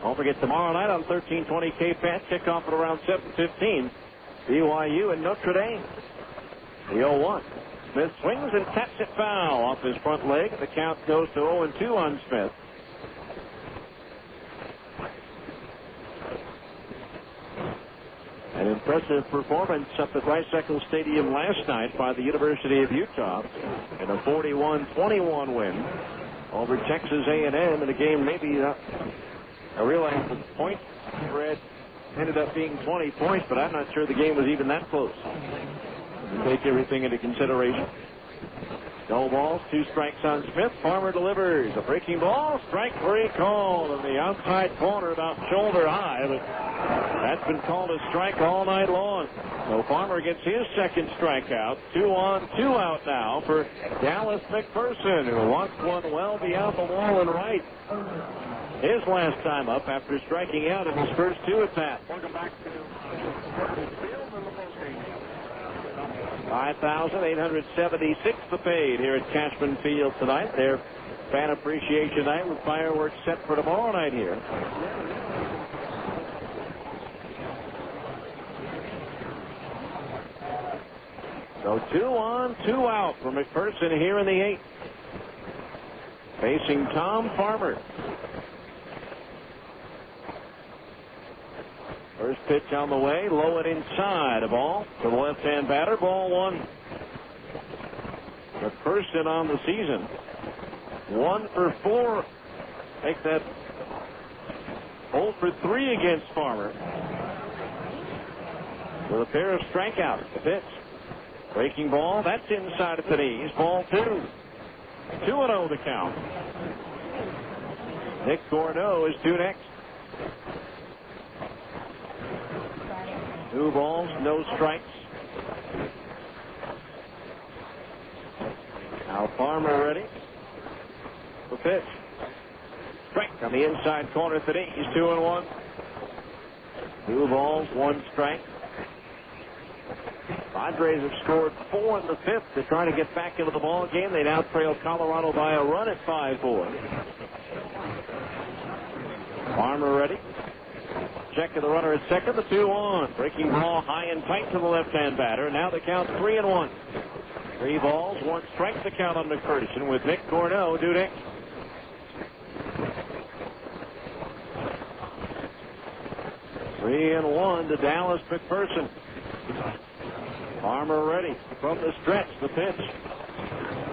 Don't forget tomorrow night on 1320 KFAT, kickoff at around 7:15. BYU and Notre Dame. The 0-1. Smith swings and taps it foul off his front leg. The count goes to 0-2 on Smith. An impressive performance up at Rice Eccles Stadium last night by the University of Utah in a 41-21 win over Texas A&M in a game maybe I realize the point spread ended up being 20 points, but I'm not sure the game was even that close. You take everything into consideration. No balls, 2 strikes on Smith. Farmer delivers a breaking ball. Strike 3 called in the outside corner, about shoulder high. But that's been called a strike all night long. So Farmer gets his second strikeout. 2 on, 2 out now for Dallas McPherson, who wants one well beyond the wall and right. His last time up after striking out in his first 2 at-bats. Welcome back to Field in the postgame. 5,876 the paid here at Cashman Field tonight. Their fan appreciation night with fireworks set for tomorrow night here. So 2 on, 2 out for McPherson here in the 8th. Facing Tom Farmer. First pitch on the way, low and inside. A ball to the left-hand batter. Ball 1. McPherson on the season. 1 for 4. Make that 0 for 3 against Farmer. With a pair of strikeouts. The pitch. Breaking ball. That's inside at the knees. Ball 2. 2-0 the count. Nick Gorneau is due next. 2 balls, no strikes. Now Farmer ready. The pitch. Strike on the inside corner at the knees. 2-1. 2 balls, 1 strike. Padres have scored 4 in the 5th to try to get back into the ball game. They now trail Colorado by a run at 5-4. Farmer ready. Check of the runner at second. The 2-1. Breaking ball high and tight to the left-hand batter. Now the count 3-1. 3 balls, 1 strike to count on McPherson with Nick Gorneau due next. Three and 1 to Dallas McPherson. Farmer ready from the stretch. The pitch.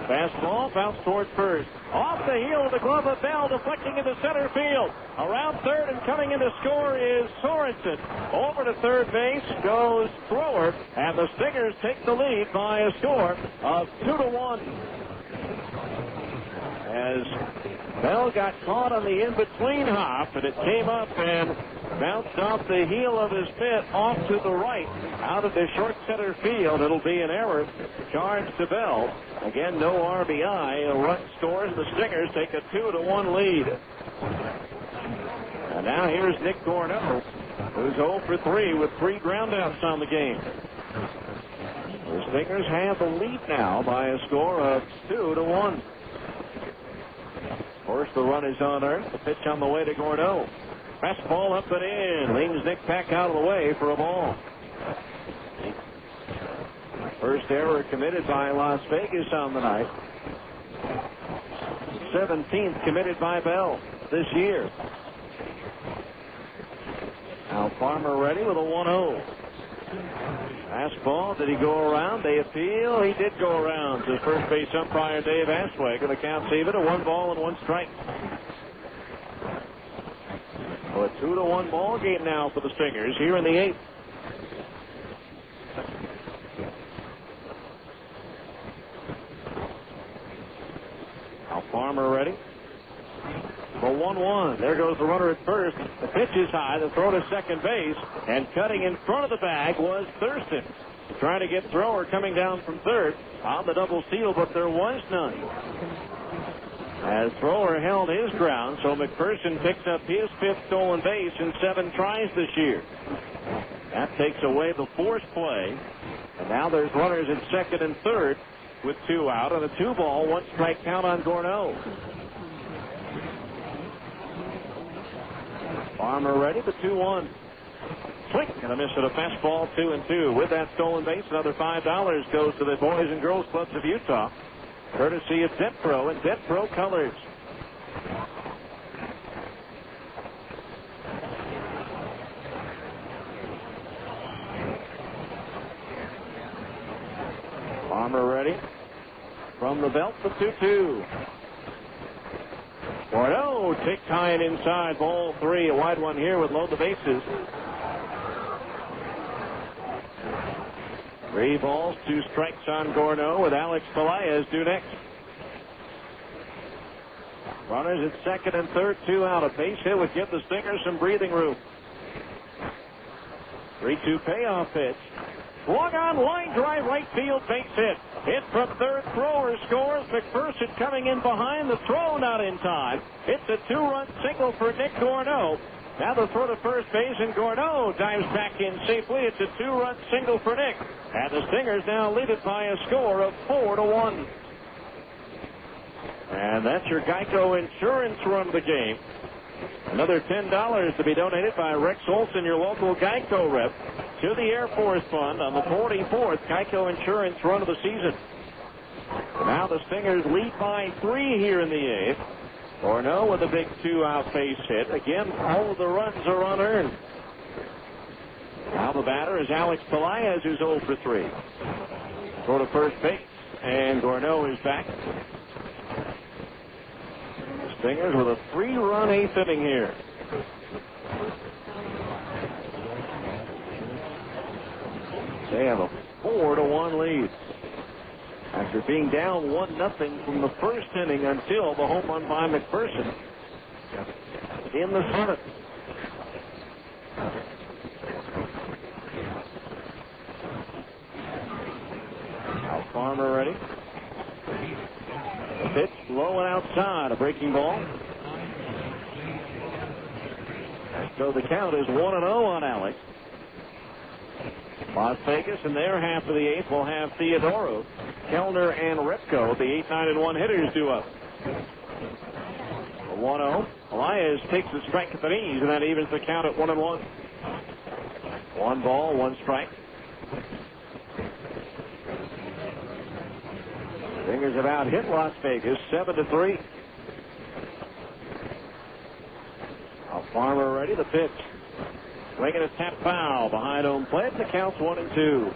Fastball bounced towards first. Off the heel of the glove of Bell, deflecting into center field. Around third and coming in to score is Sorensen. Over to third base goes Thrower, and the Stingers take the lead by a score of 2-1. As Bell got caught on the in-between hop, and it came up and bounced off the heel of his mitt off to the right, out of the short center field. It'll be an error charged to Bell. Again, no RBI. A run scores. The Stingers take a 2-1 lead. And now here's Nick Gorneau, who's 0 for 3 with 3 groundouts on the game. The Stingers have the lead now by a score of 2-1. Of course, the run is unearned. The pitch on the way to Gorneau. Fastball up and in. Leans Nick back out of the way for a ball. First error committed by Las Vegas on the night. 17th committed by Bell this year. Now Farmer ready with a 1-0. Fastball. Did he go around? They appeal. He did go around to first base umpire Dave Aswager. The count's even. A 1 ball and 1 strike. So a 2-1 ball game now for the Stingers here in the 8th. Now Farmer ready for 1-1. There goes the runner at first. The pitch is high. The throw to second base. And cutting in front of the bag was Thurston. Trying to get Thrower coming down from third on the double steal, but there was none. As Thrower held his ground, so McPherson picks up his 5th stolen base in 7 tries this year. That takes away the force play. And now there's runners at second and third with 2 out and a 2 ball, 1 strike count on Gorneau. Farmer ready, the 2-1. Swing and a miss at a fastball, 2-2. With that stolen base, another $5 goes to the Boys and Girls Clubs of Utah, courtesy of DetPro and DetPro colors. Farmer ready from the belt, the 2-2. Gorneau ticked high and inside, ball 3. A wide one here would load the bases. 3 balls, 2 strikes on Gorneau with Alex Pelaez due next. Runners at second and third, 2 out. A base hit would give the Stingers some breathing room. 3-2 payoff pitch. Swung on, line drive, right field, base hit. Hit from third, Thrower scores. McPherson coming in behind, the throw not in time. It's a 2-run single for Nick Gourneau. Now the throw to first base, and Gourneau dives back in safely. It's a 2-run single for Nick. And the Stingers now lead it by a score of 4-1. And that's your Geico Insurance run of the game. Another $10 to be donated by Rex Olson, your local Geico rep, to the Air Force Fund on the 44th Geico Insurance run of the season. Now the Stingers lead by 3 here in the 8th. Gourneau with a big 2-out base hit. Again, all of the runs are unearned. Now the batter is Alex Pelaez, who's 0 for 3. Throw to first base, and Gourneau is back. The Stingers with a 3-run 8th inning here. They have a 4-1 lead after being down 1-0 from the first inning until the home run by McPherson in the 7th. Now Farmer ready. The pitch low and outside, a breaking ball. So the count is 1-0 on Alex. Las Vegas in their half of the 8th will have Theodoro, Kellner, and Repko, the 8, 9, and 1 hitters, due up. A 1-0. Elias takes the strike at the knees, and that evens the count at 1-1. 1 ball, 1 strike. Stingers have out hit Las Vegas 7-3. Now Farmer ready, the pitch. Swinging a tap foul behind home plate. The count's 1-2.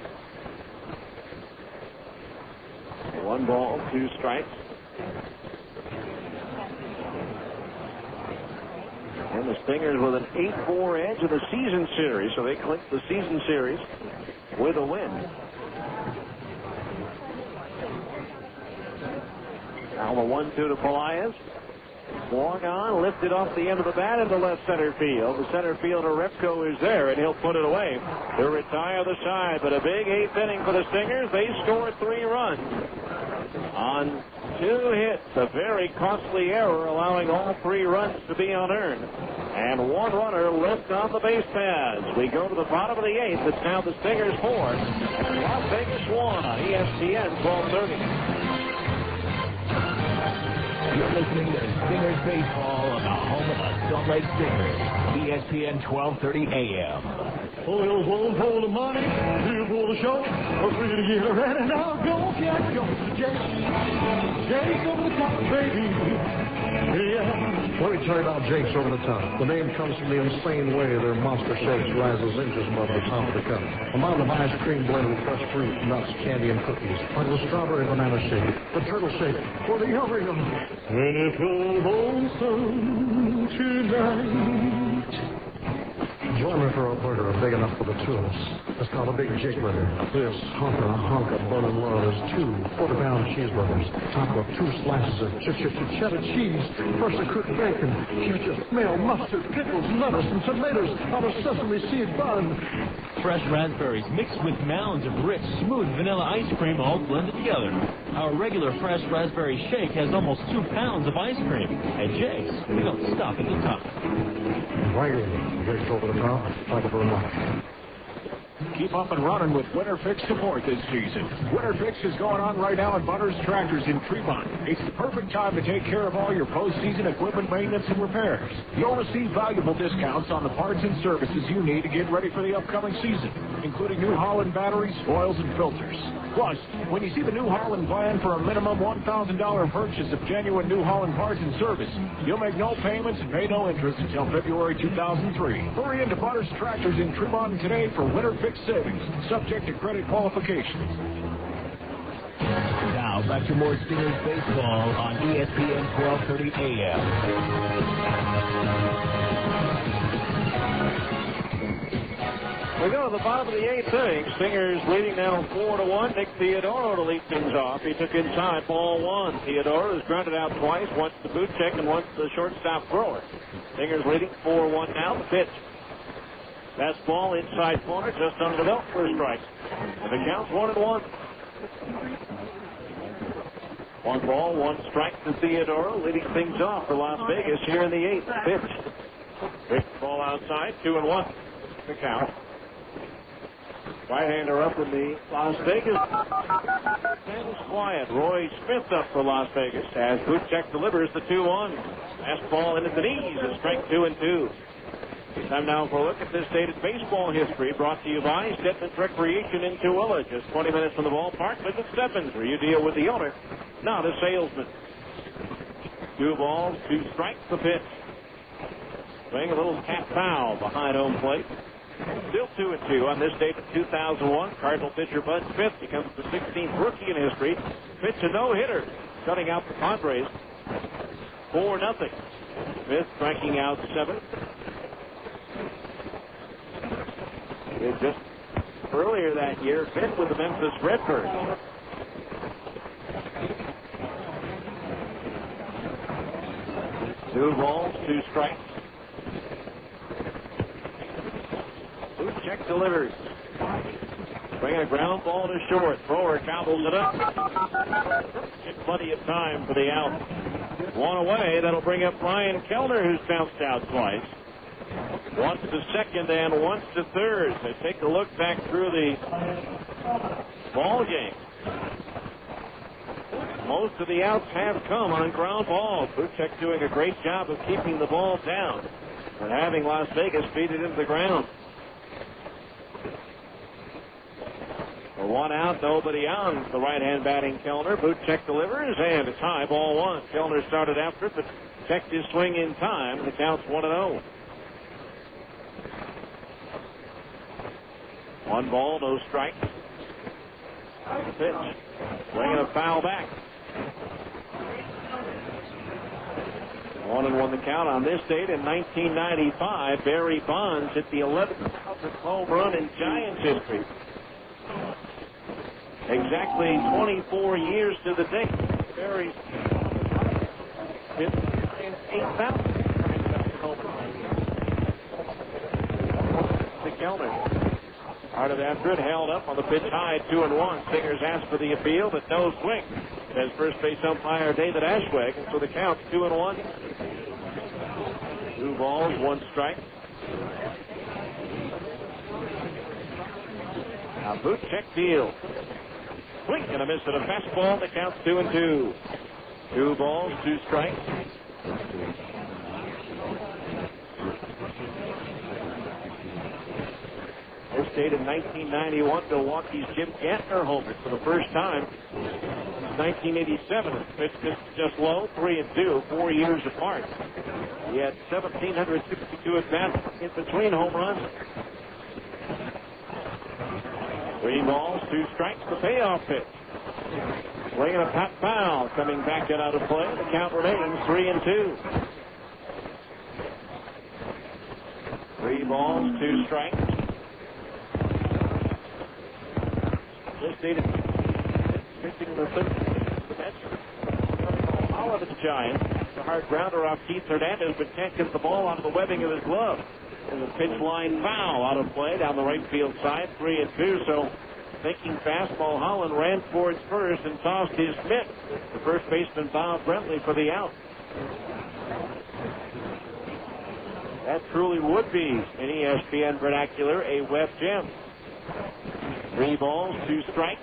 1 ball, 2 strikes. And the Stingers with an 8-4 edge in the season series, so they clinched the season series with a win. Now the 1-2 to Pelaez. Swung on, lifted off the end of the bat into left center field. The center fielder Repko is there, and he'll put it away to retire the side. But a big 8th inning for the Stingers. They scored 3 runs on 2 hits. A very costly error, allowing all 3 runs to be unearned. And 1 runner left on the base paths. We go to the bottom of the 8th. It's now the Stingers 4 and Las Vegas 1 on ESPN 1230. You're listening to Stingers Baseball on the home of the Salt Lake Stingers, ESPN 1230 AM. Oil's one for the money, 2 for the show. I'm free to get ready now. Go, get go. Jake's over the top, baby. Yeah. Let me tell you about Jake's Over the Top. The name comes from the insane way their monster shakes rises inches above the top of the cup. A mountain of ice cream blended with fresh fruit, nuts, candy, and cookies. Like the strawberry banana shake, the turtle shake, or the Oreo. When it comes on sun tonight. Join me for a burger big enough for the 2 of us. It's called a Big Jake Burger. This honka bun and love is 2 quarter-pound cheeseburgers, topped with 2 slices of cheddar cheese, freshly cooked bacon, ketchup, mayo, mustard, pickles, lettuce, and tomatoes on a sesame seed bun. Fresh raspberries mixed with mounds of rich, smooth vanilla ice cream all blended together. Our regular fresh raspberry shake has almost 2 pounds of ice cream. At Jake's, we don't stop at the top. Right here, Jake's Over the Top. Thank you very much. Keep up and running with Winter Fix support this season. Winter Fix is going on right now at Butters Tractors in Tremont. It's the perfect time to take care of all your postseason equipment maintenance and repairs. You'll receive valuable discounts on the parts and services you need to get ready for the upcoming season, including New Holland batteries, oils, and filters. Plus, when you see the New Holland plan for a minimum $1,000 purchase of genuine New Holland parts and service, you'll make no payments and pay no interest until February 2003. Hurry into Butters Tractors in Tremont today for Winter Fix savings, subject to credit qualifications. Now, back to more Stingers baseball on ESPN 1230 AM. We go to the bottom of the 8th inning. Stingers leading now 4-1. Nick Theodoro to lead things off. He took inside, ball 1. Theodoro has grounded out twice, once the boot check and once the shortstop thrower. Stingers leading 4-1 now. The pitch. Fastball inside corner, just under the belt for a strike. And the count's 1-1. 1 ball, 1 strike to Theodoro, leading things off for Las Vegas here in the 8th. Pitch. Big ball outside, 2-1. The count. Right-hander up in the Las Vegas. And it's quiet. Roy Smith up for Las Vegas as Buchek delivers the 2-1. Fastball into the knees and strike 2-2. Time now for a look at this dated baseball history brought to you by Stedman's Recreation in Tooele. Just 20 minutes from the ballpark. Visit Stedman's where you deal with the owner, not a salesman. 2 balls, 2 strikes, the pitch. Playing a little cat foul behind home plate. Still 2-2 on this date of 2001. Cardinal pitcher Bud Smith becomes the 16th rookie in history. Pitch a no-hitter, shutting out the Padres 4-0. Smith striking out 7. Just earlier that year, fit with the Memphis Redbirds. Two balls, 2 strikes. Buchek delivers. Bringing a ground ball to short. Thrower gobbles it up. Get plenty of time for the out. 1 away. That'll bring up Ryan Kellner, who's bounced out twice. Once to second and once to third. They take a look back through the ball game. Most of the outs have come on ground balls. Buchek doing a great job of keeping the ball down and having Las Vegas feed it into the ground. For 1 out, nobody on. The right-hand batting Kellner. Buchek delivers, and it's high, ball 1. Kellner started after it, but checked his swing in time. The count's 1-0. 1 ball, no strikes. Pitch. Swinging a foul back. 1-1 the count on this date in 1995. Barry Bonds hit the 11th home run in Giants history. Exactly 24 years to the date. Barry hit 8,000 home runs. The Kellner. Started after it, held up on the pitch high, 2-1. Stingers asked for the appeal, but no swing. As first base umpire David Ashweg, and so the count 2-1. 2 balls, 1 strike. Now Buchek deals. Swing and a miss at a fastball. The count's 2-2. 2 balls, 2 strikes. This date in 1991, Milwaukee's Jim Gantner homered for the first time since 1987. His pitch just low, 3-2, 4 years apart. He had 1,762 at-bats in between home runs. 3 balls, 2 strikes, the payoff pitch. Swinging a pop foul, coming back and out of play. The count remains 3-2. 3 balls, 2 strikes. This dated pitching the bench. All of the Giants. The hard grounder off Keith Hernandez, but can't get the ball out of the webbing of his glove. And the pitch line foul out of play down the right field side, 3-2. So thinking fastball, Holland ran towards first and tossed his mitt. The first baseman Bob Brentley for the out. That truly would be, in ESPN vernacular, a web gem. 3 balls, 2 strikes.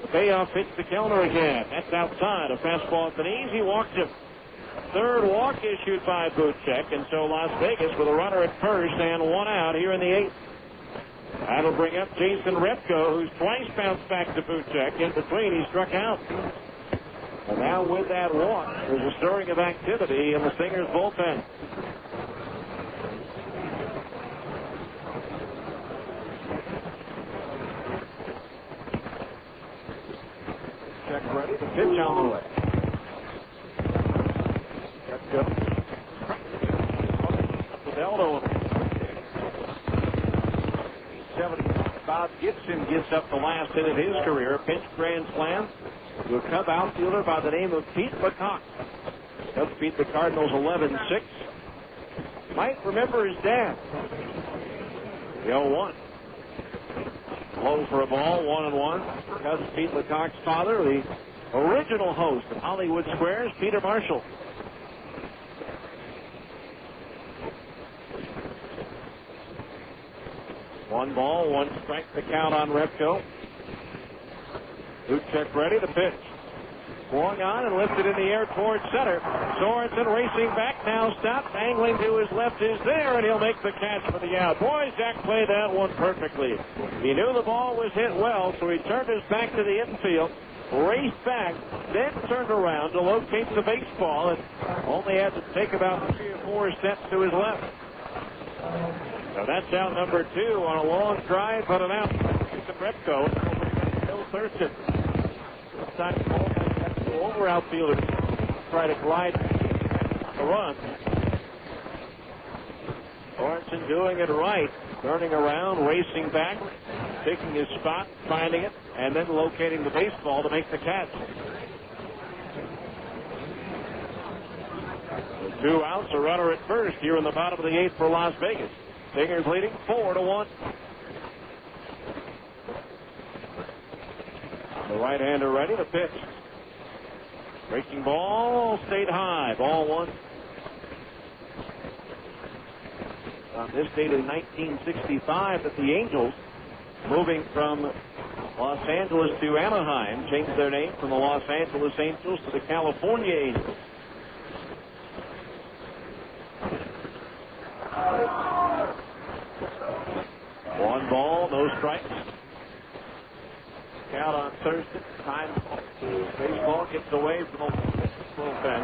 The payoff hits to Kellner again. That's outside. A fastball at the knees. He walks him. 3rd walk issued by Buchek, and so Las Vegas with a runner at first and 1 out here in the 8th. That'll bring up Jason Repko, who's twice bounced back to Buchek. In between, he struck out. And now with that walk, there's a stirring of activity in the Stingers bullpen. Check ready. The pitch on the way. Let's go. Fideldo. 70. Bob Gibson gives up the last hit of his career. Pinch grand slam to a Cub outfielder by the name of Pete LeCoq. Cubs beat the Cardinals 11-6. Might remember his dad. The 0-1. Low for a ball, 1-1. Cubs beat LeCoq's father, the original host of Hollywood Squares, Peter Marshall. One ball, one strike to count on Repko. Duchek ready, the pitch. Swung on and lifted in the air towards center. Sorensen racing back now, stopped, angling to his left is there, and he'll make the catch for the out. Boy, Zach played that one perfectly. He knew the ball was hit well, so he turned his back to the infield, raced back, then turned around to locate the baseball, and only had to take about 3 or 4 steps to his left. So that's out number 2 on a long drive, but an out. To Repko. Bill Thurston. Time to go over outfielder. Try to glide the run. Sorensen doing it right. Turning around, racing back, taking his spot, finding it, and then locating the baseball to make the catch. 2 outs, a runner at first here in the bottom of the 8th for Las Vegas. Stingers leading 4-1. The right-hander ready, the pitch. Breaking ball, stayed high. Ball 1. On this date in 1965 that the Angels, moving from Los Angeles to Anaheim, changed their name from the Los Angeles Angels to the California Angels. One ball, no strikes. Count on Thurston. Time baseball gets away from the bullpen.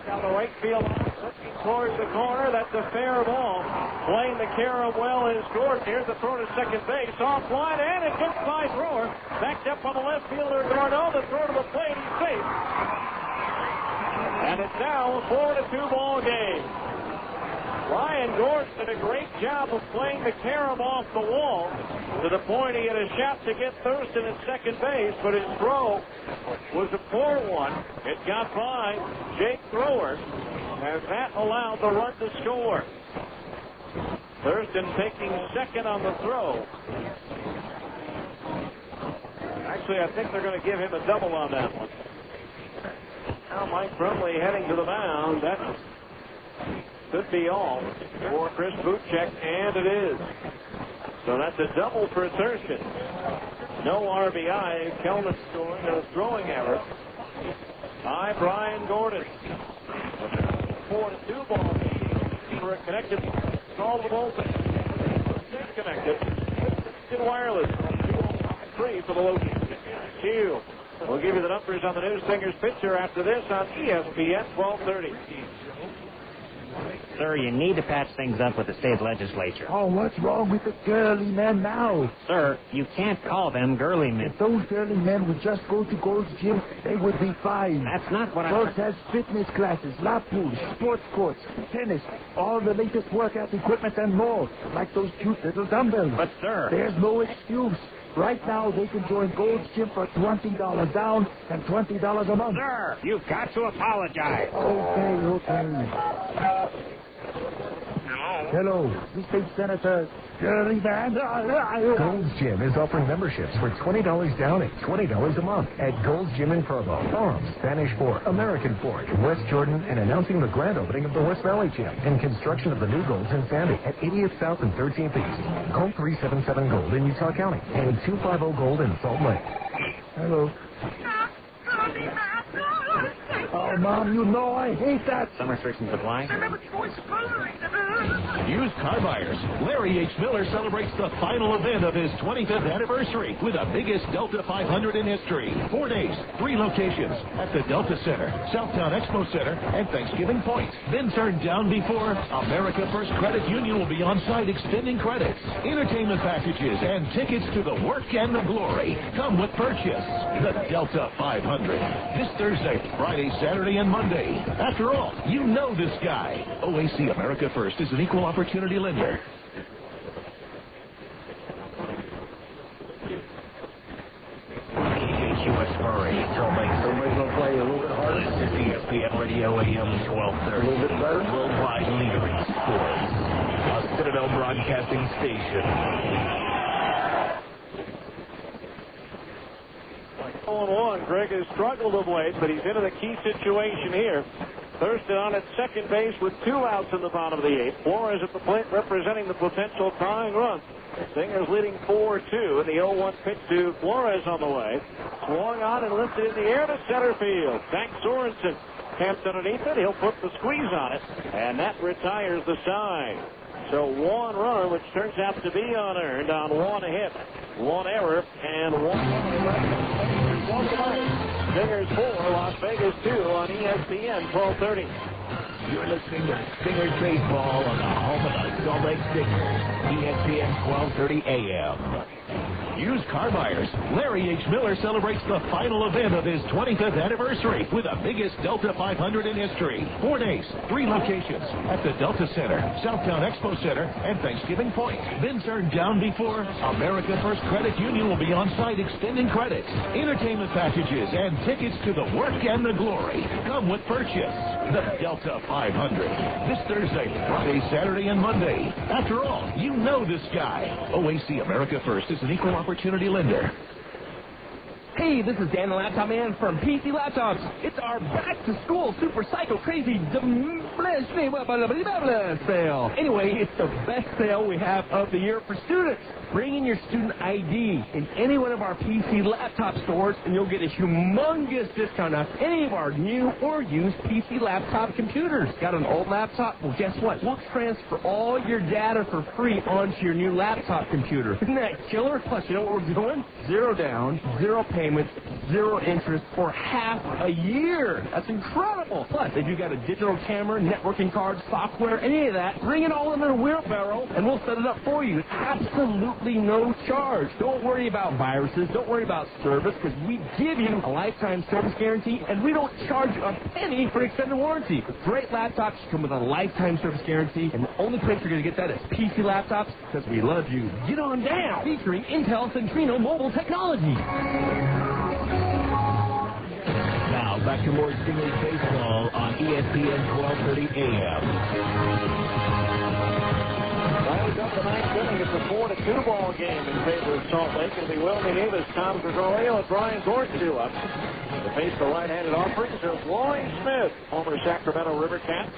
Down the right field, looking towards the corner. That's a fair ball. Playing the carom well is Gordon. Here's the throw to second base. Offline, and it gets by Thrower. Backed up on the left fielder, Garneau. The throw to the plate. He's safe. And it's now a 4-2 ball game. Ryan Gordon did a great job of playing the carom off the wall to the point he had a shot to get Thurston at second base, but his throw was a poor one. It got by Jake Thrower, and that allowed the run to score. Thurston taking second on the throw. Actually, I think they're going to give him a double on that one. Now Mike Brumley heading to the mound. That could be all for Chris Buchek, and it is. So that's a double for Thurston. No RBI. Kelman scoring a throwing error by Brian Gordon. 4-2 ball for a connected call to the bullpen. Disconnected. Good wireless. 3 for the Loki's. Q. We'll give you the numbers on the News Singers pitcher after this on ESPN 1230. Sir, you need to patch things up with the state legislature. Oh, what's wrong with the girly men now? Sir, you can't call them girly men. If those girly men would just go to Gold's Gym, they would be fine. That's not what Gold's has fitness classes, lap pools, sports courts, tennis, all the latest workout equipment and more, like those cute little dumbbells. But, sir... There's no excuse. Right now, they can join Gold's Gym for $20 down and $20 a month. Sir, you've got to apologize. Okay. Hello, the state senator, Shirley Van. Gold's Gym is offering memberships for $20 down and $20 a month at Gold's Gym in Provo, Orem, Spanish Fork, American Fork, West Jordan, and announcing the grand opening of the West Valley Gym and construction of the new Golds in Sandy at 80th South and 13th East. Call 377 Gold in Utah County and 250 Gold in Salt Lake. Hello. Oh, Mom, you know I hate that. Some restrictions apply. Used car buyers, Larry H. Miller celebrates the final event of his 25th anniversary with the biggest Delta 500 in history. 4 days, 3 locations at the Delta Center, Southtown Expo Center, and Thanksgiving Point. Then turned down before America First Credit Union will be on site extending credits, entertainment packages, and tickets to the work and the glory. Come with purchase. The Delta 500. This Thursday, Friday, Saturday, Saturday and Monday. After all, you know this guy. OAC America First is an equal opportunity lender. KHUS Murray. Somebody's going to play a little bit harder. This is ESPN Radio AM 1230. A little bit better. Worldwide leader in sports. A Citadel Broadcasting Station. 0-1. Greg has struggled of late, but he's into the key situation here. Thurston on at second base with 2 outs in the bottom of the 8th. Flores at the plate representing the potential tying run. Stingers leading 4-2, and the 0-1 pitch to Flores on the way. Swung on and lifted in the air to center field. Zach Sorensen camped underneath it. He'll put the squeeze on it, and that retires the side. So 1 run, which turns out to be unearned on 1 hit, 1 error, and 1 run. Stingers 4, Las Vegas 2 on ESPN 1230. You're listening to Stingers Baseball on the home of the Salt Lake Stingers, ESPN 1230 AM. Used car buyers, Larry H. Miller celebrates the final event of his 25th anniversary with the biggest Delta 500 in history. 4 days, 3 locations at the Delta Center, Southtown Expo Center, and Thanksgiving Point. Been turned down before? America First Credit Union will be on site extending credits, entertainment packages, and tickets to the work and the glory. Come with purchase. The Delta 500. This Thursday, Friday, Saturday, and Monday. After all, you know this guy. OAC America First is an equal opportunity lender. Hey, this is Dan the Laptop Man from PC Laptops. It's our back-to-school super psycho crazy sale. Anyway, it's the best sale we have of the year for students. Bring in your student ID in any one of our PC Laptop stores, and you'll get a humongous discount on any of our new or used PC Laptop computers. Got an old laptop? Well, guess what? We'll transfer all your data for free onto your new laptop computer. Isn't that killer? Plus, you know what we're doing? 0 down, 0 payments, 0 interest for half a year. That's incredible. Plus, if you got a digital camera, networking card, software, any of that, bring it all in a wheelbarrow, and we'll set it up for you. It's absolutely no charge. Don't worry about viruses. Don't worry about service, because we give you a lifetime service guarantee, and we don't charge you a penny for extended warranty. Great laptops come with a lifetime service guarantee, and the only place you're going to get that is PC Laptops, because we love you. Get on down. Featuring Intel Centrino mobile technology. Now, back to more Stingers Baseball on ESPN 1230 AM. Riley's up the 9th inning. It's a 4-2 ball game in favor of Salt Lake. It'll be Willie Davis, Tom Gregorio, and Brian Gordon due up to face the right-handed offerings of Lloyd Smith, former Sacramento River Cat.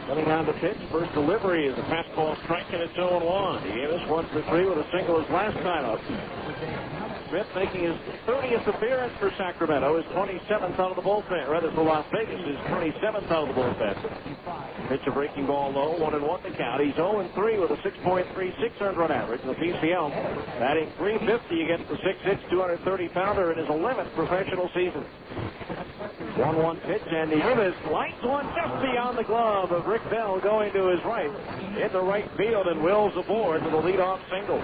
Coming on the pitch, first delivery is a fastball strike, and it's 0-1. Davis 1 for 3 with a single his last time up. Smith making his 30th appearance for Sacramento, his 27th out of the bullpen. Rather for Las Vegas, his 27th out of the bullpen. Pitch a breaking ball low, 1-1 the count. He's 0-3 with a 6.36 earned run average in the PCL. Batting .350 against the 6'6", 230-pounder in his 11th professional season. 1-1 pitch, and Davis lights one just beyond the glove of Rick Bell going to his right. Into right field and wills aboard to the leadoff single.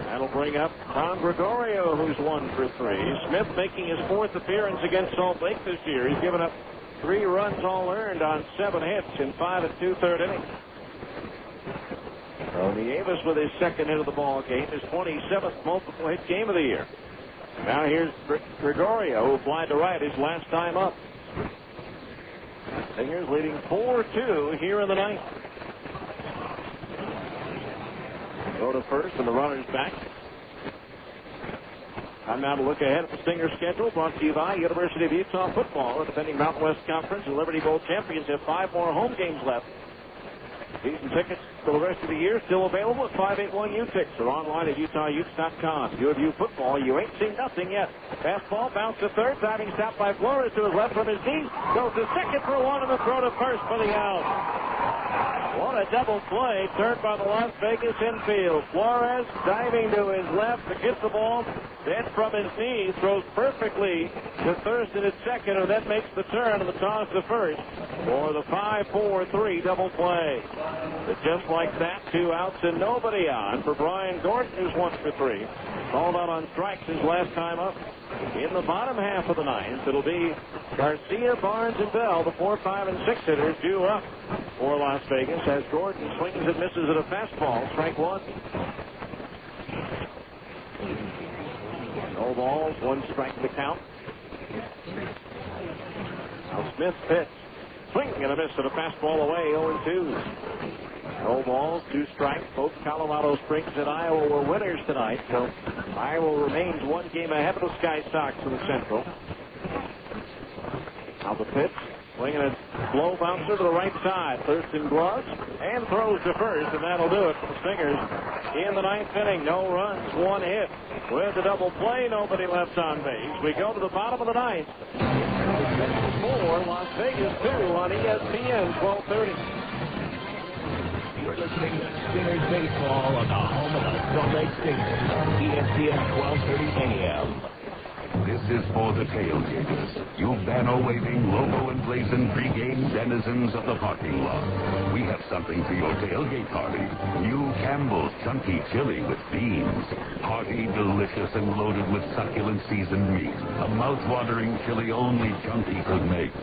That'll bring up Tom Gregorio, who's 1 for 3. Smith making his 4th appearance against Salt Lake this year. He's given up 3 runs all earned on 7 hits in 5 2/3 innings. So Davis with his 2nd hit of the ball game, his 27th multiple hit game of the year. Now here's Gregorio, who applied to right his last time up. Stingers leading 4-2 here in the 9th. Go to first, and the runner's back. Time now to look ahead at the Stinger schedule, brought to you by University of Utah football. The defending Mountain West Conference and Liberty Bowl champions have 5 more home games left. Season tickets for the rest of the year still available at 581-U-Tix or online at UtahUtah.com. U of U football, you ain't seen nothing yet. Fastball, bounce to third, diving stop by Flores to his left from his knees. Goes to second for 1 and the throw to first for the out. What a double play turned by the Las Vegas infield. Flores diving to his left to get the ball. Then from his knees throws perfectly to Thurston at second, and then makes the turn and the toss to first for the 5-4-3 double play. But just like that, 2 outs and nobody on for Brian Gordon, who's 1 for 3. Called out on strikes his last time up. In the bottom half of the ninth, it'll be Garcia, Barnes, and Bell, the 4, 5, and 6 hitters due up for Las Vegas as Gordon swings and misses at a fastball. Strike one. No balls, 1 strike to count. Now Smith pitch. Swing and a miss at a fastball away, 0-2. No balls, 2 strikes. Both Colorado Springs and Iowa were winners tonight, so Iowa remains 1 game ahead of the Sky Sox in the Central. Now the pitch, swinging a slow bouncer to the right side. Thurston gloves and throws to first, and that'll do it for the Stingers in the 9th inning. No runs, 1 hit. With the double play, nobody left on base. We go to the bottom of the 9th. 4, Las Vegas 2 on ESPN 1230. You're listening to Stingers Baseball on the home of the Salt Lake Stingers, ESPN 1230 AM. This is for the tailgaters, you banner-waving, logo-emblazoned pregame denizens of the parking lot. We have something for your tailgate party. New Campbell's Chunky Chili with beans. Hearty, delicious, and loaded with succulent seasoned meat. A mouth-watering chili only Chunky could make.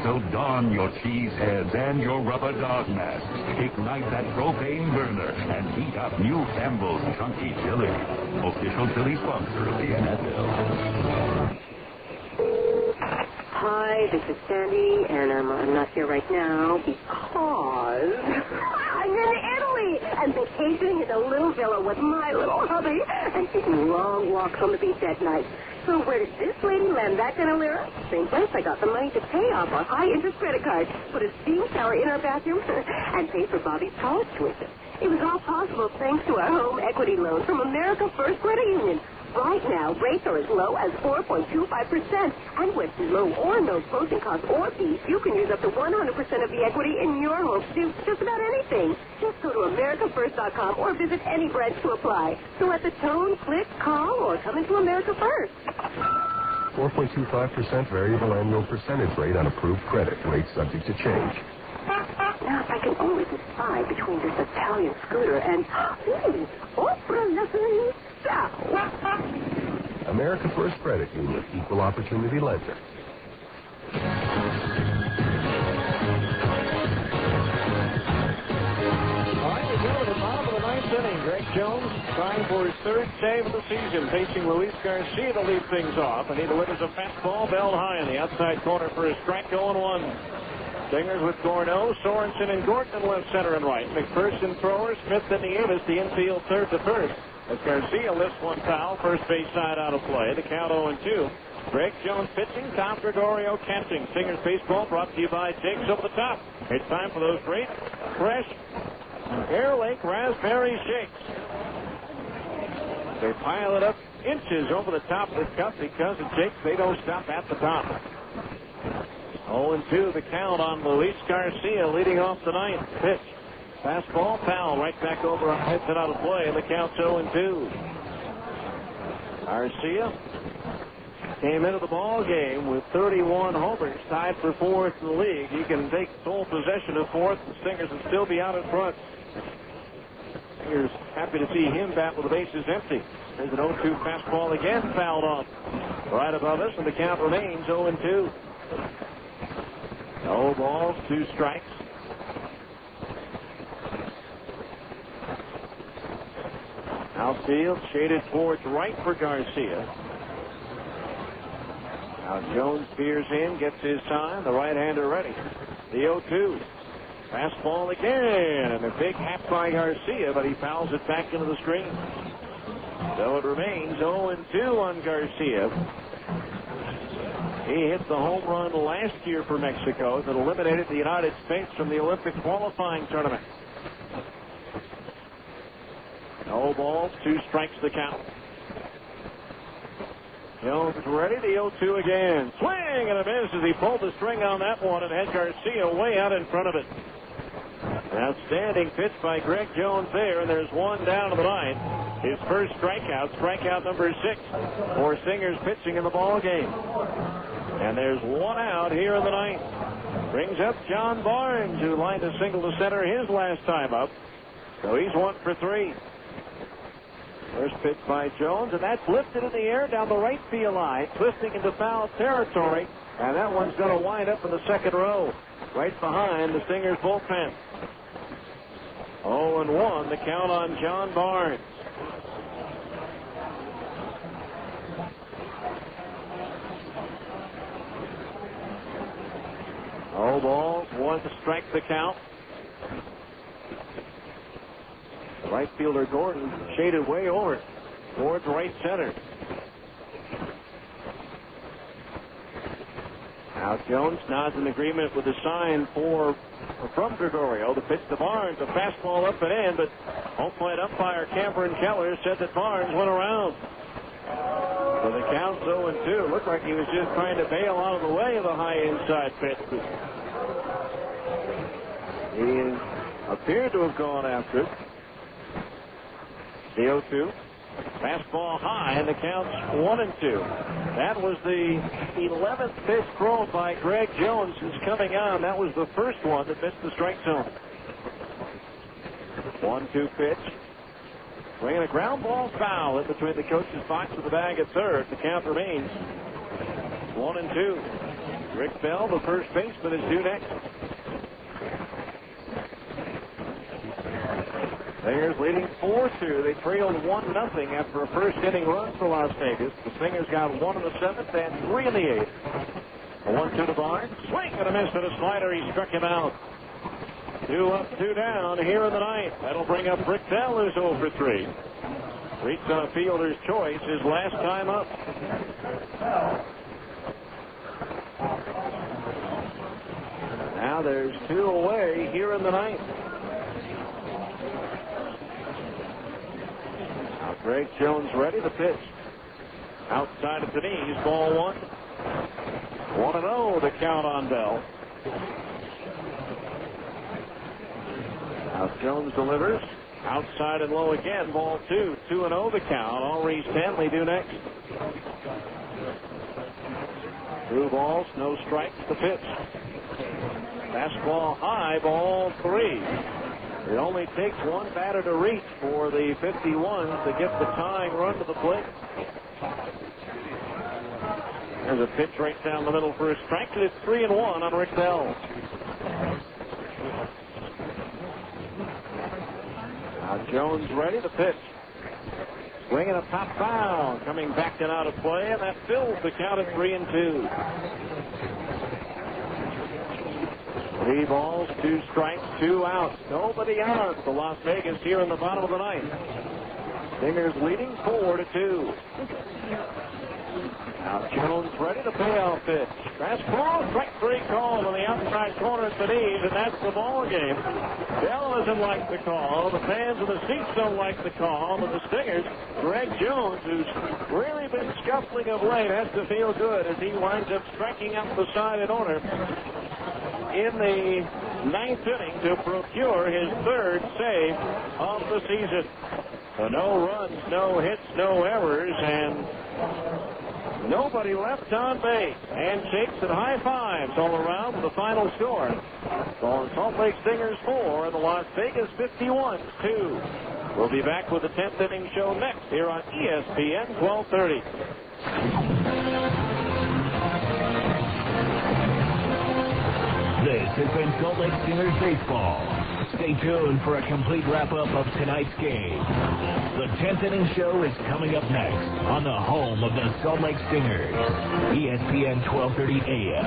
So don your cheese heads and your rubber dog masks. Ignite that propane burner and heat up New Campbell's Chunky Chili. Official chili sponsor of the NFL. Hi, this is Sandy, and I'm not here right now because I'm in Italy and vacationing in a little villa with my little hubby and taking long walks on the beach at night. So where did this lady land that kind of lira? Same place I got the money to pay off our high-interest credit card, put a steam shower in our bathroom, and pay for Bobby's college tuition. It was all possible thanks to our home equity loan from America First Credit Union. Right now, rates are as low as 4.25%. And with low or no closing costs or fees, you can use up to 100% of the equity in your home to do just about anything. Just go to AmericaFirst.com or visit any branch to apply. So at the tone, click, call, or come into America First. 4.25% variable annual percentage rate on approved credit. Rate subject to change. Now, if I can only decide between this Italian scooter and Opera La Felicia. America First Credit Union, equal opportunity lender. All right, we go to the bottom of the 9th inning. Greg Jones trying for his 3rd save of the season, facing Luis Garcia to lead things off. And he delivers a fastball belled high in the outside corner for a strike, 0-1. Stingers with Gorno, Sorensen, and Gordon in left, center, and right. McPherson thrower, Smith and Nieves, the infield third to first. As Garcia lifts one foul, first base side out of play. The count 0-2. Greg Jones pitching, Tom Gregorio catching. Stingers baseball brought to you by Jake's Over the Top. It's time for those great, fresh Air Lake raspberry shakes. They pile it up inches over the top of the cup because at Jake's they don't stop at the top. 0-2 the count on Luis Garcia leading off the 9th. Pitch. Fastball, foul, right back over, hits it out of play, and the count's 0-2. Garcia came into the ball game with 31 homers, tied for 4th in the league. He can take sole possession of 4th, and Stingers will still be out in front. Stingers happy to see him bat with the bases empty. There's an 0-2 fastball again, fouled off right above us, and the count remains 0-2. No balls, 2 strikes. Outfield shaded towards right for Garcia. Now Jones peers in, gets his time. The right-hander ready. The 0-2. Fastball again. And a big hap by Garcia, but he fouls it back into the screen. So it remains 0-2 on Garcia. He hit the home run last year for Mexico that eliminated the United States from the Olympic qualifying tournament. No balls, 2 strikes the count. Jones ready, the 0-2 again. Swing and a miss as he pulled the string on that one and had Garcia way out in front of it. An outstanding pitch by Greg Jones there, and there's one down to the 9th. His first strikeout number 6 for Stingers pitching in the ball game. And there's one out here in the 9th. Brings up John Barnes, who lined a single to center his last time up. So he's 1 for 3. First pitch by Jones, and that's lifted in the air down the right field line, twisting into foul territory, and that one's going to wind up in the second row, right behind the Stingers bullpen. 0-1, the count on John Barnes. All balls, one to strike the count. The right fielder Gordon shaded way over towards right center. Now Jones nods in agreement with the sign from Gregorio. The pitch to Barnes, a fastball up and in, but home plate umpire Cameron Keller said that Barnes went around. So the count's 0-2. Looked like he was just trying to bail out of the way of the high inside pitch. He appeared to have gone after it. The 0-2. Fastball high, and the count's 1-2. That was the 11th pitch thrown by Greg Jones since coming on. That was the first one that missed the strike zone. 1-2 pitch. Swinging a ground ball foul in between the coach's box and the bag at third. The count remains 1-2. Rick Bell, the first baseman, is due next. Stingers leading 4-2. They trailed 1-0 after a first inning run for Las Vegas. The Stingers got 1 in the 7th and 3 in the 8th. A 1-2 to Barnes. Swing and a miss to the slider. He struck him out. 2 up, 2 down here in the 9th. That'll bring up Rick Bell, who's 0 for 3. Reached on a fielder's choice his last time up. Now there's 2 away here in the 9th. Now Greg Jones ready to pitch. Outside of the knees, ball 1. 1-0 the count on Bell. Now Jones delivers. Outside and low again, ball 2. 2-0 the count. Henri Stanley due next. 2 balls, no strikes, the pitch. Fastball high, ball 3. It only takes one batter to reach for the 51s to get the tying run to the plate. There's a pitch right down the middle for a strike, and it's 3-1 on Rick Bell. Now Jones ready to pitch. Swinging a pop foul, coming back and out of play, and that fills the count at 3-2. 3 balls, 2 strikes, 2 outs. Nobody out for Las Vegas here in the bottom of the 9th. Stingers leading 4-2. Now Jones ready to payoff pitch. Fastball, strike 3 call on the outside corner at the knees, and that's the ball game. Bell doesn't like the call. The fans in the seats don't like the call. But the Stingers, Greg Jones, who's really been scuffling of late, has to feel good as he winds up striking out the side in order in the 9th inning to procure his 3rd save of the season. So no runs, no hits, no errors, and nobody left on base. Handshakes and high fives all around with the final score. So Salt Lake Stingers 4 and the Las Vegas 51s 2. We'll be back with the 10th inning show next here on ESPN 1230. This has been Salt Lake Stingers baseball. Stay tuned for a complete wrap-up of tonight's game. The 10th inning show is coming up next on the home of the Salt Lake Stingers, ESPN 1230 AM.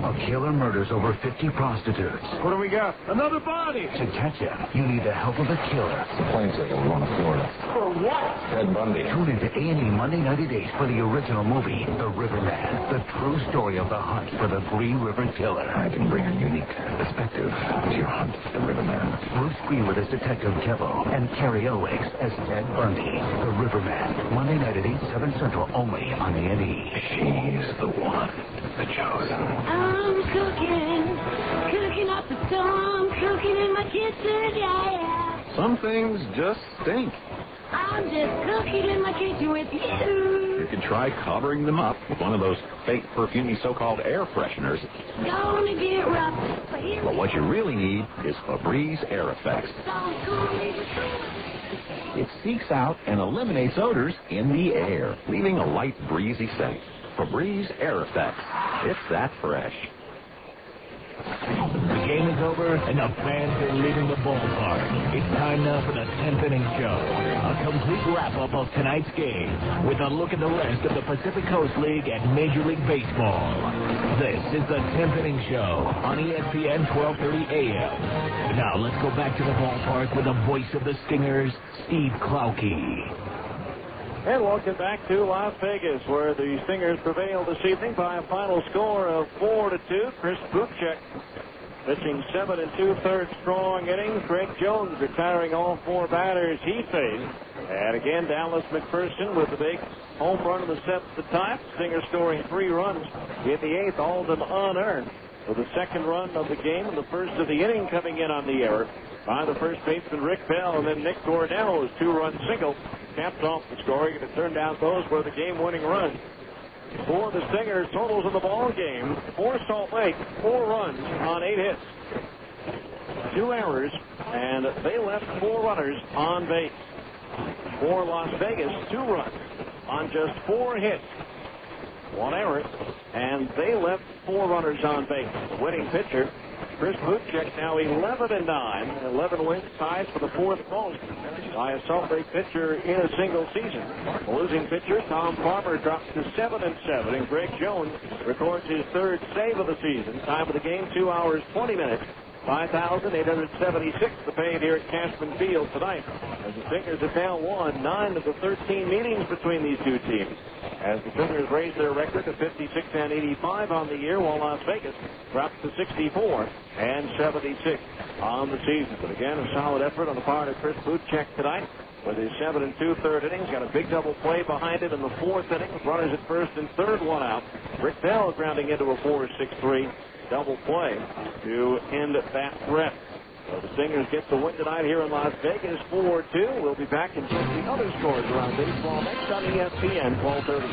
A killer murders over 50 prostitutes. What do we got? Another body! To catch him, you need the help of a killer. The plane ticket, we're going to Florida. For what? Ted Bundy. Tune into A&E Monday night at 8 for the original movie, The Riverman, the true story of the hunt for the Green River Killer. I can bring a unique perspective to your hunt, The Riverman. Bruce Greenwood as Detective Kevo, and Carrie Elwes as Ted Bundy. The Riverman, Monday night at 8, 7 Central, only on A&E. She's the one, the chosen. I'm cooking up a storm, cooking in my kitchen, yeah. Some things just stink. I'm just cooking in my kitchen with you. You can try covering them up with one of those fake perfumey so-called air fresheners. Gonna get rough. But here But what you really need is Febreze Air Effects. It seeks out and eliminates odors in the air, leaving a light, breezy scent. Febreze Air Effects. It's that fresh. The game is over, and the fans are leaving the ballpark. It's time now for the 10th inning show. A complete wrap-up of tonight's game with a look at the rest of the Pacific Coast League and Major League Baseball. This is the 10th inning show on ESPN 1230 AM. Now let's go back to the ballpark with the voice of the Stingers, Steve Klauke. And welcome back to Las Vegas, where the Stingers prevailed this evening by a final score of 4-2. Chris Bukchek pitching 7 2/3 strong innings. Greg Jones retiring all 4 batters he faced. And again, Dallas McPherson with the big home run in the 7th to tie. Stingers scoring 3 runs in the 8th, all of them unearned. With the second run of the game and the first of the inning coming in on the error by the first baseman Rick Bell, and then Nick Gordano's 2-run single capped off the scoring, and it turned out those were the game-winning runs for the Stingers. Totals of the ball game for Salt Lake: 4 runs on 8 hits, 2 errors, and they left 4 runners on base. For Las Vegas, 2 runs on just 4 hits, 1 error, and they left 4 runners on base. The winning pitcher, Chris Bukchek, now 11-9, 11 wins, ties for the 4th most by a Salt Lake pitcher in a single season. The losing pitcher, Tom Farmer, drops to 7-7, and Greg Jones records his 3rd save of the season. Time of the game, 2 hours, 20 minutes. 5,876 the paid here at Cashman Field tonight, as the Stingers have now won 9 of the 13 meetings between these two teams, as the Stingers raise their record to 56-85 on the year, while Las Vegas drops to 64-76 on the season. But again, a solid effort on the part of Chris Bukchek tonight with his 7 2/3 innings. Got a big double play behind it in the 4th inning with runners at first and third, 1 out. Rick Bell grounding into a 4-6-3 double play to end that threat. So the Stingers get the win tonight here in Las Vegas, 4-2. We'll be back and check the other scores around baseball next on ESPN 1230.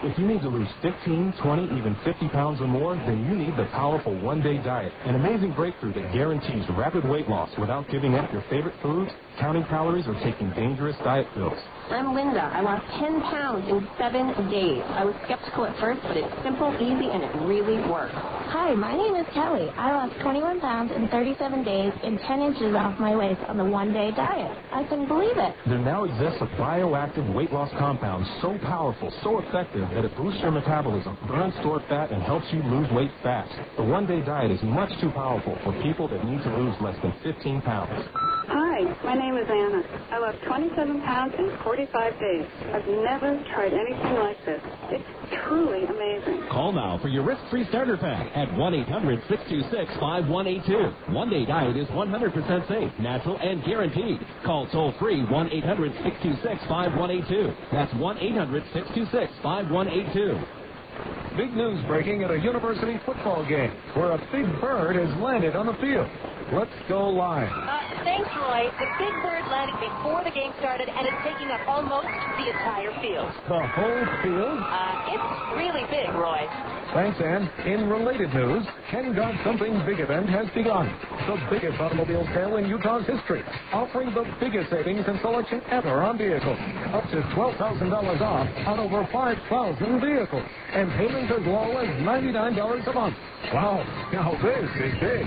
If you need to lose 15, 20, even 50 pounds or more, then you need the powerful one-day diet, an amazing breakthrough that guarantees rapid weight loss without giving up your favorite foods, counting calories, or taking dangerous diet pills. I'm Linda. I lost 10 pounds in 7 days. I was skeptical at first, but it's simple, easy, and it really works. Hi, my name is Kelly. I lost 21 pounds in 37 days and 10 inches off my waist on the one-day diet. I couldn't believe it. There now exists a bioactive weight loss compound so powerful, so effective, that it boosts your metabolism, burns stored fat, and helps you lose weight fast. The one-day diet is much too powerful for people that need to lose less than 15 pounds. Hi, my name is Anna. I lost 27 pounds in 45 days. I've never tried anything like this. It's truly amazing. Call now for your risk-free starter pack at 1-800-626-5182. One-day diet is 100% safe, natural, and guaranteed. Call toll-free 1-800-626-5182. That's 1-800-626-5182. Big news breaking at a university football game where a big bird has landed on the field. Let's go live. Thanks, Roy. The big bird landed before the game started, and it's taking up almost the entire field. The whole field? It's really big, Roy. Thanks, Ann. In related news, Ken Got Something Big event has begun. The biggest automobile sale in Utah's history, offering the biggest savings and selection ever on vehicles. Up to $12,000 off on over 5,000 vehicles. And payments as low as $99 a month. Wow, now this is big.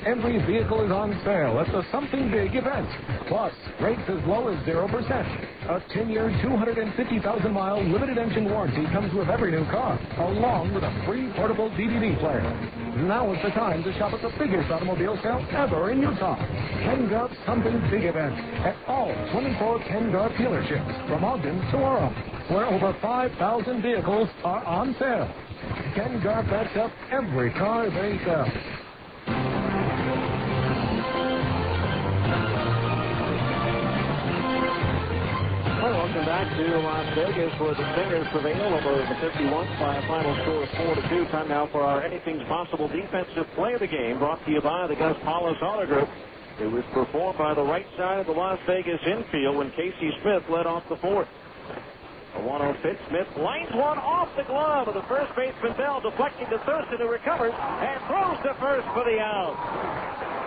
Every vehicle is on sale at the Something Big event. Plus, rates as low as 0%. A 10-year, 250,000-mile limited engine warranty comes with every new car, along with a free portable DVD player. Now is the time to shop at the biggest automobile sale ever in Utah. Ken Gart Something Big event at all 24 Ken Gart dealerships from Ogden to Oro, where over 5,000 vehicles are on sale. Ken Gart backs up every car they sell. Welcome back to Las Vegas, where the Stingers prevail over the 51 by a final score of 4-2. Time now for our Anything's Possible defensive play of the game, brought to you by the Gus Paulus Auto Group. It was performed by the right side of the Las Vegas infield when Casey Smith led off the fourth. A 1-0 pitch. Smith lines one off the glove of the first baseman Bell, deflecting to Thurston, who recovers and throws to first for the out.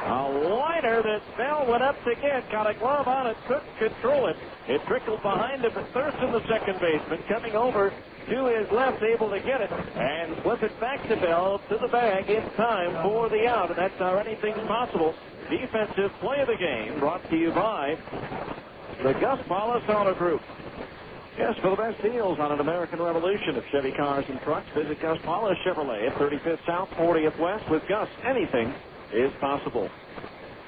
A liner that Bell went up to get, got a glove on it, couldn't control it. It trickled behind him, but Thurston, the second baseman, coming over to his left, able to get it and flip it back to Bell to the bag in time for the out. And that's our Anything's Possible defensive play of the game, brought to you by the Gus Paulus Auto Group. Yes, for the best deals on an American Revolution of Chevy cars and trucks, visit Gus Paulus Chevrolet at 35th South, 40th West. With Gus, anything is possible.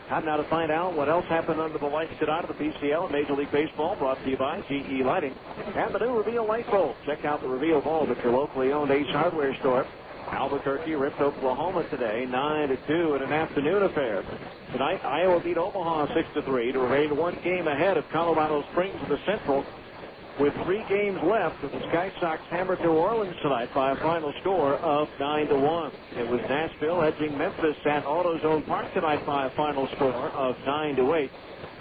Time now to find out what else happened under the lights tonight of the PCL and Major League Baseball, brought to you by GE Lighting and the new Reveal Light Bulb. Check out the Reveal Bulb at your locally owned Ace Hardware store. Albuquerque ripped Oklahoma today, 9-2 in an afternoon affair. Tonight, Iowa beat Omaha 6-3 to remain one game ahead of Colorado Springs in the Central. With 3 games left, the Sky Sox hammered New Orleans tonight by a final score of 9-1. It was Nashville edging Memphis at AutoZone Park tonight by a final score of 9-8.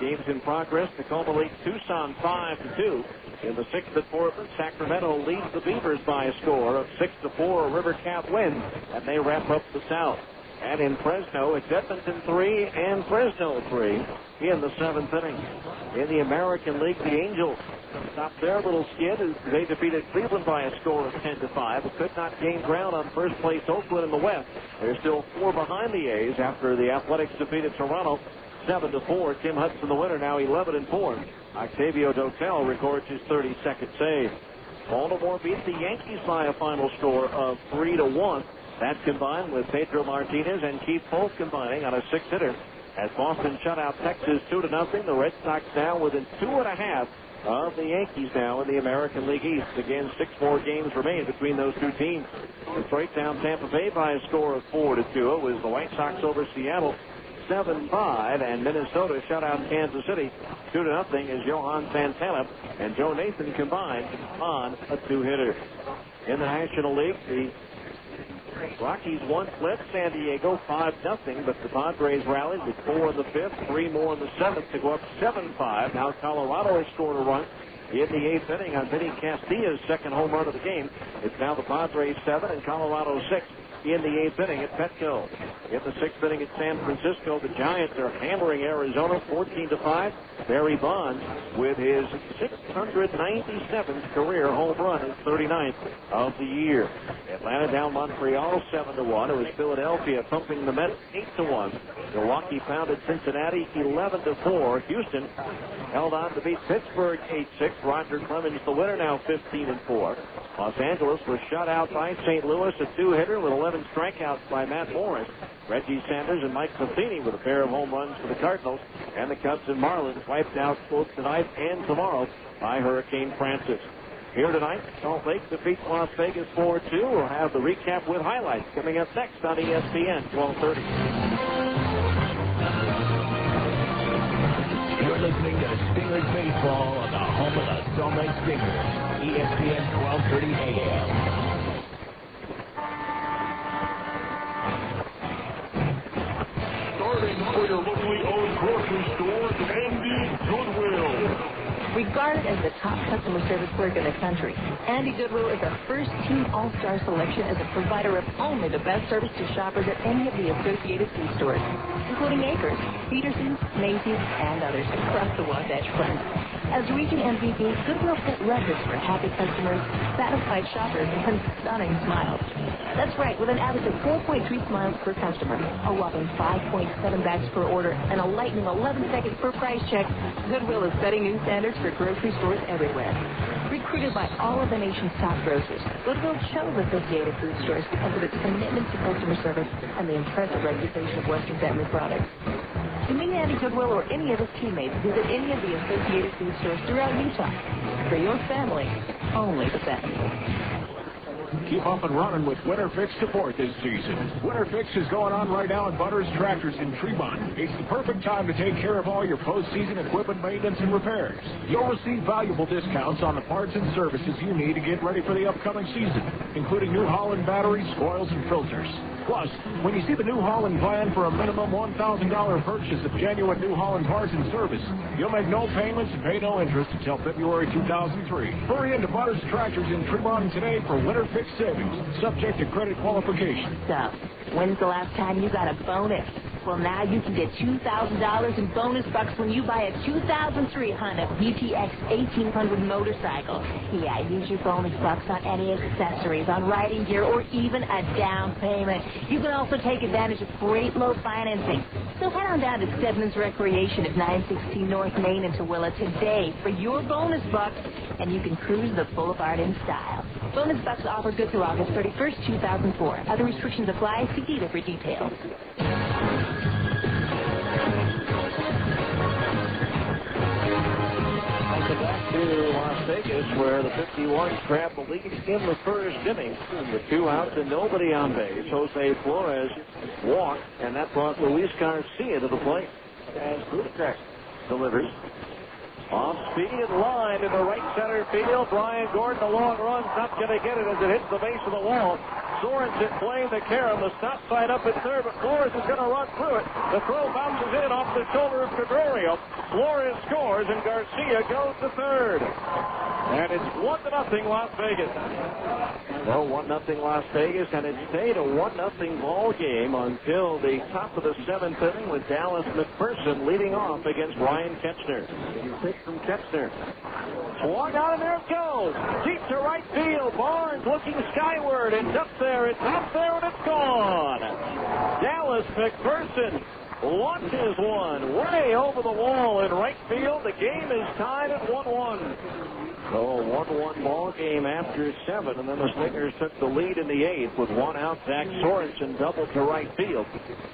Games in progress. Tacoma leads Tucson 5-2. In the 6th at Portland, Sacramento leads the Beavers by a score of 6-4. River Cat wins, and they wrap up the South. And in Fresno, it's Edmonton 3 and Fresno 3 in the 7th inning. In the American League, the Angels stopped their little skid as they defeated Cleveland by a score of 10-5, but could not gain ground on first place Oakland in the West. They're still 4 behind the A's after the Athletics defeated Toronto 7-4. Tim Hudson, the winner, now 11-4. Octavio Dotel records his 32nd save. Baltimore beat the Yankees by a final score of 3-1. That combined with Pedro Martinez and Keith Polk combining on a 6-hitter. As Boston shut out Texas 2-0, the Red Sox now within 2.5 of the Yankees now in the American League East. Again, 6 more games remain between those two teams. Detroit down Tampa Bay by a score of 4-2. It was the White Sox over Seattle 7-5, and Minnesota shut out Kansas City 2-0 as Johan Santana and Joe Nathan combined on a 2-hitter. In the National League, the Rockies once led San Diego 5-0, but the Padres rallied with 4 in the 5th, 3 more in the 7th to go up 7-5. Now Colorado has scored a run in the 8th inning on Vinny Castilla's second home run of the game. It's now the Padres 7 and Colorado 6 in the 8th inning at Petco. In the 6th inning at San Francisco, the Giants are hammering Arizona 14-5. Barry Bonds with his 697th career home run, his 39th of the year. Atlanta down Montreal 7-1. It was Philadelphia thumping the Mets 8-1. Milwaukee pounded Cincinnati 11-4. Houston held on to beat Pittsburgh 8-6. Roger Clemens the winner, now 15-4. Los Angeles was shut out by St. Louis, a 2-hitter with 11 strikeouts by Matt Morris. Reggie Sanders and Mike Matheny with a pair of home runs for the Cardinals. And the Cubs and Marlins wiped out both tonight and tomorrow by Hurricane Francis. Here tonight, Salt Lake defeats Las Vegas 4-2. We'll have the recap with highlights coming up next on ESPN 1230. You're listening to Stingers Baseball on the home of the Salt Lake Stingers, ESPN 1230 AM. Starting for your locally owned grocery store, Andy Goodwill. Regarded as the top customer service clerk in the country, Andy Goodwill is our first team all-star selection as a provider of only the best service to shoppers at any of the Associated Food stores, including Acres, Peterson's, Macy's, and others across the Wasatch Front. As region MVP, Goodwill set records for happy customers, satisfied shoppers, and stunning smiles. That's right, with an average of 4.3 smiles per customer, a whopping 5.7 backs per order, and a lightning 11 seconds per price check, Goodwill is setting new standards for grocery stores everywhere. Recruited by all of the nation's top grocers, Goodwill chose Associated Food stores because of its commitment to customer service and the impressive reputation of Western Family Products. To meet Andy Goodwill or any of his teammates, visit any of the Associated Food stores throughout Utah. For your family, only the best. Keep up and running with Winter Fix Support this season. Winter Fix is going on right now at Butters Tractors in Tremont. It's the perfect time to take care of all your postseason equipment maintenance and repairs. You'll receive valuable discounts on the parts and services you need to get ready for the upcoming season, including New Holland batteries, oils, and filters. Plus, when you see the New Holland plan for a minimum $1,000 purchase of genuine New Holland parts and service, you'll make no payments and pay no interest until February 2003. Hurry into Butters Tractors in Tremont today for Winter Fix savings, subject to credit qualification. So, when's the last time you got a bonus? Well, now you can get $2,000 in bonus bucks when you buy a 2003 Honda VTX 1800 motorcycle. Yeah, use your bonus bucks on any accessories, on riding gear, or even a down payment. You can also take advantage of great low financing. So head on down to Stedman's Recreation at 916 North Main in Tooele today for your bonus bucks, and you can cruise the boulevard in style. Bonus bucks offered good through August 31st, 2004. Other restrictions apply. See dealer for details. Back to Las Vegas, where the 51s grab the lead in the first inning with 2 outs and nobody on base. Jose Flores walked, and that brought Luis Garcia to the plate as Brutek delivers. Off speed line in the right center field. Brian Gordon, a long run's not going to get it as it hits the base of the wall. Sorensen playing the carom, the stop side up at third, but Flores is going to run through it. The throw bounces in off the shoulder of Pedrorio. Flores scores, and Garcia goes to third. And it's 1-0 Las Vegas. Well, 1-0 Las Vegas, and it stayed a 1-0 ball game until the top of the 7th inning with Dallas McPherson leading off against Ryan Ketchner. Pitch from Ketchner. Swung out, and there it goes. Deep to right field. Barnes looking skyward. It's up there, it's up there, and it's gone. Dallas McPherson launches one way over the wall in right field. The game is tied at 1-1. So a 1-1 ball game after 7, and then the Stingers took the lead in the 8th with 1 out. Zach Sorensen doubled to right field.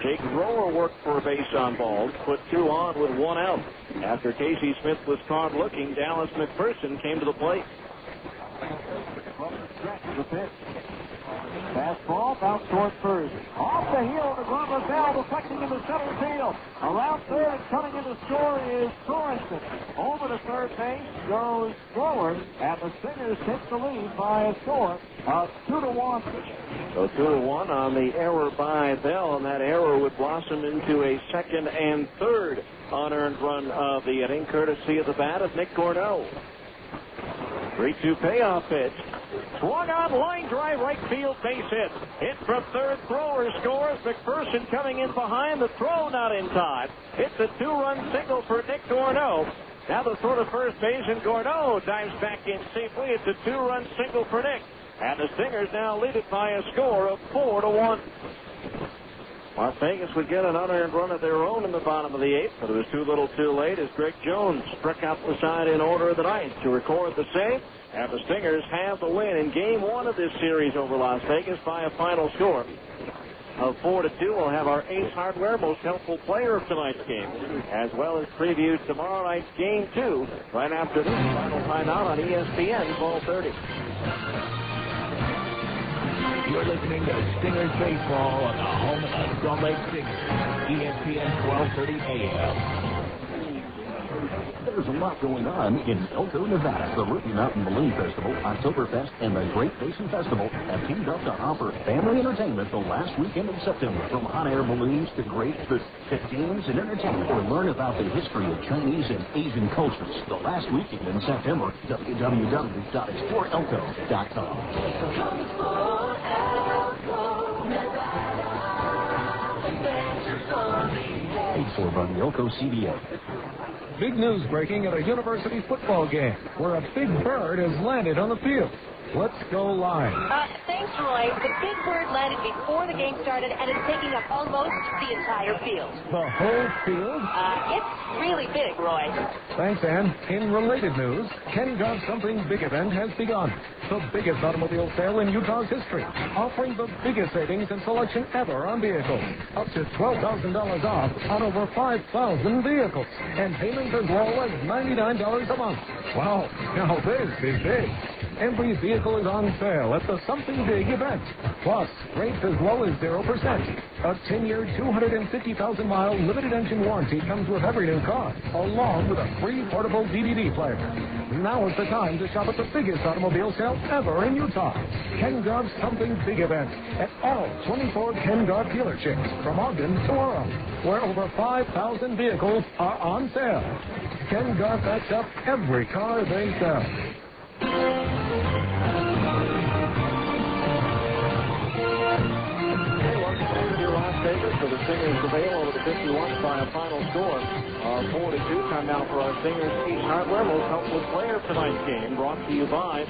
Jake Grower worked for a base on balls, put 2 on with 1 out. After Casey Smith was caught looking, Dallas McPherson came to the plate. The pitch. Fastball bounced toward first. Off the heel of Robert Bell, deflecting into center field. Around third and coming in to score is Sorensen. Over to third base goes Grower, and the Stingers take the lead by a score of 2-1. So 2-1 on the error by Bell, and that error would blossom into a second and third unearned run of the inning, courtesy of the bat of Nick Gordeau. 3-2 payoff pitch. Swung on, line drive, right field, base hit. Hit from third, Grower scores. McPherson coming in behind, the throw not in time. It's a 2-run single for Nick Gordeau. Now the throw to first base, and Gordeau dives back in safely. It's a 2-run single for Nick. And the Stingers now lead it by a score of 4-1. Las Vegas would get an unearned run of their own in the bottom of the 8th, but it was too little too late as Greg Jones struck out the side in order of the 9th to record the save. And the Stingers have the win in Game 1 of this series over Las Vegas by a final score of 4-2. We'll have our Ace Hardware Most Helpful Player of tonight's game, as well as preview tomorrow night's Game 2 right after this final timeout on ESPN 12:30. You're listening to Stingers Baseball on the home of the Salt Lake Stingers, ESPN 1230 AM. There's a lot going on in Elko, Nevada. The Rocky Mountain Balloon Festival, Oktoberfest, and the Great Basin Festival have teamed up to offer family entertainment the last weekend of September. From hot air balloons to great games and entertainment, or learn about the history of Chinese and Asian cultures. The last weekend in September, www.explorelko.com. Paid for by the Elko CBA. Big news breaking at a university football game where a big bird has landed on the field. Let's go live. Thanks, Roy. The big bird landed before the game started, and it's taking up almost the entire field. The whole field? It's really big, Roy. Thanks, Ann. In related news, Ken Got Something Big event has begun. The biggest automobile sale in Utah's history, offering the biggest savings and selection ever on vehicles. Up to $12,000 off on over 5,000 vehicles, and payments as low as $99 a month. Wow, now this is big. every vehicle is on sale at the Something Big event. Plus, rates as low as 0%. A 10-year, 250,000-mile limited engine warranty comes with every new car, along with a free portable DVD player. Now is the time to shop at the biggest automobile sale ever in Utah. Ken Gobb's Something Big event at all 24 Ken Gobb dealerships from Ogden to Orem, where over 5,000 vehicles are on sale. Ken Gobb backs up every car they sell. Las Vegas for the Stingers prevail over the 51 by a final score of 4-2. Time now for our Stingers Ace Hardware most helpful player of tonight's game, brought to you by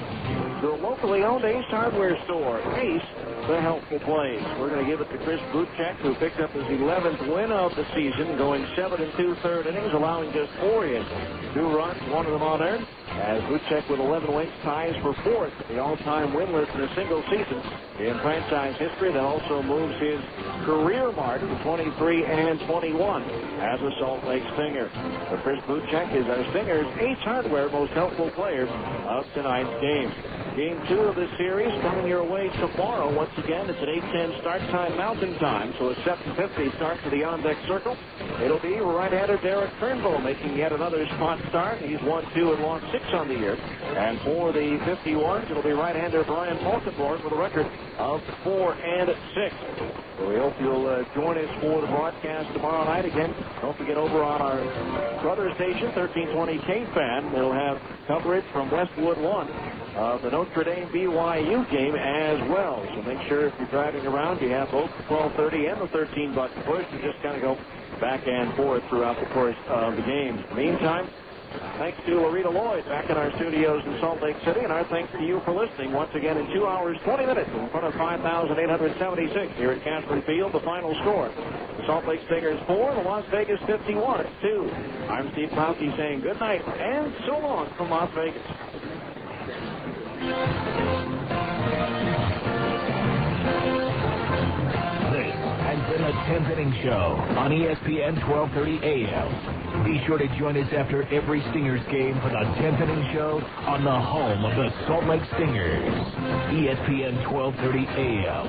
the locally owned Ace Hardware store. Ace, the helpful plays. We're going to give it to Chris Butchek, who picked up his 11th win of the season, going 7 2/3 innings, allowing just 4 hits, 2 runs, 1 of them unearned. As Butchek with 11 wins ties for 4th, the all-time win list in a single season in franchise history. That also moves his career mark to 23 and 21 as a Salt Lake Stinger. But Chris Butchek is our Stingers Ace Hardware most helpful player of tonight's game. Game 2 of this series coming your way tomorrow. Once again, it's an 8:10 start time Mountain Time, so a 7:50 start to the on-deck circle. It'll be right-hander Derek Turnbull making yet another spot start. He's 1-2 and lost 6 on the year. And for the 51s, it'll be right-hander Brian Falkenborg with a record of 4-6. So we hope you'll join us for the broadcast tomorrow night. Again, don't forget over on our brother station, 1320 K-Fan, they'll have coverage from Westwood 1 of the Notre Dame BYU game as well. So make sure if you're driving around, you have both the 1230 and the 13-button push. You just kind of go back and forth throughout the course of the game. Meantime, thanks to Loretta Lloyd back in our studios in Salt Lake City, and our thanks to you for listening once again in 2 hours, 20 minutes in front of 5,876 here at Casper Field. The final score, the Salt Lake Stingers 4, the Las Vegas 51 2. I'm Steve Klauke saying good night and so long from Las Vegas. This has been the 10th Inning Show on ESPN 1230 AM. Be sure to join us after every Stingers game for the 10th Inning Show on the home of the Salt Lake Stingers, ESPN 1230 AM.